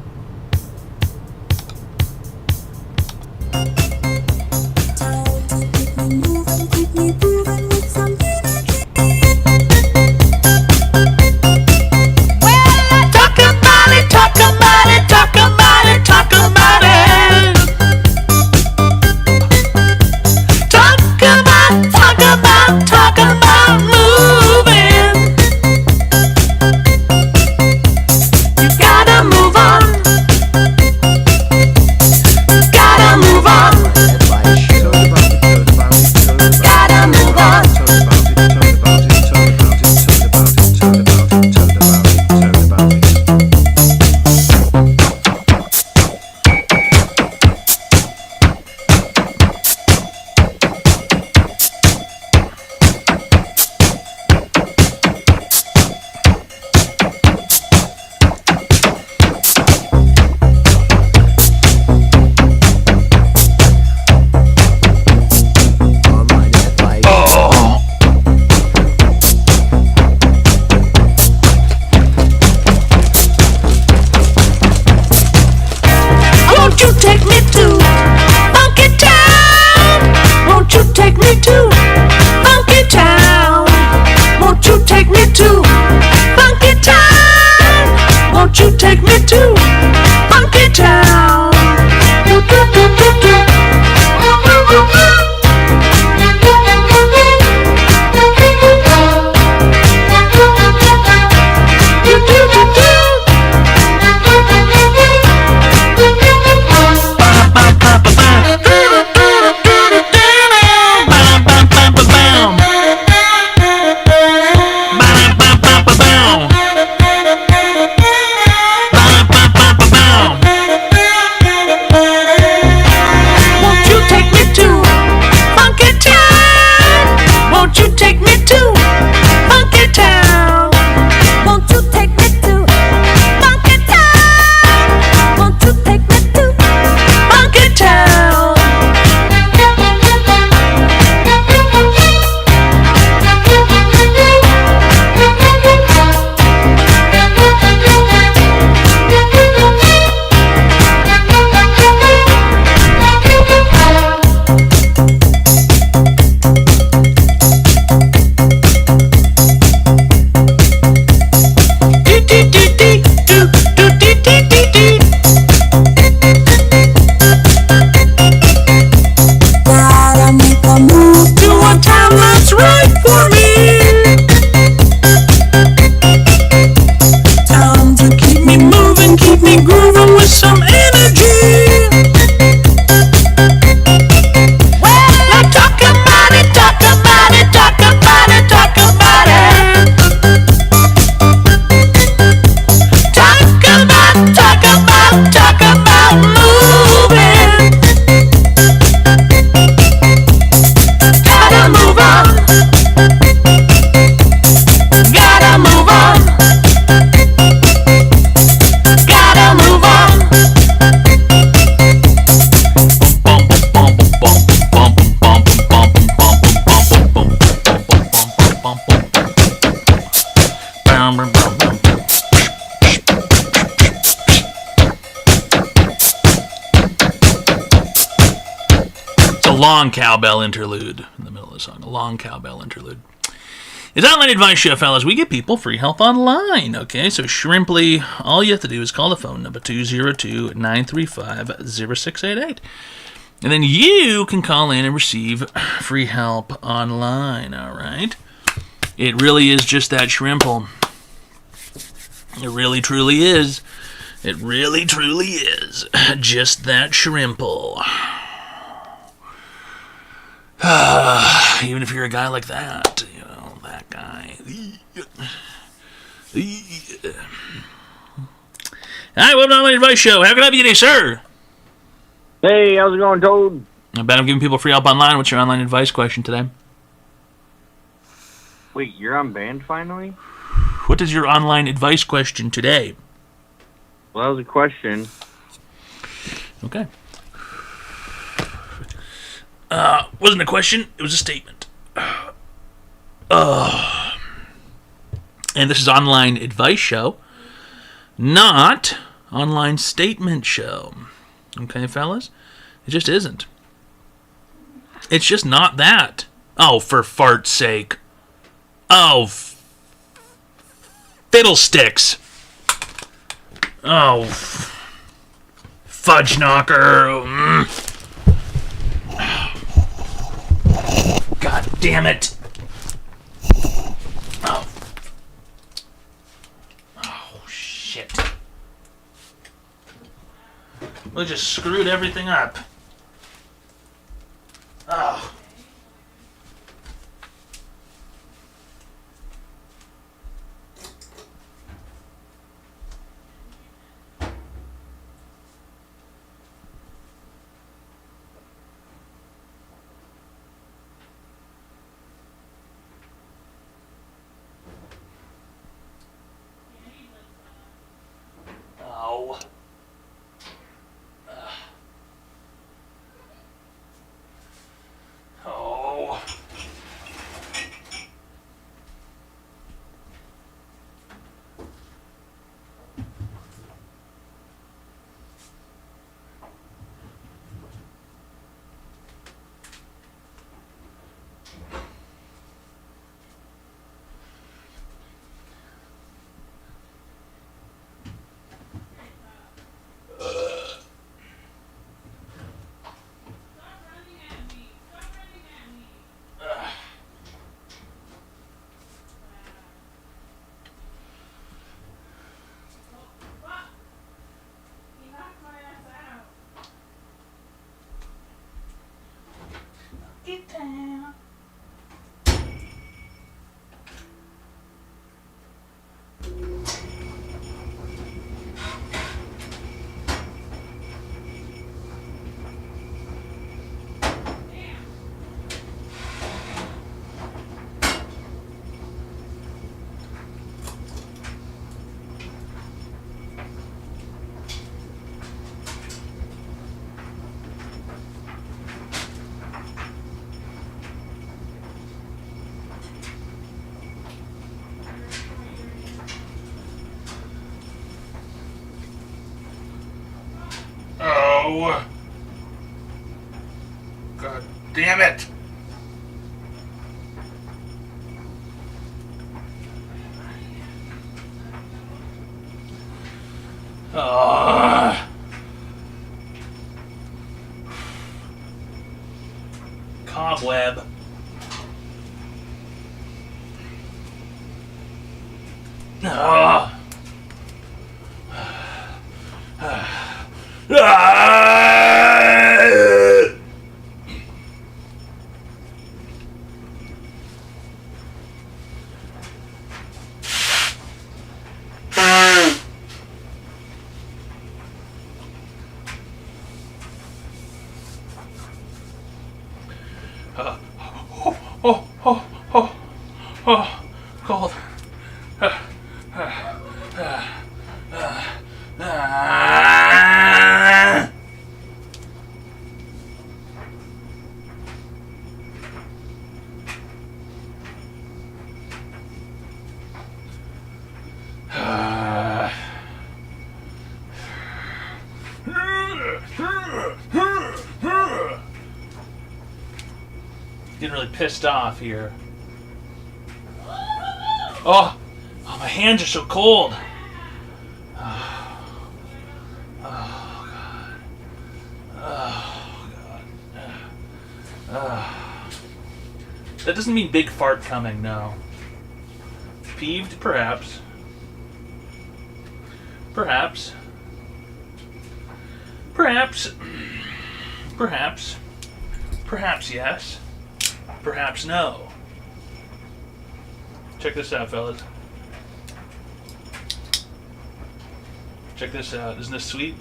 long cowbell interlude in the middle of the song. A long cowbell interlude. It's Online Advice Show, fellas. We give people free help online, okay? So Shrimply, all you have to do is call the phone number 202-935-0688. And then you can call in and receive free help online, all right? It really is just that shrimple. It really, truly is. It really, truly is just that shrimple. Even if you're a guy like that, you know, that guy. Hi, welcome to Online Advice Show. How can I help you today, sir? Hey, how's it going, Toad? I bet I'm giving people free help online. What's your online advice question today? Wait, you're unbanned finally? What is your online advice question today? Well, that was a question. Okay. Wasn't a question, it was a statement. And this is Online Advice Show, not Online Statement Show. Okay, fellas? It just isn't. It's just not that. Oh, for fart's sake. Oh, fiddlesticks. Oh, fudge knocker. God damn it. Oh. Oh, shit. We just screwed everything up. Oh. Oh. Oh. Get down. Oh. God damn it. Cobweb. Cold. Getting really pissed off here. Oh, my hands are so cold. That doesn't mean big fart coming, no. Peeved, perhaps. Perhaps. Perhaps. Perhaps. Perhaps yes. Perhaps no. Check this out, fellas. Check this out. Isn't this sweet?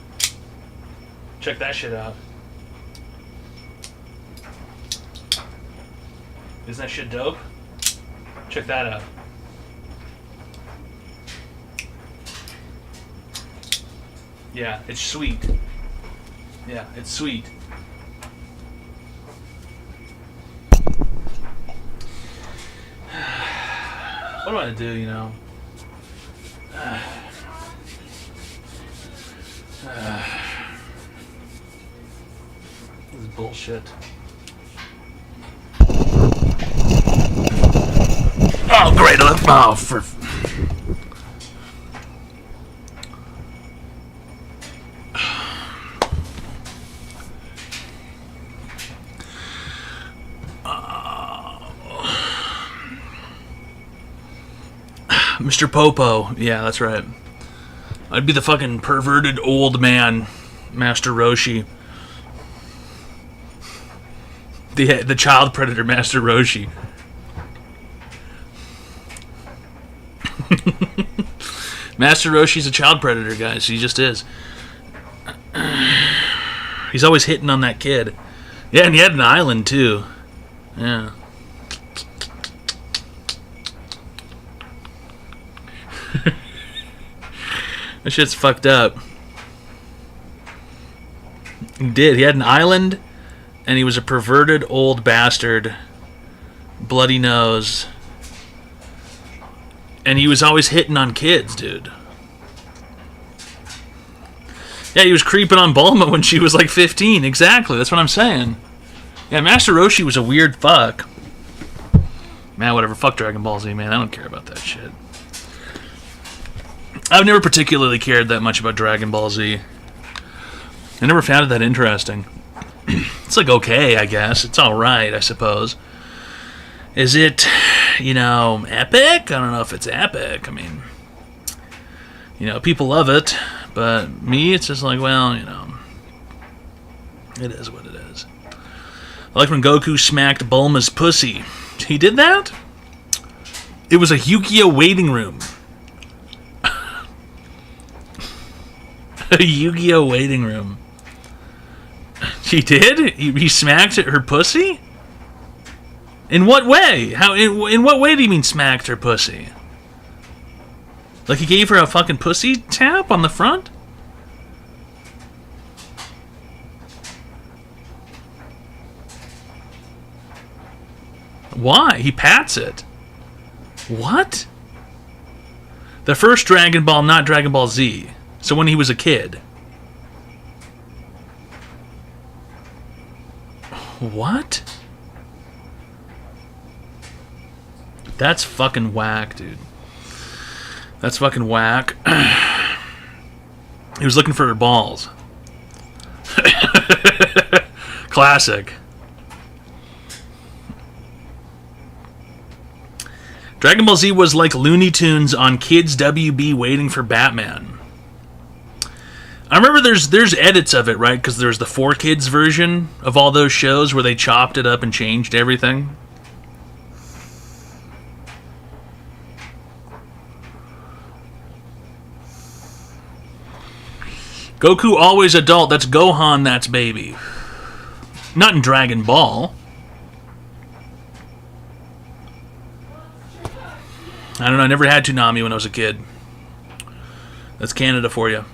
Check that shit out. Isn't that shit dope? Check that out. Yeah, it's sweet. Yeah, it's sweet. What do I do, you know? This is bullshit. Oh, great! Oh, for... Mr. Popo. Yeah, that's right. I'd be the fucking perverted old man, Master Roshi. The child predator, Master Roshi. Master Roshi's a child predator, guys. He just is. He's always hitting on that kid. Yeah, and he had an island, too. Yeah. That shit's fucked up. He did. He had an island, and he was a perverted old bastard. Bloody nose. And he was always hitting on kids, dude. Yeah, he was creeping on Bulma when she was like 15. Exactly, that's what I'm saying. Yeah, Master Roshi was a weird fuck. Man, whatever. Fuck Dragon Ball Z, man. I don't care about that shit. I've never particularly cared that much about Dragon Ball Z. I never found it that interesting. It's like okay, I guess. It's alright, I suppose. Is it, you know, epic? I don't know if it's epic. I mean, you know, people love it, but me, it's just like, well, you know, it is what it is. I like when Goku smacked Bulma's pussy. He did that? It was a Yu-Gi-Oh! Waiting room. A Yu-Gi-Oh! Waiting room. He did? He smacked her pussy? In what way? How? In what way do you mean smacked her pussy? Like he gave her a fucking pussy tap on the front? Why? He pats it. What? The first Dragon Ball, not Dragon Ball Z. So when he was a kid. What? That's fucking whack, dude. That's fucking whack. He was looking for her balls. Classic. Dragon Ball Z was like Looney Tunes on Kids WB waiting for Batman. I remember there's edits of it, right? Because there's the 4Kids version of all those shows where they chopped it up and changed everything. Goku always adult, that's Gohan, that's baby. Not in Dragon Ball. I don't know, I never had Toonami when I was a kid. That's Canada for you.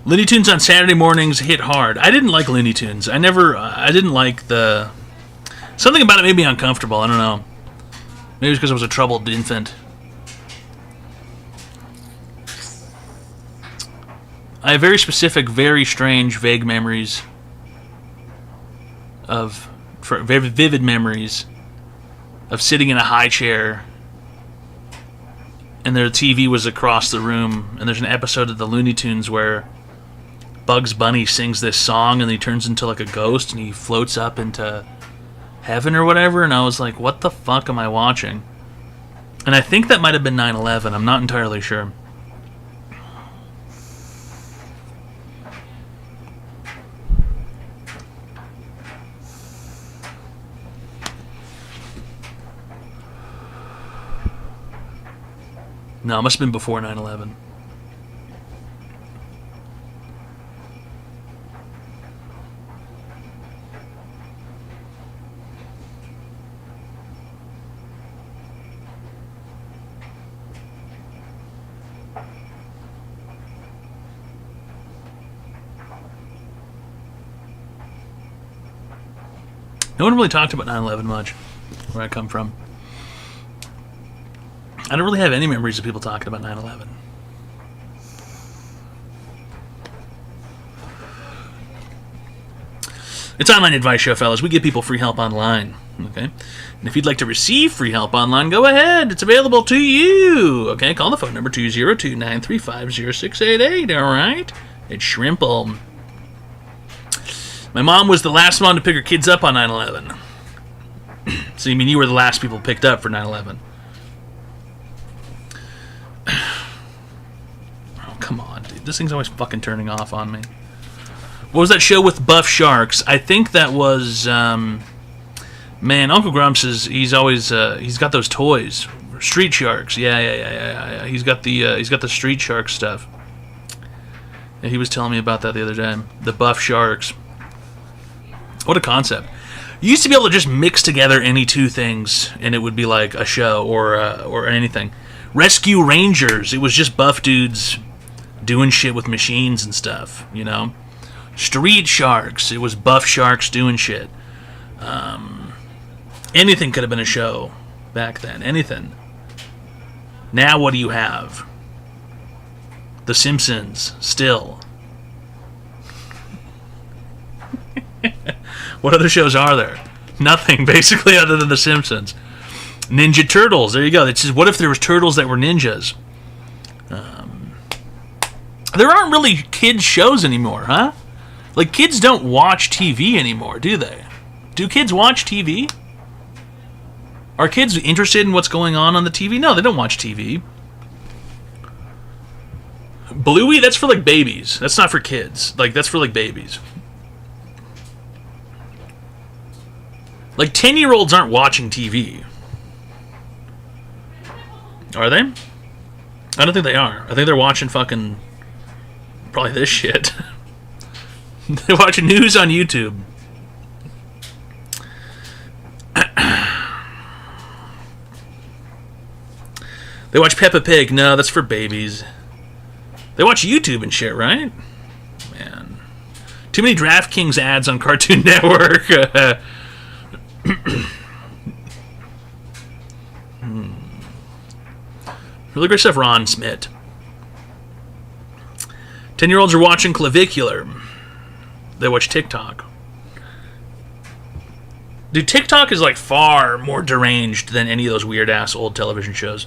Looney Tunes on Saturday mornings hit hard. I didn't like Looney Tunes. I didn't like the... Something about it made me uncomfortable, I don't know. Maybe it's because I was a troubled infant. I have very specific, very strange, vague memories of very vivid memories of sitting in a high chair, and their TV was across the room, and there's an episode of the Looney Tunes where Bugs Bunny sings this song, and he turns into like a ghost, and he floats up into heaven or whatever, and I was like, what the fuck am I watching? And I think that might have been 9/11. I'm not entirely sure. No, it must have been before 9/11. No one really talked about 9/11 much, where I come from. I don't really have any memories of people talking about 9/11. It's Online Advice Show, fellas. We give people free help online, okay? And if you'd like to receive free help online, go ahead. It's available to you, okay? Call the phone number 202-935-0688, all right? It's Shrimple. My mom was the last one to pick her kids up on 9/11. So you mean you were the last people picked up for 9/11? Oh, come on, dude. This thing's always fucking turning off on me. What was that show with Buff Sharks? I think that was, man, Uncle Grumps he's always, he's got those toys. Street Sharks. Yeah. He's got the Street Shark stuff. Yeah, he was telling me about that the other day. The Buff Sharks. What a concept. You used to be able to just mix together any two things, and it would be like a show or anything. Rescue Rangers. It was just buff dudes doing shit with machines and stuff, you know? Street Sharks. It was buff sharks doing shit. Anything could have been a show back then. Anything. Now what do you have? The Simpsons. Still. What other shows are there? Nothing, basically, other than The Simpsons. Ninja Turtles. There you go. It's just, what if there was turtles that were ninjas? There aren't really kids shows anymore, huh? Like, kids don't watch TV anymore, do they? Do kids watch TV? Are kids interested in what's going on the TV? No, they don't watch TV. Bluey, that's for, like, babies. That's not for kids. Like, that's for, like, babies. Like, 10-year-olds aren't watching TV. Are they? I don't think they are. I think they're watching fucking... probably this shit. They're watching news on YouTube. They watch Peppa Pig. No, that's for babies. They watch YouTube and shit, right? Man. Too many DraftKings ads on Cartoon Network. Really great stuff, Ron Smith. 10-year-olds are watching Clavicular. They watch TikTok. Dude, TikTok is like far more deranged than any of those weird-ass old television shows.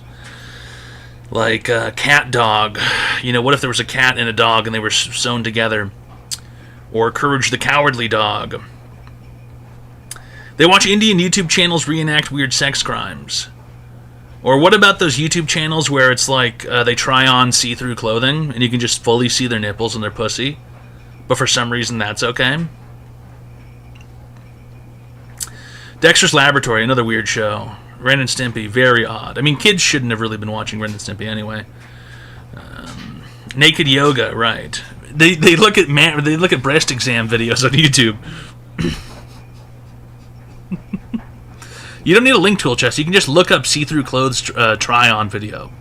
Like Cat Dog. You know, what if there was a cat and a dog and they were sewn together? Or Courage the Cowardly Dog. They watch Indian YouTube channels reenact weird sex crimes. Or what about those YouTube channels where it's like they try on see-through clothing and you can just fully see their nipples and their pussy, but for some reason that's okay? Dexter's Laboratory, another weird show. Ren and Stimpy, very odd. I mean, kids shouldn't have really been watching Ren and Stimpy anyway. Naked Yoga, right? They look at breast exam videos on YouTube. You don't need a link tool, Chess. You can just look up see-through clothes try-on video.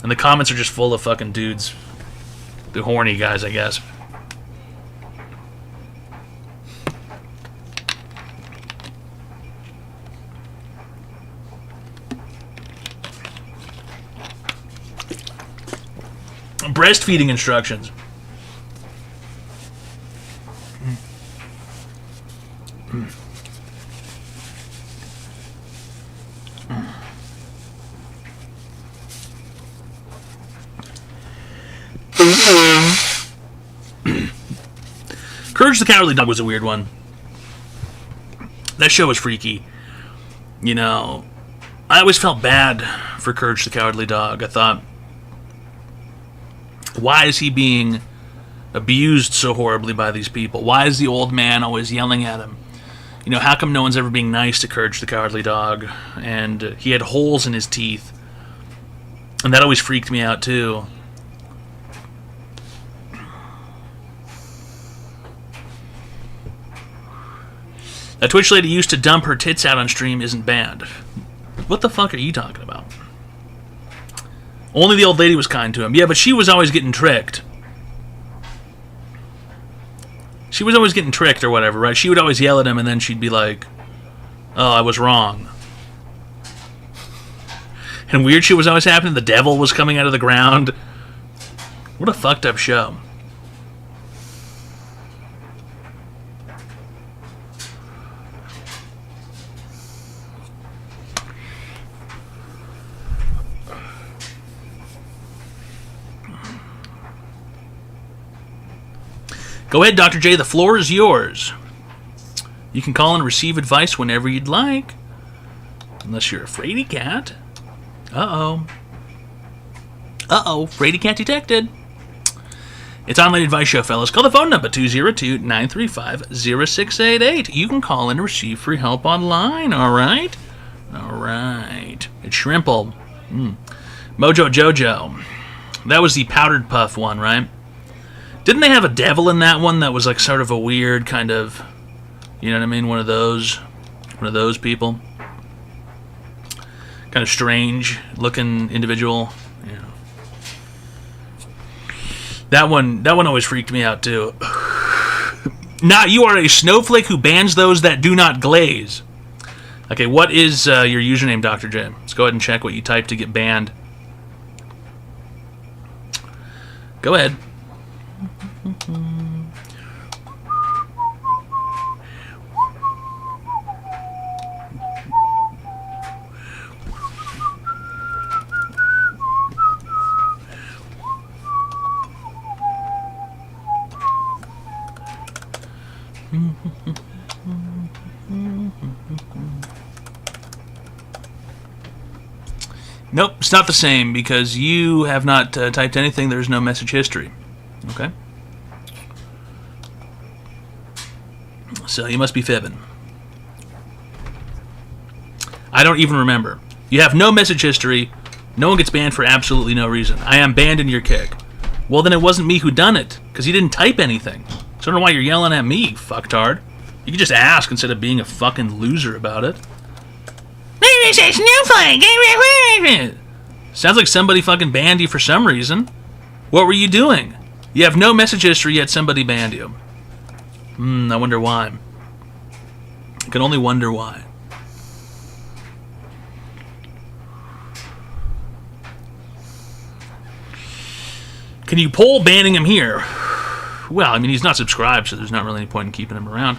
And the comments are just full of fucking dudes. The horny guys, I guess. Breastfeeding instructions. Courage the Cowardly Dog was a weird one. That show was freaky. You know, I always felt bad for Courage the Cowardly Dog. I thought, why is he being abused so horribly by these people? Why is the old man always yelling at him? You know, how come no one's ever being nice to Courage the Cowardly Dog? And he had holes in his teeth. And that always freaked me out, too. A Twitch lady used to dump her tits out on stream isn't banned. What the fuck are you talking about? Only the old lady was kind to him. Yeah, but she was always getting tricked. She was always getting tricked or whatever, right? She would always yell at him and then she'd be like, oh, I was wrong. And weird shit was always happening. The devil was coming out of the ground. What a fucked up show. Go ahead, Dr. J. The floor is yours. You can call and receive advice whenever you'd like. Unless you're a fraidy cat. Uh-oh. Uh-oh. Fraidy cat detected. It's Online Advice Show, fellas. Call the phone number, 202-935-0688. You can call and receive free help online, all right? All right. It's Shrimple. Mojo Jojo. That was the Powdered Puff one, right? Didn't they have a devil in that one that was like sort of a weird kind of, you know what I mean, one of those people? Kind of strange looking individual. Yeah. That one always freaked me out too. Now you are a snowflake who bans those that do not glaze. Okay, what is your username, Dr. J? Let's go ahead and check what you typed to get banned. Go ahead. Nope, it's not the same because you have not typed anything. There's no message history. Okay? So you must be fibbing. I don't even remember. You have no message history. No one gets banned for absolutely no reason. I am banned in your kick. Well, then it wasn't me who done it, because you didn't type anything. So I don't know why you're yelling at me, fucktard. You could just ask instead of being a fucking loser about it. Sounds like somebody fucking banned you for some reason. What were you doing? You have no message history, yet somebody banned you. I wonder why. I can only wonder why. Can you poll banning him here? Well, I mean, he's not subscribed, so there's not really any point in keeping him around.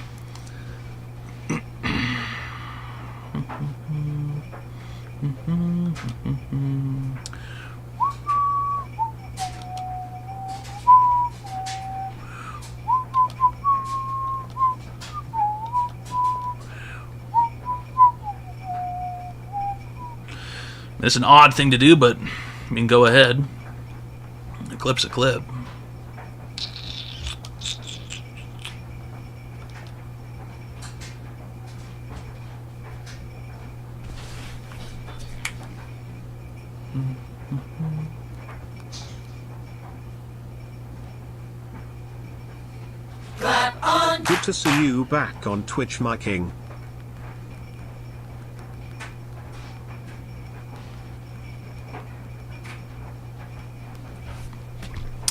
It's an odd thing to do, but I mean, go ahead. A clip's a clip. Good to see you back on Twitch, my king.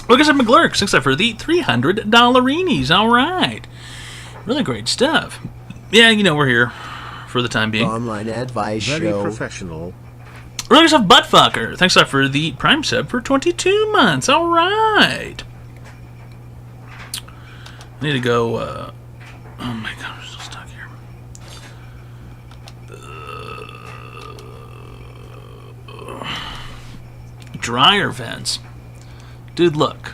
Look at some McGlurks, thanks for the $300 All right. Really great stuff. Yeah, you know, we're here for the time being. Online Advice Very Show. professional. Really stuff, Buttfucker. Thanks for the Prime sub for 22 months. All right. I need to go, oh my god, I'm still stuck here. Dryer vents. Dude, look.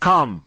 Come.